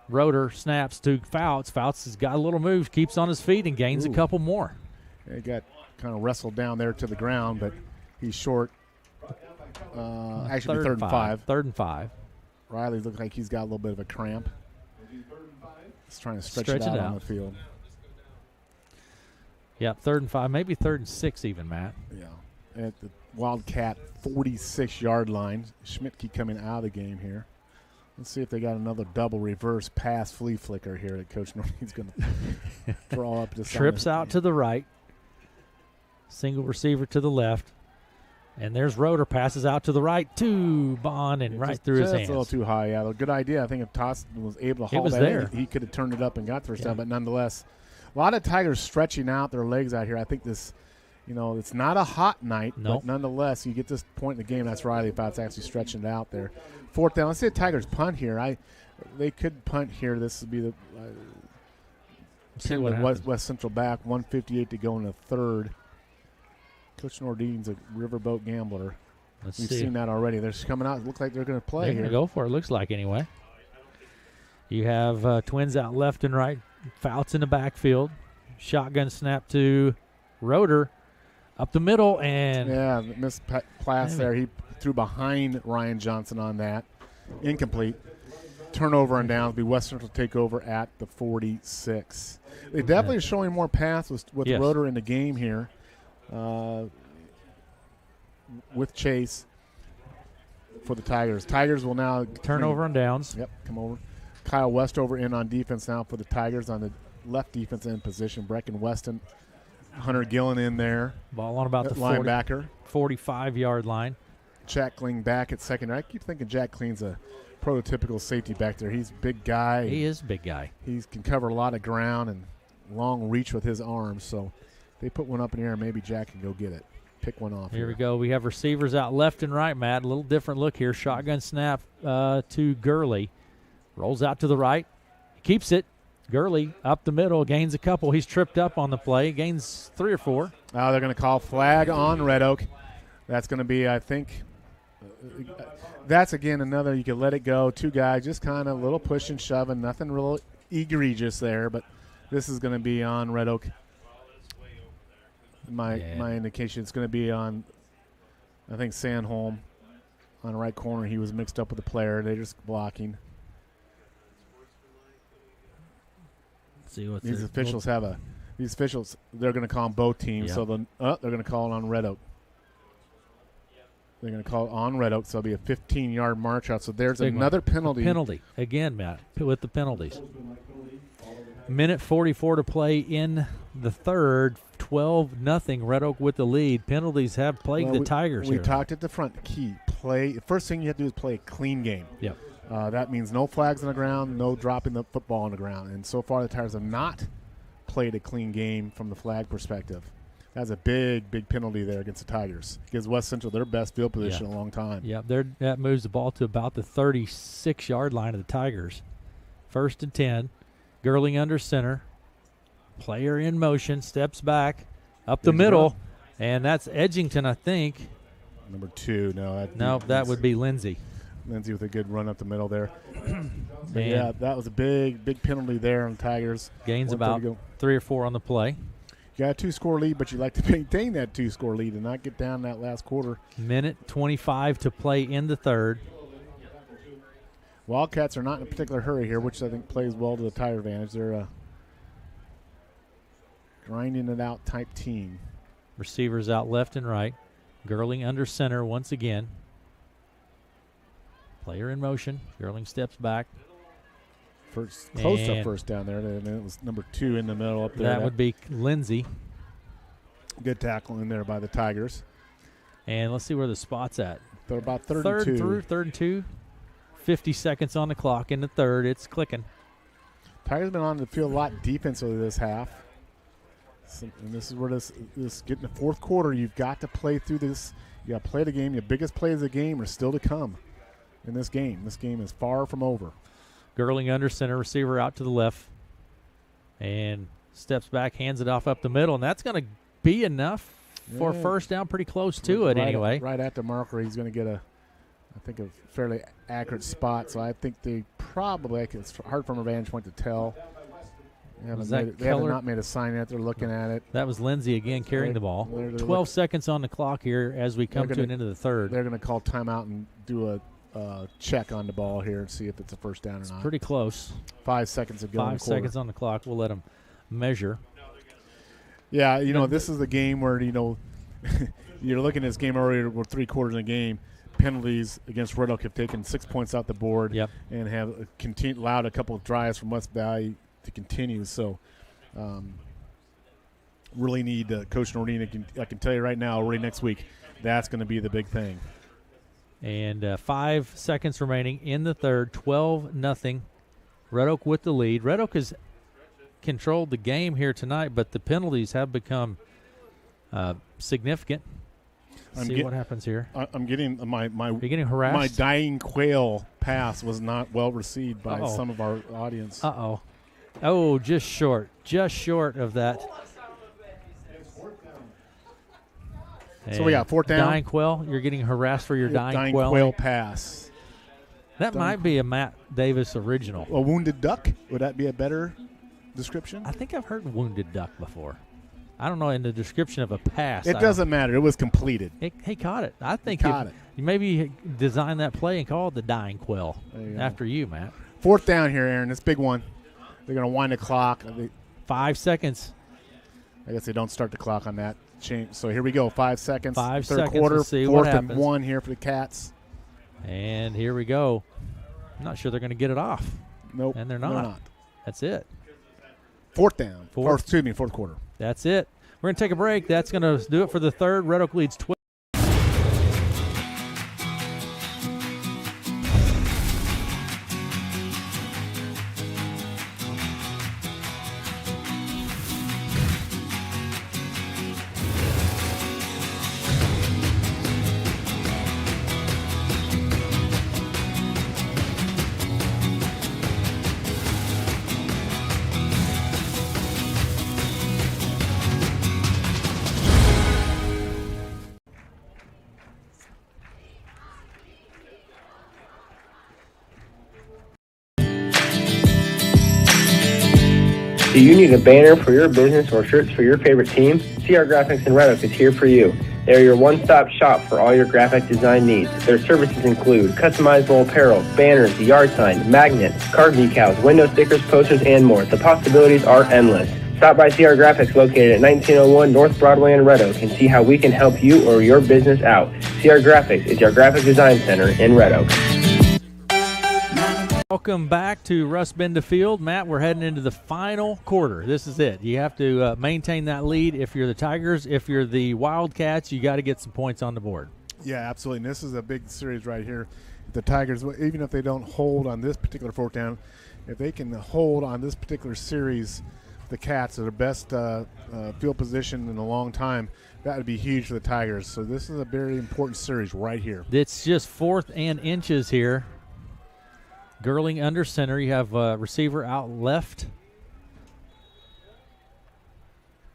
Roeder snaps to Fouts. Fouts has got a little move, keeps on his feet, and gains a couple more. He got kind of wrestled down there to the ground, but he's short. Actually, third and five. 3rd and 5. Riley looks like he's got a little bit of a cramp. He's trying to stretch it out on the field. Yeah, 3rd and 5, maybe 3rd and 6 even, Matt. Yeah. At the Wildcat 46-yard line. Schmidtke coming out of the game here. Let's see if they got another double reverse pass flea flicker here that Coach Norton's going to draw up. Trips out to the right. Single receiver to the left. And there's Roeder, passes out to the right to Bond and right through his hands. It's a little too high, yeah. Good idea. I think if Toss was able to haul that in, he could have turned it up and got first down. But nonetheless, a lot of Tigers stretching out their legs out here. I think this, you know, it's not a hot night, but nonetheless, you get this point in the game. That's Riley Fouts actually stretching it out there. 4th down. Let's say Tigers punt here. They could punt here. This would be the West Central back. 1:58 to go in the third. Coach Nordine's a riverboat gambler. We've seen that already. They're coming out. It looks like they're going to play here. They're going to go for it, looks like, anyway. You have Twins out left and right. Fouts in the backfield. Shotgun snap to Roeder. Up the middle, and missed pass there. He threw behind Ryan Johnson on that. Incomplete. Turnover and downs. Be West Central take over at the 46. They definitely are showing more pass with Roeder in the game here. With Chase for the Tigers. Tigers will now turnover and downs. Yep, come over. Kyle Westover in on defense now for the Tigers on the left defense end position. Brecken Weston, Hunter Gillen in there. Ball on about the linebacker. 45-yard line. Jack Kling back at second. I keep thinking Jack Kling's a prototypical safety back there. He's a big guy. He is a big guy. He can cover a lot of ground and long reach with his arms, so they put one up in the air, maybe Jack can go get it. Pick one off. Here we go. We have receivers out left and right, Matt. A little different look here. Shotgun snap to Gurley. Rolls out to the right. Keeps it. Gurley up the middle. Gains a couple. He's tripped up on the play. Gains 3 or 4. They're going to call flag on Red Oak. That's going to be, I think, that's, again, another, you can let it go. 2 guys, just kind of a little push and shoving. Nothing real egregious there, but this is going to be on Red Oak. My indication it's going to be on, I think, Sandholm on the right corner. He was mixed up with the player. They're just blocking. Let's see what these officials have these officials, they're going to call them both teams. So they're going to call it on Red Oak. They're going to call it on Red Oak, so it'll be a 15-yard march out. So there's another penalty. Penalty. Again, Matt, with the penalties. Minute 44 to play in the third. 12-0. Red Oak with the lead. Penalties have plagued the Tigers here. We talked at the front. Key play. The first thing you have to do is play a clean game. Yep. That means no flags on the ground, no dropping the football on the ground. And so far the Tigers have not played a clean game from the flag perspective. That's a big, big penalty there against the Tigers. Gives West Central their best field position in a long time. Yeah, that moves the ball to about the 36-yard line of the Tigers. 1st and 10. Gurley under center. Player in motion, steps back, up the middle, and that's Edgington, I think. Number 2. No, that would be Lindsay. Lindsay with a good run up the middle there. Yeah, that was a big penalty there on the Tigers. Gains about 3 or 4 on the play. You got a 2-score lead, but you like to maintain that 2-score lead and not get down that last quarter. Minute 25 to play in the third. Wildcats are not in a particular hurry here, which I think plays well to the Tiger advantage. They're a grinding it out type team. Receivers out left and right. Girling under center once again. Player in motion. Girling steps back. Close to first down there. And it was number 2 in the middle up there. That would be Lindsay. Good tackle in there by the Tigers. And let's see where the spot's at. They're about third and 2. 50 seconds on the clock in the third. It's clicking. Tigers been on the field a lot defensively this half. And this is where this getting the fourth quarter. You've got to play through this. You got to play the game. Your biggest plays of the game are still to come in this game. This game is far from over. Girling under center, receiver out to the left, and steps back, hands it off up the middle, and that's going to be enough for first down, pretty close to it anyway. Right at the marker, he's going to get a fairly accurate spot. So I think they probably, it's hard from a vantage point to tell. They have not made a sign yet. They're looking at it. That was Lindsay again carrying the ball. 12 seconds on the clock here as we come to an end of the third. They're going to call timeout and do a check on the ball here and see if it's a first down or not. Pretty close. 5 seconds to go. 5 seconds on the clock. We'll let them measure. Yeah, this is a game where, you're looking at this game already. We're 3 quarters in the game. Penalties against Red Oak have taken 6 points out the board and have allowed a couple of drives from West Valley to continue. So really need Coach Nordine. I can tell you right now, already next week, that's going to be the big thing. And 5 seconds remaining in the third, 12-0. Red Oak with the lead. Red Oak has controlled the game here tonight, but the penalties have become significant. See what happens here. I'm getting You're getting harassed? My dying quail pass was not well received by some of our audience. Oh, just short of that. So we got 4th down. Dying quail. You're getting harassed for your dying quail pass. That might be a Matt Davis original. A wounded duck? Would that be a better description? I think I've heard wounded duck before. I don't know, in the description of a pass. It doesn't matter. It was completed. He caught it. I think you maybe design that play and call it the dying quail after you, Matt. 4th down here, Aaron. It's a big one. They're going to wind the clock. 5 seconds. I guess they don't start the clock on that change. So here we go. 5 seconds. 5 third seconds. quarter. We'll see 4th what and happens. 1 here for the Cats. And here we go. I'm not sure they're going to get it off. Nope. And they're not. That's it. 4th down. Fourth quarter. That's it. We're going to take a break. That's going to do it for the third. Red Oak leads 12. Do you need a banner for your business or shirts for your favorite team? CR Graphics in Red Oak is here for you. They're your one-stop shop for all your graphic design needs. Their services include customizable apparel, banners, yard signs, magnets, card decals, window stickers, posters, and more. The possibilities are endless. Stop by CR Graphics located at 1901 North Broadway in Red Oak and see how we can help you or your business out. CR Graphics is your graphic design center in Red Oak. Welcome back to Russ Benda Field. Matt, we're heading into the final quarter. This is it. You have to maintain that lead. If you're the Tigers, if you're the Wildcats, you got to get some points on the board. Yeah, absolutely. And this is a big series right here. The Tigers, even if they don't hold on this particular 4th down, if they can hold on this particular series, the Cats are the best field position in a long time. That would be huge for the Tigers. So this is a very important series right here. It's just 4th and inches here. Girling under center. You have receiver out left.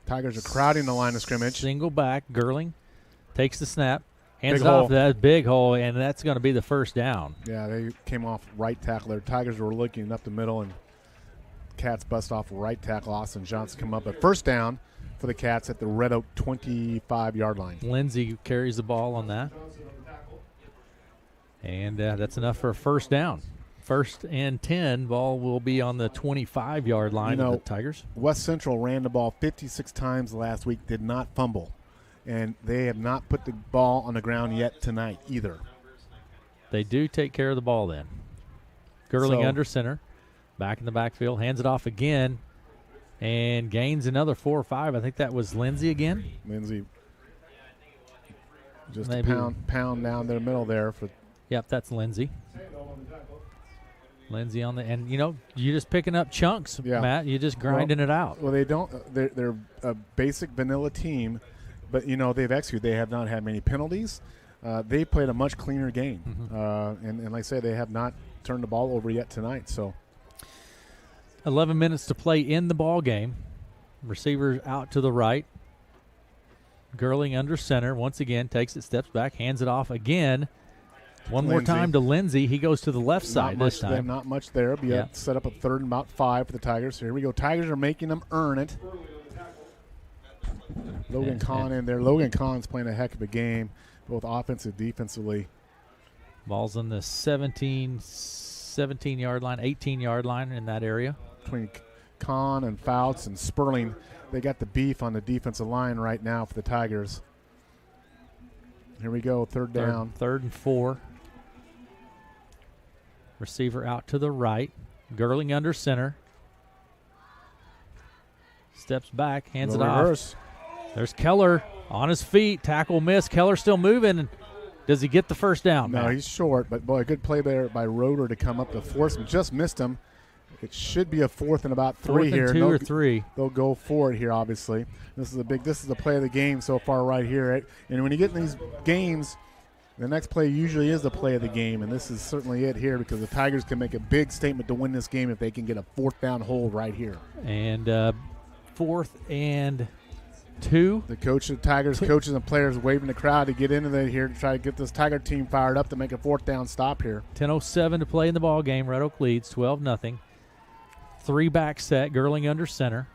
Tigers are crowding the line of scrimmage. Single back. Girling takes the snap. Hands Big it off hole. that big hole, and that's going to be the first down. Yeah, they came off right tackle there. Tigers were looking up the middle, and Cats bust off right tackle. Austin Johnson come up. But first down for the Cats at the Red Oak 25-yard line. Lindsey carries the ball on that. And that's enough for a first down. 1st and 10. Ball will be on the 25-yard line of the Tigers. West Central ran the ball 56 times last week, did not fumble. And they have not put the ball on the ground yet tonight either. They do take care of the ball then. Girling under center. Back in the backfield. Hands it off again. And gains another 4 or 5. I think that was Lindsey again. Lindsey just Maybe. a pound down the middle there. Yep, that's Lindsey. Lindsey on the – and, you're just picking up chunks, Matt. You're just grinding it out. Well, they don't they're a basic vanilla team, but, they've executed. They have not had many penalties. They played a much cleaner game. Mm-hmm. And like I say, they have not turned the ball over yet tonight. So 11 minutes to play in the ball game. Receiver out to the right. Girling under center. Once again, takes it, steps back, hands it off again. One more time to Lindsey. He goes to the left side this time. Not much there. But set up a 3rd and about 5 for the Tigers. So here we go. Tigers are making them earn it. Logan Kahn in there. Logan Kahn's playing a heck of a game, both offensive, defensively. Ball's on the 17-yard line, 18-yard line in that area. Between Kahn and Fouts and Sperling, they got the beef on the defensive line right now for the Tigers. Here we go, 3rd down. 3rd and 4. Receiver out to the right. Girling under center. Steps back, hands it off. There's Keller on his feet. Tackle miss. Keller still moving. Does he get the first down? No, he's short, but boy, a good play there by Roeder to come up to force him. Just missed him. It should be a 4th and about 3 here. 4th and 2 or 3. They'll go for it here, obviously. This is the play of the game so far right here. And when you get in these games, the next play usually is the play of the game, and this is certainly it here because the Tigers can make a big statement to win this game if they can get a 4th down hold right here. And 4th and 2. The Tigers coaches and players waving the crowd to get into there here to try to get this Tiger team fired up to make a 4th down stop here. 10:07 to play in the ball game. Red Oak leads 12-0. 3-back set. Girling under center.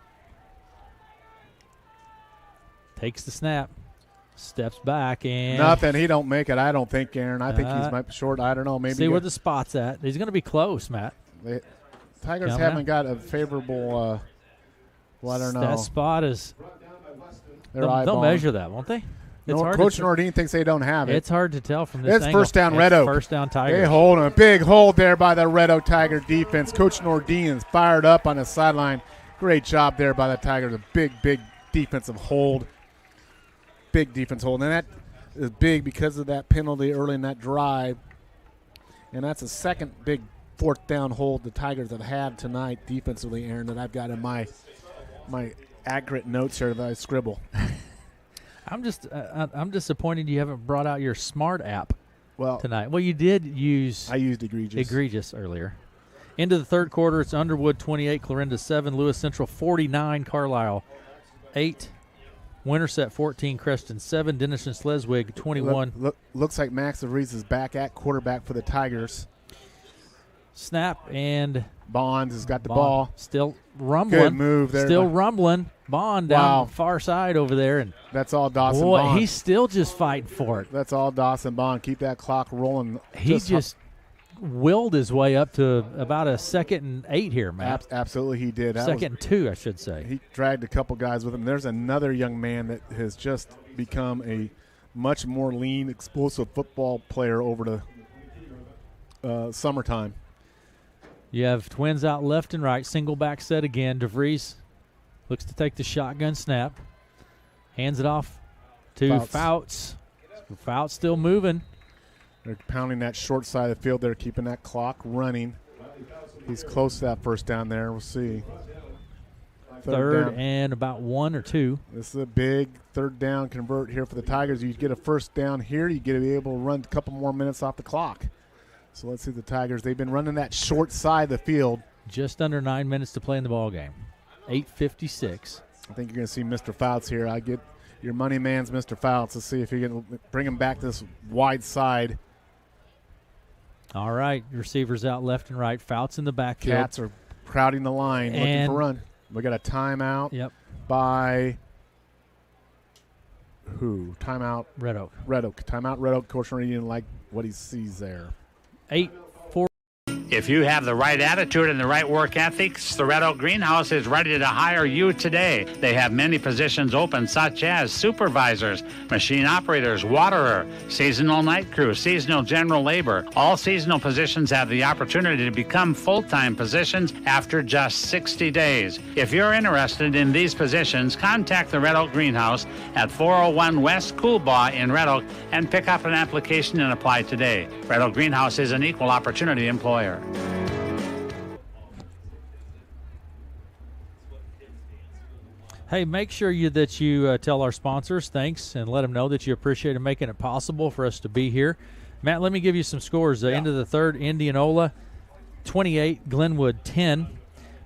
Takes the snap. Steps back and nothing. He don't make it. I don't think, Aaron. I think he's short. I don't know. Maybe see where the spot's at. He's going to be close, Matt. Tigers haven't got a favorable. I don't know. That spot is. They'll measure that, won't they? Coach Nordine thinks they don't have it. It's hard to tell from this angle. It's first down, Red Oak. First down, Tigers. They hold him. A big hold there by the Red Oak Tiger defense. Coach Nordine is fired up on the sideline. Great job there by the Tigers. A big defensive hold. Big defense hold. And that is big because of that penalty early in that drive. And that's the second big 4th down hold the Tigers have had tonight defensively, Aaron, that I've got in my accurate notes here that I scribble. I'm disappointed you haven't brought out your smart app tonight. Well, you did use. I used Egregious earlier. Into the 3rd quarter, it's Underwood 28, Clarinda 7, Lewis Central 49, Carlisle 8, Winterset 14, Creston 7, Denison Sleswig 21. Looks like Max DeVries is back at quarterback for the Tigers. Snap and Bonds has got the ball. Still rumbling. Good move there. Still rumbling. Bond down the far side over there. And that's all Dawson Bond. Boy, he's still just fighting for it. That's all Dawson Bond. Keep that clock rolling. He just willed his way up to about a 2nd and 8 here, Matt. Absolutely he did. 2nd and 2, I should say. He dragged a couple guys with him. There's another young man that has just become a much more lean, explosive football player over the summertime. You have twins out left and right. Single back set again. DeVries looks to take the shotgun snap. Hands it off to Fouts. Fouts still moving. They're pounding that short side of the field. They're keeping that clock running. He's close to that first down there. We'll see. Third and about 1 or 2. This is a big 3rd down convert here for the Tigers. You get a first down here, you get to be able to run a couple more minutes off the clock. So let's see the Tigers. They've been running that short side of the field. Just under 9 minutes to play in the ball game. 8:56. I think you're going to see Mr. Fouts here. I get your money man's Mr. Fouts. Let's see if you can bring him back to this wide side. All right, receivers out left and right. Fouts in the backfield. Cats are crowding the line, looking for run. We got a timeout by who? Timeout. Red Oak. Timeout Red Oak. Coach Rennie didn't like what he sees there. 8-4. If you have the right attitude and the right work ethics, the Red Oak Greenhouse is ready to hire you today. They have many positions open, such as supervisors, machine operators, waterer, seasonal night crew, seasonal general labor. All seasonal positions have the opportunity to become full-time positions after just 60 days. If you're interested in these positions, contact the Red Oak Greenhouse at 401 West Coolbaugh in Red Oak and pick up an application and apply today. Red Oak Greenhouse is an equal opportunity employer. Hey, make sure that you tell our sponsors thanks and let them know that you appreciate them making it possible for us to be here. Matt, let me give you some scores. End of the third, Indianola 28, Glenwood 10,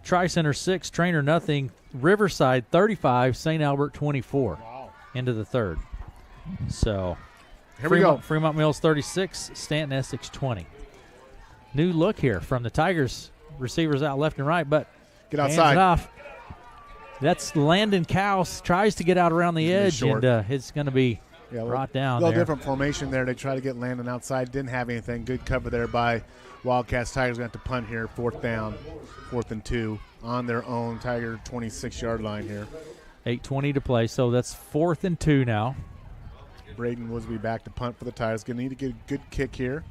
Tri-Center 6, Trainer nothing, Riverside 35, St. Albert 24. Wow. End of the third. So here we go. Fremont Mills 36, Stanton Essex 20. New look here from the Tigers. Receivers out left and right, but get outside. Hands it off. That's Landon Cowse tries to get out around the edge, and it's going to be brought down. A little different formation there. They try to get Landon outside. Didn't have anything. Good cover there by Wildcats. Tigers going to have to punt here. 4th down, 4th and 2 on their own Tiger 26-yard line here. 8:20 to play, so that's 4th and 2 now. Braden Woodsby back to punt for the Tigers. Going to need to get a good kick here.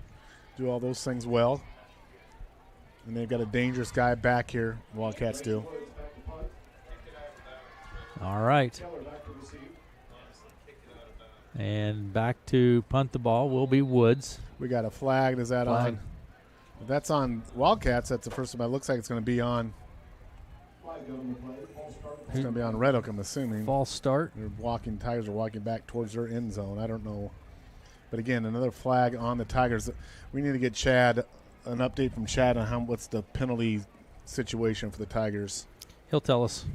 Do all those things well. And they've got a dangerous guy back here, Wildcats do. All right. And back to punt the ball will be Woods. We got a flag. Is that on? If that's on Wildcats. That's the first time. It looks like it's going to be on. It's going to be on Red Oak, I'm assuming. False start. Tigers are walking back towards their end zone. I don't know. But again, another flag on the Tigers. We need to get Chad, an update from Chad on what's the penalty situation for the Tigers. He'll tell us.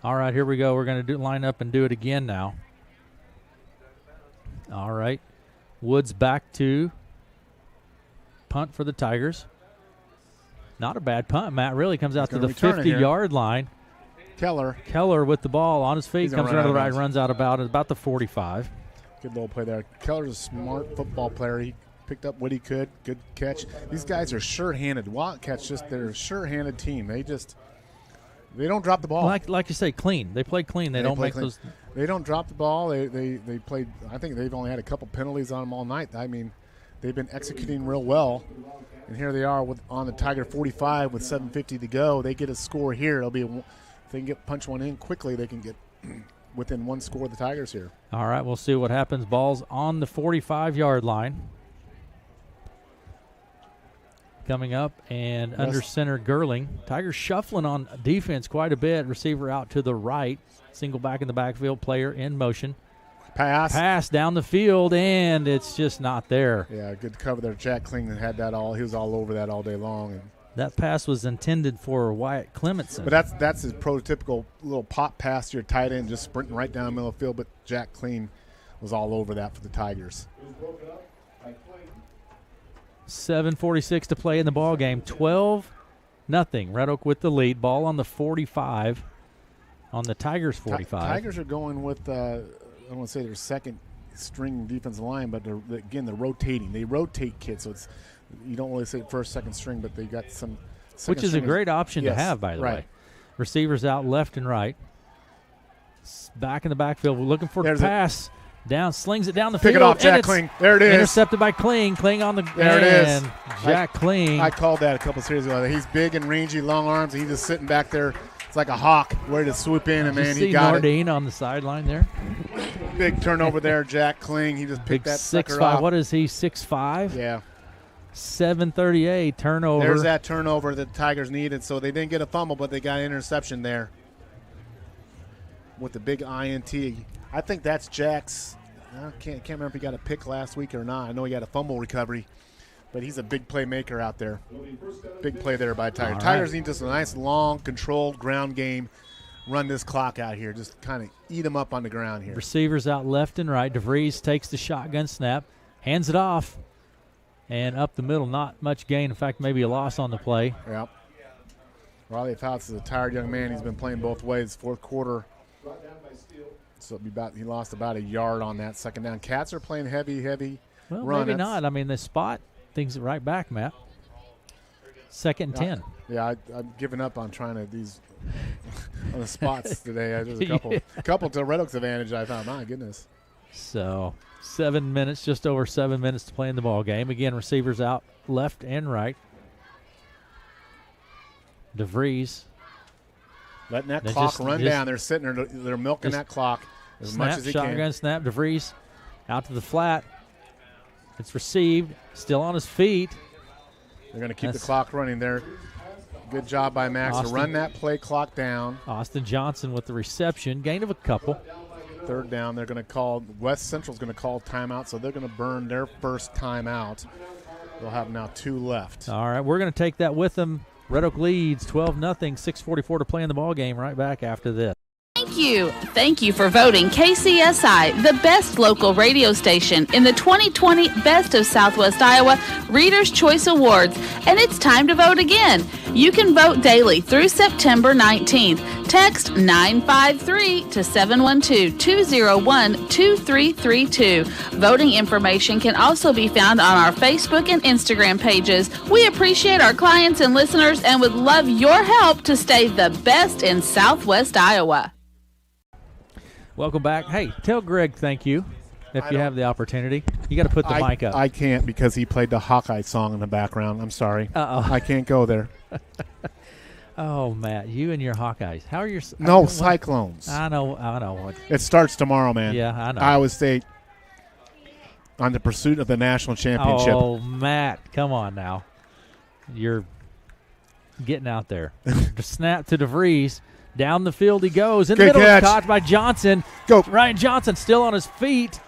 All right, here we go. We're going to line up and do it again now. All right. Woods back to punt for the Tigers. Not a bad punt, Matt. Really comes out to the 50-yard line. Keller with the ball on his feet. Comes around to the right, runs out about the 45. Good little play there. Keller's a smart football player. He picked up what he could. Good catch. These guys are sure-handed. Wildcats they're a sure-handed team. They don't drop the ball. Like you say, clean. They play clean. They don't make clean. Those. They don't drop the ball. They played. I think they've only had a couple penalties on them all night. I mean, they've been executing real well. And here they are on the Tiger 45 with 7:50 to go. They get a score here. If they can punch one in quickly, they can get within one score of the Tigers here. All right, we'll see what happens. Ball's on the 45-yard line. Coming up, and under center, Gerling. Tigers shuffling on defense quite a bit. Receiver out to the right. Single back in the backfield, player in motion. Pass down the field, and it's just not there. Yeah, good cover there. Jack Klingman had that all. He was all over that all day long. And that pass was intended for Wyatt Clementson. But that's his prototypical little pop pass to your tight end, just sprinting right down the middle of the field. But Jack Clean was all over that for the Tigers. 7:46 to play in the ball game. 12-0. Red Oak with the lead. Ball on the 45, on the Tigers 45. Tigers are going with I don't want to say their second string defensive line, but they're rotating. They rotate kids, so you don't really say first, second string, but they got some. Which is a great option to have, by the way. Receivers out left and right. Back in the backfield. We're looking for a pass. Down, slings it down the field. Pick it off, Jack Kling. There it is. Intercepted by Kling. Kling on the There it is. Jack Kling. I called that a couple series ago. He's big and rangy, long arms, and he's just sitting back there. It's like a hawk, ready to swoop in, and man, he got Nardine on the sideline there. Big turnover there, Jack Kling. He just picked that sucker off. What is he, 6'5"? Yeah. 738 turnover. There's that turnover that the Tigers needed, so they didn't get a fumble, but they got an interception there with the big INT. I think that's Jack's. I can't remember if he got a pick last week or not. I know he got a fumble recovery, but he's a big playmaker out there. Big play there by Tigers. Tigers need just a nice, long, controlled ground game run this clock out here. Just kind of eat them up on the ground here. Receivers out left and right. DeVries takes the shotgun snap, hands it off, and up the middle. Not much gain. In fact, maybe a loss on the play. Yep. Riley Fouts is a tired young man. He's been playing both ways. Fourth quarter. So he lost about a yard on that second down. Cats are playing heavy Well, run. maybe not. I mean, the spot things it right back, Matt. 2nd and 10. Yeah, I'm giving up on trying to these on the spots today. There's a couple to Red Oaks' advantage. I thought, my goodness. So 7 minutes, just over 7 minutes to play in the ball game. Again, receivers out left and right. DeVries letting that clock run down. They're sitting there. They're milking that clock as much as they can. Shotgun snap. DeVries out to the flat. It's received. Still on his feet. They're going to keep the clock running there. Good job by Max to run that play clock down. Austin Johnson with the reception. Gain of a couple. Third down. They're going to call – West Central's going to call timeout, so they're going to burn their first timeout. They'll have now 2 left. All right, we're going to take that with them. Red Oak leads 12-0, 6:44 to play in the ball game right back after this. Thank you for voting KCSI the best local radio station in the 2020 Best of Southwest Iowa Reader's Choice Awards, and it's time to vote again. You can vote daily through September 19th. Text 953 to 712-201-2332. Voting information can also be found on our Facebook and Instagram pages. We appreciate our clients and listeners and would love your help to stay the best in Southwest Iowa. Welcome back. Hey, tell Greg thank you if you have the opportunity. You got to put the mic up. I can't because he played the Hawkeye song in the background. I'm sorry. I can't go there. Oh, Matt, you and your Hawkeyes. How are your Cyclones. I know. It starts tomorrow, man. Yeah, I know. Iowa State on the pursuit of the national championship. Oh, Matt, come on now. You're getting out there. The snap to DeVries. Down the field he goes. In the middle, caught by Johnson. Go. Ryan Johnson still on his feet.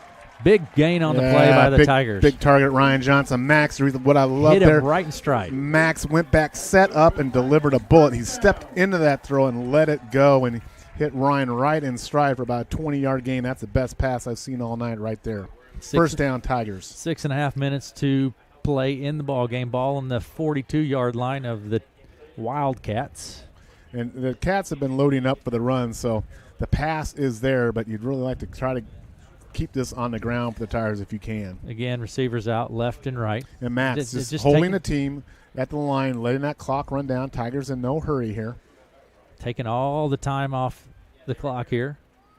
Big gain on the play by the Tigers. Big target, Ryan Johnson. Max, what I love hit there. Him right in stride. Max went back, set up, and delivered a bullet. He stepped into that throw and let it go, and hit Ryan right in stride for about a 20-yard gain. That's the best pass I've seen all night right there. First down, Tigers. 6.5 minutes to play in the ball game. Ball on the 42-yard line of the Wildcats. And the Cats have been loading up for the run, so the pass is there, but you'd really like to try to keep this on the ground for the Tigers if you can. Again, receivers out left and right. And Matt's just holding the team at the line, letting that clock run down. Tigers in no hurry here. Taking all the time off the clock here.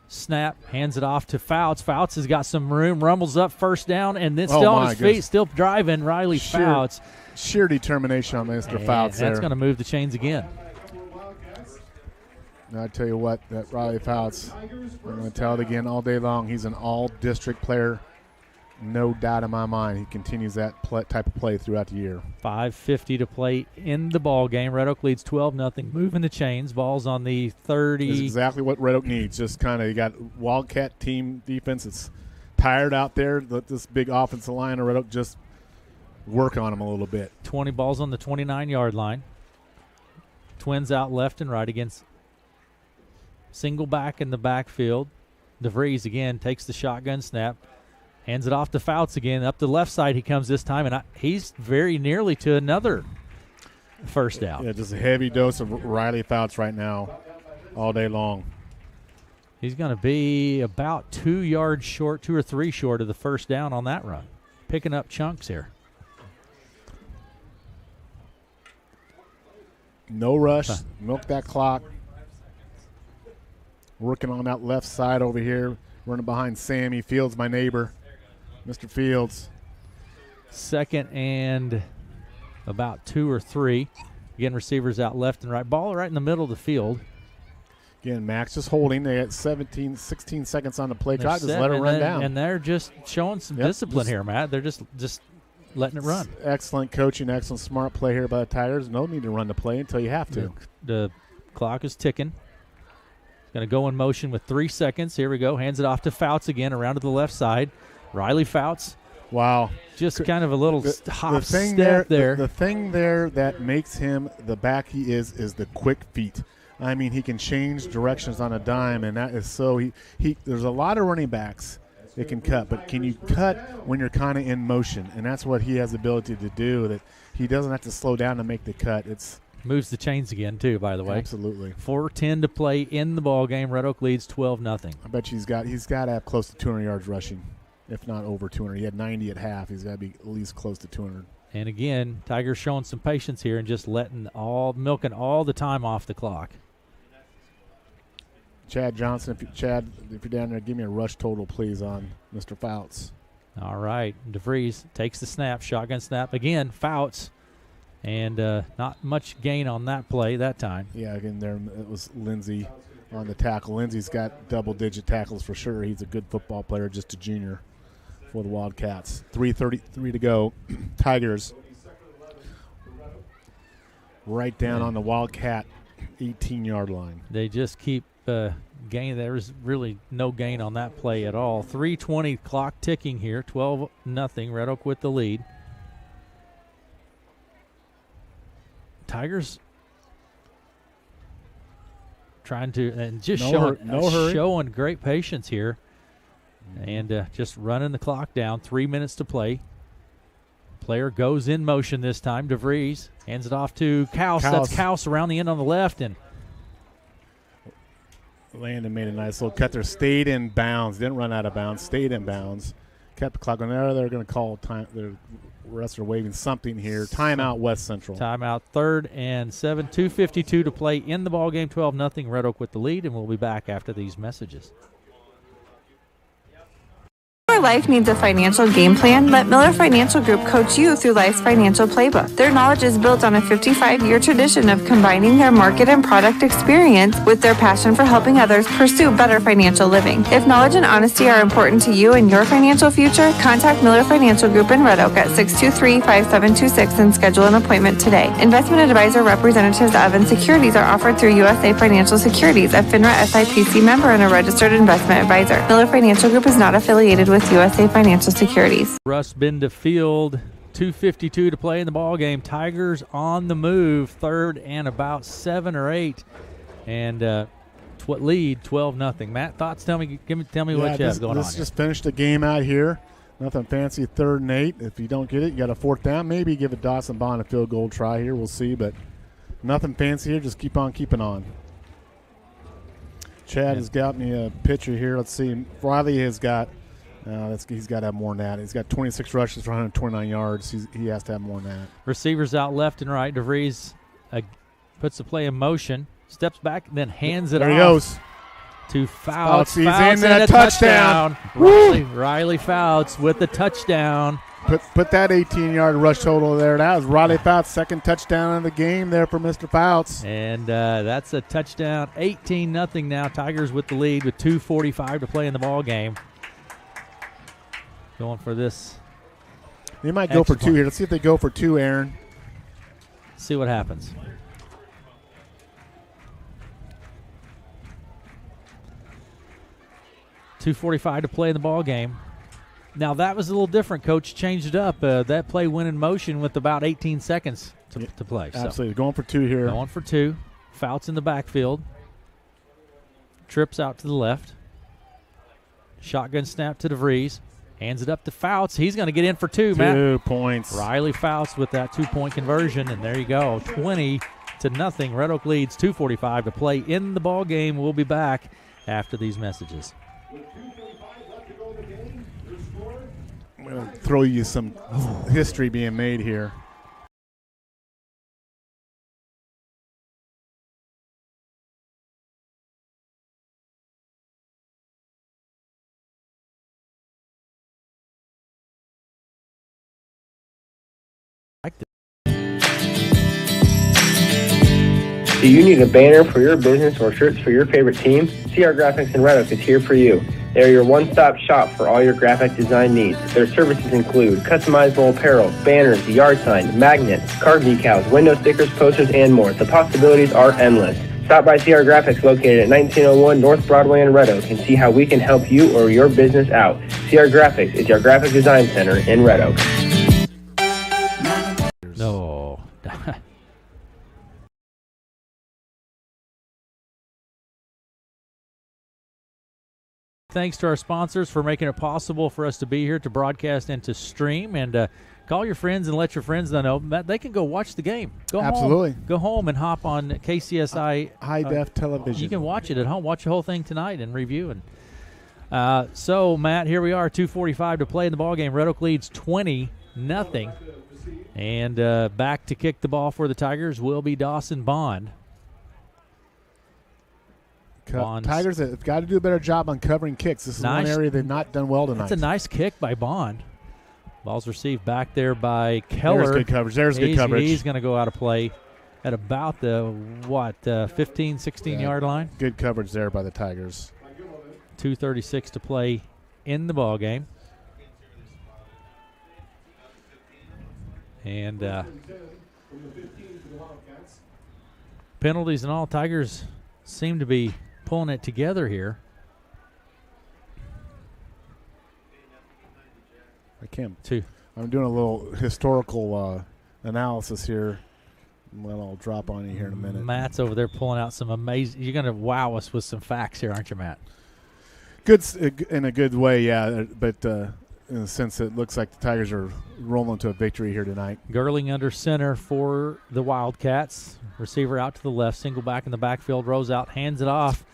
Snap, hands it off to Fouts. Fouts has got some room, rumbles up first down, and then still on his feet, still driving. Riley Fouts. Sheer determination on Mr. Fouts there. That's going to move the chains again. I tell you what, that Riley Fouts, I'm going to tell it again all day long. He's an all-district player, no doubt in my mind. He continues that type of play throughout the year. 5:50 to play in the ball game. Red Oak leads 12-0. Moving the chains. Ball's on the 30. That's exactly what Red Oak needs. Just kind of, you got Wildcat team defense. It's tired out there. Let this big offensive line of Red Oak just work on them a little bit. 20 balls on the 29-yard line. Twins out left and right against single back in the backfield. DeVries again takes the shotgun snap, hands it off to Fouts again. Up the left side he comes this time, and he's very nearly to another first down. Yeah, just a heavy dose of Riley Fouts right now all day long. He's going to be about 2 yards short, 2 or 3 short of the first down on that run. Picking up chunks here. No rush. Milk that clock. Working on that left side over here. Running behind Sammy Fields, my neighbor. Mr. Fields. 2nd and about 2 or 3. Again, receivers out left and right. Ball right in the middle of the field. Again, Max just holding. They had 16 seconds on the play clock. Just let it run down. And they're just showing some discipline here, Matt. They're just letting it run. Excellent coaching, excellent smart play here by the Tigers. No need to run the play until you have to. The clock is ticking. Going to go in motion with 3 seconds. Here we go. Hands it off to Fouts again around to the left side. Riley Fouts. Wow. Just kind of a little hop step there. The thing there that makes him the back he is the quick feet. I mean, he can change directions on a dime, and that is so. There's a lot of running backs that can cut, but can you cut when you're kind of in motion? And that's what he has the ability to do. That he doesn't have to slow down to make the cut. It's moves the chains again too. By the way, absolutely. 4:10 to play in the ball game. Red Oak leads 12-0. I bet you he's got to have close to 200 yards rushing, if not over 200. He had 90 at half. He's got to be at least close to 200. And again, Tigers showing some patience here and just milking all the time off the clock. Chad Johnson, if you're down there, give me a rush total, please, on Mr. Fouts. All right. DeVries takes the snap, shotgun snap. Again, Fouts, and not much gain on that play that time. Yeah, again, there it was Lindsey on the tackle. Lindsey's got double-digit tackles for sure. He's a good football player, just a junior for the Wildcats. 3:33 to go. Tigers right down on the Wildcat 18-yard line. They just keep gain. There was really no gain on that play at all. 3:20 clock ticking here. 12-0. Red Oak with the lead. Tigers trying to and just showing great patience here, and just running the clock down. 3 minutes to play. Player goes in motion this time. DeVries hands it off to Kaus. That's Kaus around the end on the left, and Landon made a nice little cut there. Stayed in bounds. Didn't run out of bounds. Stayed in bounds. Kept the clock on there. They're going to call time. The refs are waving something here. Timeout, West Central. Timeout, 3rd and 7. 2:52 to play in the ball game. 12-0. Red Oak with the lead, and we'll be back after these messages. Your life needs a financial game plan. Let Miller Financial Group coach you through life's financial playbook. Their knowledge is built on a 55-year tradition of combining their market and product experience with their passion for helping others pursue better financial living. If knowledge and honesty are important to you and your financial future, contact Miller Financial Group in Red Oak at 623-5726 and schedule an appointment today. Investment advisor representatives of and securities are offered through USA Financial Securities, a FINRA SIPC member and a registered investment advisor. Miller Financial Group is not affiliated with USA Financial Securities. Russ been to field. 2:52 to play in the ball game. Tigers on the move. 3rd and about 7 or 8, and lead 12-0. Matt, thoughts? Tell me what you have going on. Let's just finish the game out here. Nothing fancy. 3rd and 8. If you don't get it, you got a 4th down. Maybe give a Dawson Bond a field goal try here. We'll see, but nothing fancy here. Just keep on keeping on. Chad has got me a picture here. Let's see. Riley has got. He's got to have more than that. He's got 26 rushes for 129 yards. He has to have more than that. Receivers out left and right. DeVries puts the play in motion, steps back, then hands it off. There he goes. To Fouts. He's in that touchdown. Riley Fouts with the touchdown. Put that 18-yard rush total there. That was Riley Fouts' second touchdown of the game there for Mr. Fouts. And that's a touchdown. 18-0 now. Tigers with the lead with 2:45 to play in the ball game. Going for this. They might go for 2 here. Let's see if they go for 2, Aaron. See what happens. $2:45 to play in the ball game. Now that was a little different. Coach changed it up. That play went in motion with about 18 seconds to play. Absolutely. Going for 2 here. Going for 2. Fouts in the backfield. Trips out to the left. Shotgun snap to DeVries. Hands it up to Fouts. He's going to get in for 2, Matt. 2 points. Riley Fouts with that 2-point conversion, and there you go. 20-0. Red Oak leads. 2:45 to play in the ball game. We'll be back after these messages. I'm going to throw you some history being made here. Do you need a banner for your business or shirts for your favorite team? CR Graphics in Red Oak is here for you. They're your one-stop shop for all your graphic design needs. Their services include customizable apparel, banners, yard signs, magnets, card decals, window stickers, posters, and more. The possibilities are endless. Stop by CR Graphics located at 1901 North Broadway in Red Oak and see how we can help you or your business out. CR Graphics is your graphic design center in Red Oak. No. thanks to our sponsors for making it possible for us to be here to broadcast and to stream. And call your friends and let your friends know that they can go watch the game. Absolutely. Go home and hop on KCSI. High-def television. You can watch it at home. Watch the whole thing tonight and review. And so, Matt, here we are, 2:45 to play in the ballgame. Red Oak leads 20-0. And back to kick the ball for the Tigers will be Dawson Bond. Tigers have got to do a better job on covering kicks. This is one area they've not done well tonight. That's a nice kick by Bond. Ball's received back there by Keller. There's good coverage. Good coverage. He's going to go out of play at about the, 15, 16-yard line? Good coverage there by the Tigers. 2:36 to play in the ball game. And penalties and all, Tigers seem to be pulling it together here. I'm doing a little historical analysis here. Well, I'll drop on you here in a minute. Matt's over there pulling out some amazing. You're going to wow us with some facts here, aren't you, Matt? Good in a good way, yeah. But in a sense, it looks like the Tigers are rolling to a victory here tonight. Gerling under center for the Wildcats. Receiver out to the left, single back in the backfield, rolls out, hands it off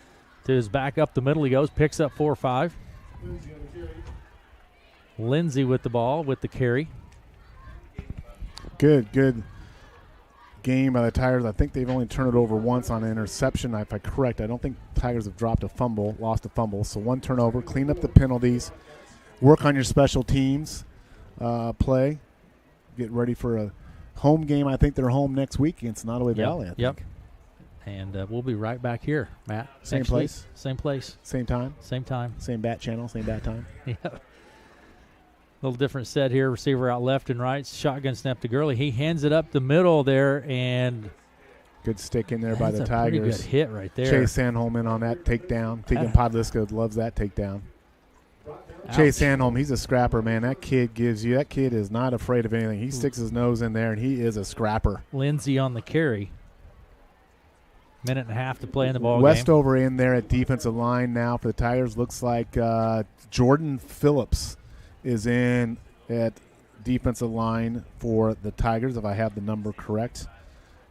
to his back up the middle. He goes, picks up 4 or 5. Lindsey with the ball with the carry. Good game by the Tigers. I think they've only turned it over once on an interception, if I'm correct. I don't think Tigers have lost a fumble. So 1 turnover, clean up the penalties, work on your special teams play, get ready for a home game. I think they're home next week against Nottoway Valley, I think. Yep. And we'll be right back here, Matt. Same place? Same place. Same time? Same time. Same bat channel, same bat time? Yep. A little different set here. Receiver out left and right. Shotgun snap to Gurley. He hands it up the middle there, and good stick in there by the Tigers. Pretty good hit right there. Chase Sandholm in on that takedown. Tegan Podliska loves that takedown. Chase Sandholm, he's a scrapper, man. That kid is not afraid of anything. He sticks his nose in there, and he is a scrapper. Lindsey on the carry. Minute and a half to play in the ball game. Westover in there at defensive line now for the Tigers. Looks like Jordan Phillips is in at defensive line for the Tigers, if I have the number correct.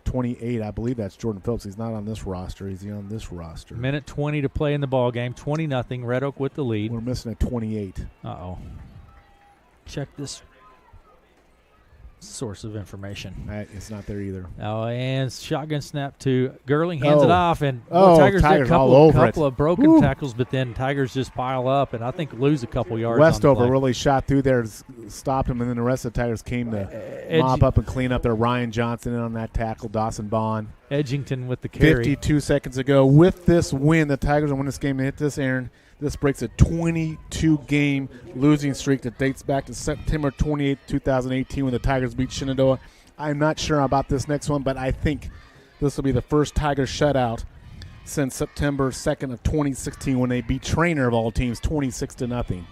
28, I believe that's Jordan Phillips. He's not on this roster. Is he on this roster? Minute 20 to play in the ball game. 20-0. Red Oak with the lead. We're missing a 28. Uh-oh. Check this source of information. It's not there either. Oh, and shotgun snap to Gerling, hands it off, and Tigers get a couple it. of broken tackles, but then Tigers just pile up and I think lose a couple yards. Westover really shot through there, stopped him, and then the rest of the Tigers came to mop up and clean up there. Ryan Johnson in on that tackle, Dawson Bond. Edgington with the carry. 52 seconds ago. With this win, the Tigers will win this game and hit this, Aaron. This breaks a 22-game losing streak that dates back to September 28, 2018, when the Tigers beat Shenandoah. I'm not sure about this next one, but I think this will be the first Tigers shutout since September 2nd of 2016, when they beat Trainer of all teams 26-0.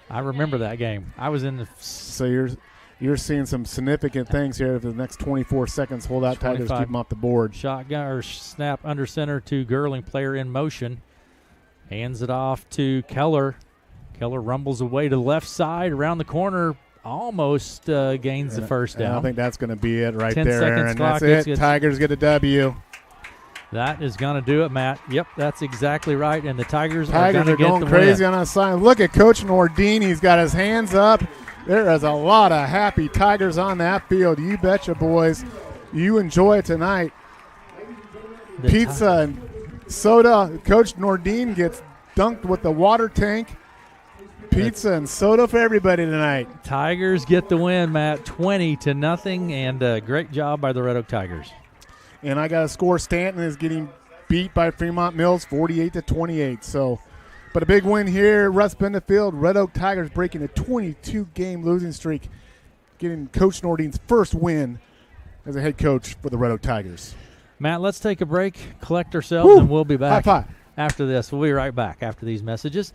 I remember that game. I was in the. So you're seeing some significant things here for the next 24 seconds. Hold out, Tigers, keep them off the board. Shotgun or snap under center to Gerling, player in motion. Hands it off to Keller. Keller rumbles away to the left side, around the corner, almost gains the first down. I think that's going to be it right 10 there, seconds Aaron. clock. That's it. Tigers get a W. That is going to do it, Matt. Yep, that's exactly right. And the Tigers are going crazy on the side. Look at Coach Nordine. He's got his hands up. There is a lot of happy Tigers on that field. You betcha, boys. You enjoy it tonight. Pizza and soda. Coach Nordine gets dunked with the water tank. Pizza and soda for everybody tonight. Tigers get the win, Matt, 20-0, and great job by the Red Oak Tigers. And I got a score. Stanton is getting beat by Fremont Mills 48-28. So, but a big win here. Russ Bendefield, Red Oak Tigers breaking a 22-game losing streak, getting Coach Nordine's first win as a head coach for the Red Oak Tigers. Matt, let's take a break, collect ourselves, and we'll be back High five. After this. We'll be right back after these messages.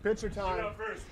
Pitcher time. First.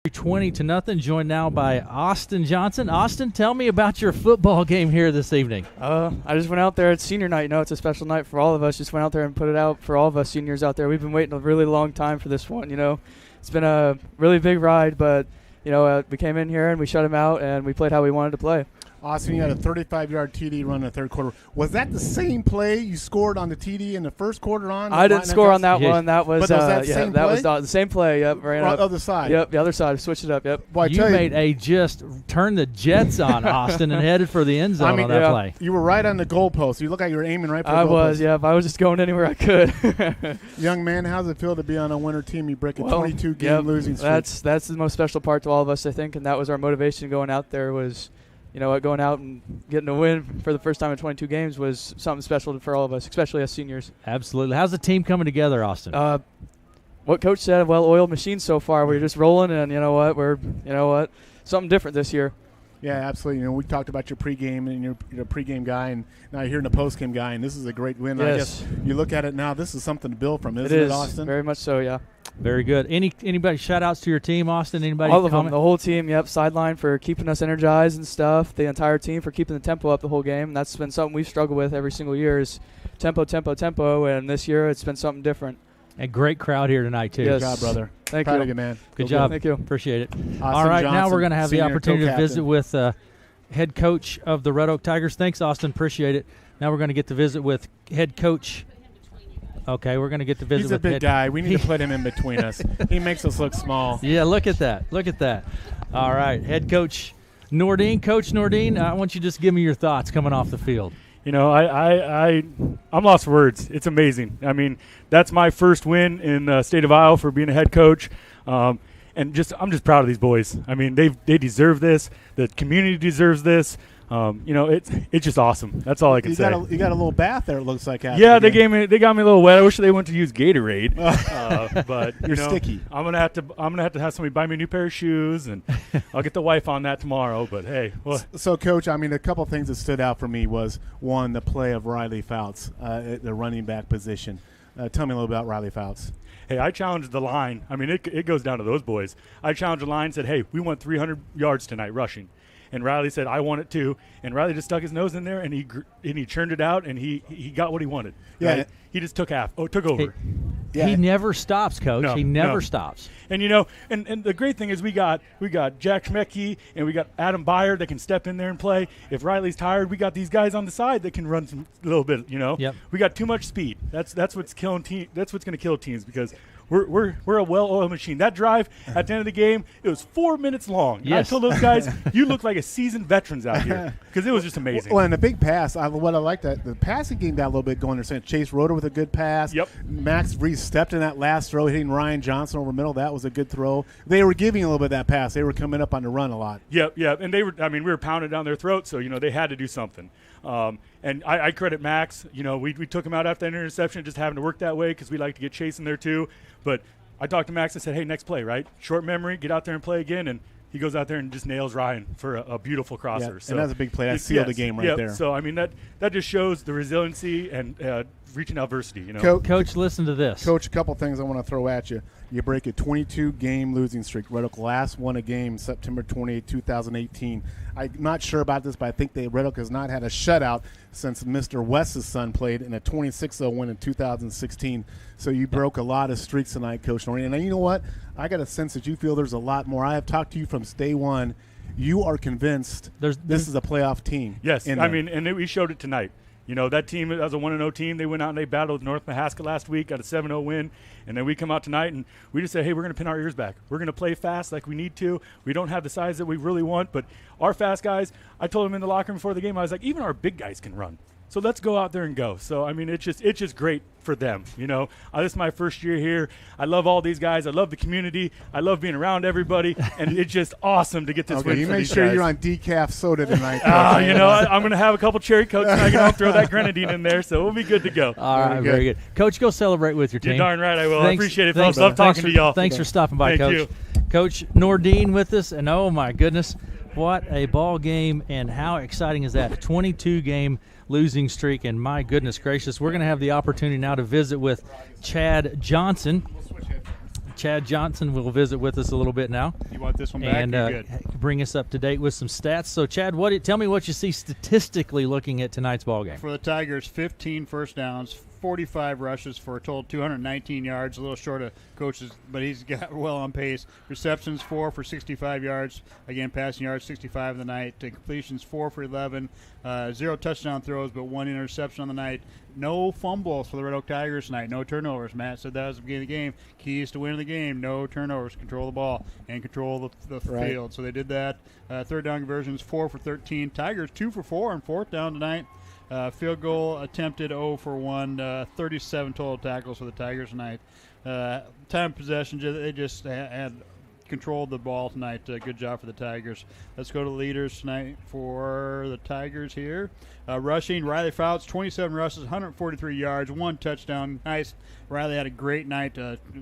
$20-0, joined now by Austin Johnson. Austin, tell me about your football game here this evening. I just went out there. It's senior night. It's a special night for all of us. Just went out there and put it out for all of us seniors out there. We've been waiting a really long time for this one. It's been a really big ride, but we came in here and we shut him out and we played how we wanted to play. Austin, you had a 35-yard TD run in the third quarter. Was that the same play you scored on the TD in the first quarter on? I didn't score on that one. That was, that same play? was the same play. Yep, right on the other side. Yep, the other side. Switched it up. Yep. Boy, you made a just turn the jets on, Austin, and headed for the end zone on that play. You were right on the goalpost. You look like you were aiming right for the goalpost. I was, yeah. I was just going anywhere I could. Young man, how's it feel to be on a winner team? You break a 22-game losing streak. That's the most special part to all of us, I think, and that was our motivation going out there was – going out and getting a win for the first time in 22 games was something special for all of us, especially as seniors. Absolutely. How's the team coming together, Austin? What Coach said, well-oiled machine so far. We're just rolling, and we're something different this year. Yeah, absolutely. We talked about your pregame and you're a pregame guy, and now you're hearing the postgame guy, and this is a great win. Yes. I guess you look at it now, this is something to build from, isn't it, Austin? Very much so, yeah. Very good. Anybody shout-outs to your team, Austin? Anybody? All of them, the whole team, yep. Sideline for keeping us energized and stuff. The entire team for keeping the tempo up the whole game. That's been something we've struggled with every single year is tempo, and this year it's been something different. A great crowd here tonight, too. Yes. Good job, brother. Thank Proud you. of you, man. Good job. Thank you. Appreciate it. Austin All right, Johnson, now we're going to have the opportunity to visit with head coach of the Red Oak Tigers. Thanks, Austin. Appreciate it. Now we're going to get to visit with head coach. Okay, we're going to get to visit with He's a big guy. We need to put him in between us. He makes us look small. Yeah, look at that. Look at that. All right, head coach Nordine. Coach Nordine, I want you to just give me your thoughts coming off the field. I'm lost for words. It's amazing. I mean, that's my first win in the state of Iowa for being a head coach. And I'm just proud of these boys. I mean, they deserve this. The community deserves this. It's just awesome. That's all I can say. You got a little bath there. It looks like. Yeah, they got me a little wet. I wish they went to use Gatorade. But you're sticky. I'm gonna have to have somebody buy me a new pair of shoes, and I'll get the wife on that tomorrow. But hey, so Coach, I mean, a couple things that stood out for me was one, the play of Riley Fouts at the running back position. Tell me a little about Riley Fouts. Hey, I challenged the line. I mean, it goes down to those boys. I challenged the line and said, hey, we want 300 yards tonight rushing. And Riley said, I want it too. And Riley just stuck his nose in there, and he churned it out, and he got what he wanted. Yeah. Right? He just took over. He never stops, Coach. No, he never stops. And, and the great thing is we got Jack Schmecke and we got Adam Byer that can step in there and play. If Riley's tired, we got these guys on the side that can run a little bit, Yep. We got too much speed. That's what's killing that's what's going to kill teams because we're a well-oiled machine. That drive at the end of the game, it was 4 minutes long. Yes. I told those guys, you look like a seasoned veterans out here because it was just amazing. Well, and the big pass, what I liked, the passing game got a little bit going there. Saying Chase Roeder with a good pass. Yep. Max Reese stepped in that last throw, hitting Ryan Johnson over middle. That was a good throw. They were giving a little bit of that pass. They were coming up on the run a lot. Yep. And we were pounding down their throats, so, they had to do something. And I credit Max. We took him out after that interception, just having to work that way because we like to get Chase in there too. But I talked to Max and said, hey, next play, right? Short memory, get out there and play again. And he goes out there and just nails Ryan for a beautiful crosser. Yeah, so and that's a big play. That sealed the game right there. So, I mean, that just shows the resiliency and reaching adversity. Coach, listen to this. Coach, a couple things I want to throw at you. You break a 22-game losing streak. Red Oak last won a game September 28, 2018. I'm not sure about this, but I think Red Oak has not had a shutout since Mr. West's son played in a 26-0 win in 2016. So you broke a lot of streaks tonight, Coach Noreen. And you know what? I got a sense that you feel there's a lot more. I have talked to you from day one. you are convinced this is a playoff team. Yes, I mean, and we showed it tonight. You know, that team, as a 1-0 team, they went out and they battled North Mahaska last week, got a 7-0 win, and then we come out tonight and we just say, hey, we're going to pin our ears back. We're going to play fast like we need to. We don't have the size that we really want, but our fast guys, I told them in the locker room before the game, I was like, even our big guys can run. So let's go out there and go. So, I mean, it's just great for them. You know, this is my first year here. I love all these guys. I love the community. I love being around everybody. And it's just awesome to get this win you for make these sure guys. You're on decaf soda tonight. You know, I'm going to have a couple cherry cokes and I can throw that grenadine in there. So we'll be good to go. All right, very good. Coach, go celebrate with your team. You're darn right I will. Thanks, I appreciate it, folks. Love talking to y'all. Thanks for stopping by, Thank Coach. you. Coach Nordine with us. And, oh, my goodness, what a ball game. And how exciting is that? A 22-game losing streak, and my goodness gracious, we're going to have the opportunity now to visit with Chad Johnson. Chad Johnson will visit with us a little bit now. You want this one back? And You're good. bring us up to date with some stats. So, Chad, tell me what you see statistically looking at tonight's ball game. For the Tigers, 15 first downs, 45 rushes for a total 219 yards, a little short of coaches, but he's got well on pace. Receptions, 4 for 65 yards. Again, passing yards, 65 in the night. Completions, 4 for 11. 0 touchdown throws, but 1 interception on the night. No fumbles for the Red Oak Tigers tonight. No turnovers. Matt said that was the beginning of the game. Keys to winning the game, no turnovers. Control the ball and control the field. So they did that. Third down conversions, 4 for 13. Tigers, 2 for 4 on fourth down tonight. Field goal attempted 0 for 1. 37 total tackles for the Tigers tonight. Time of possession, they just had controlled the ball tonight. Good job for the Tigers. Let's go to the leaders tonight for the Tigers here. Rushing, Riley Fouts, 27 rushes, 143 yards, 1 touchdown. Nice. Riley had a great night.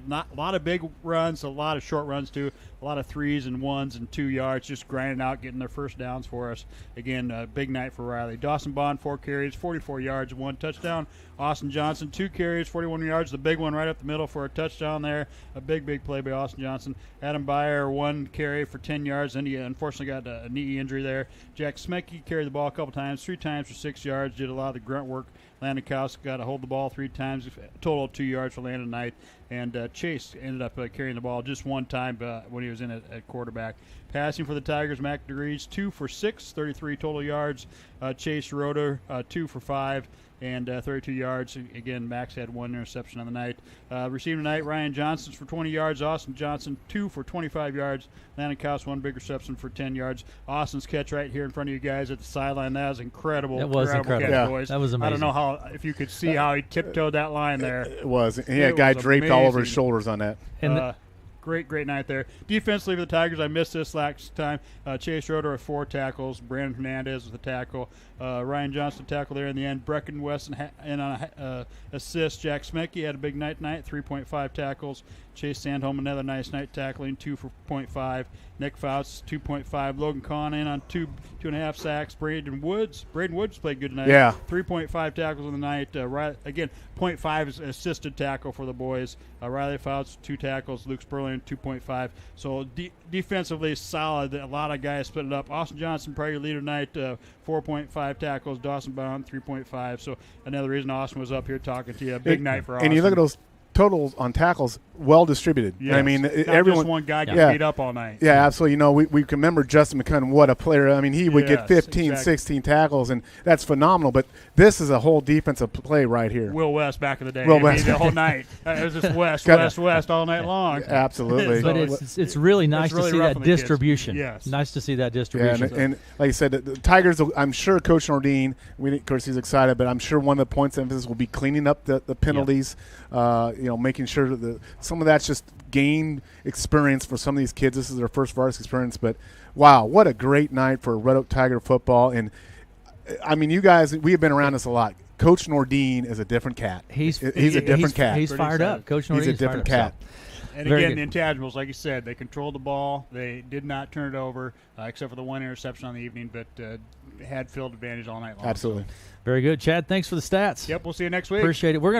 Not a lot of big runs, a lot of short runs too. A lot of 3s and 1s and 2 yards, just grinding out, getting their first downs for us. Again, a big night for Riley. Dawson Bond, 4 carries, 44 yards, 1 touchdown. Austin Johnson, 2 carries, 41 yards. The big one right up the middle for a touchdown there. A big play by Austin Johnson. Adam Byer, 1 carry for 10 yards, and he unfortunately got a knee injury there. Jack Smekey carried the ball a couple times, 3 times for 6 yards, did a lot of the grunt work. Landon Kowski got to hold the ball 3 times, total of 2 yards for Landon tonight. And Chase ended up carrying the ball just 1 time when he was in at quarterback. Passing for the Tigers, Mac DeGrees, 2 for 6, 33 total yards. Chase Roeder, 2 for 5. And 32 yards. Again, Max had 1 interception on the night. Receiving tonight, Ryan Johnson's for 20 yards. Austin Johnson, 2 for 25 yards. Landon Kowski, 1 big reception for 10 yards. Austin's catch right here in front of you guys at the sideline. That was incredible. That was incredible. Catch, boys. That was amazing. I don't know if you could see how he tiptoed that line there. It was. He had a guy draped all over his shoulders on that. And Great night there. Defensively for the Tigers, I missed this last time. Chase Roeder with 4 tackles. Brandon Hernandez with a tackle. Ryan Johnson tackle there in the end. Brecken Weston and on assist. Jack Smekey had a big night tonight, 3.5 tackles. Chase Sandholm, another nice night tackling, 2 for 0.5. Nick Fouts, 2.5. Logan Kahn in on 2.5 sacks. Braden Woods played good tonight. Yeah. 3.5 tackles in the night. Again, 0.5 is assisted tackle for the boys. Riley Fouts, 2 tackles. Luke Sperling, 2.5. So defensively solid. A lot of guys split it up. Austin Johnson, probably your leader tonight, 4.5 tackles. Dawson Bond, 3.5. So another reason Austin was up here talking to you. Big night for Austin. And you look at those totals on tackles, well distributed. Yes. I mean, not everyone. Just one guy gets beat up all night. Yeah, absolutely. You know, we can remember Justin McCunn, what a player. I mean, he would get 15, exactly. 16 tackles, and that's phenomenal. But this is a whole defensive play right here. Will West back in the day. Will West. The whole night. It was just West all night long. Absolutely. But it's really nice to see that distribution. Yes. Nice to see that distribution. Yeah, and like I said, the Tigers, I'm sure Coach Nordine, of course he's excited, but I'm sure one of the points of emphasis will be cleaning up the penalties, making sure that some of that's just game experience for some of these kids. This is their first varsity experience, but wow, what a great night for Red Oak Tiger football. And I mean, you guys, we have been around this a lot. Coach Nordine is a different cat. He's a different cat. He's fired up. Coach Nordine is a different cat. And again, the intangibles, like you said, they controlled the ball. They did not turn it over, except for the 1 interception on the evening, but had field advantage all night long. Absolutely. Very good. Chad, thanks for the stats. Yep, we'll see you next week. Appreciate it. We're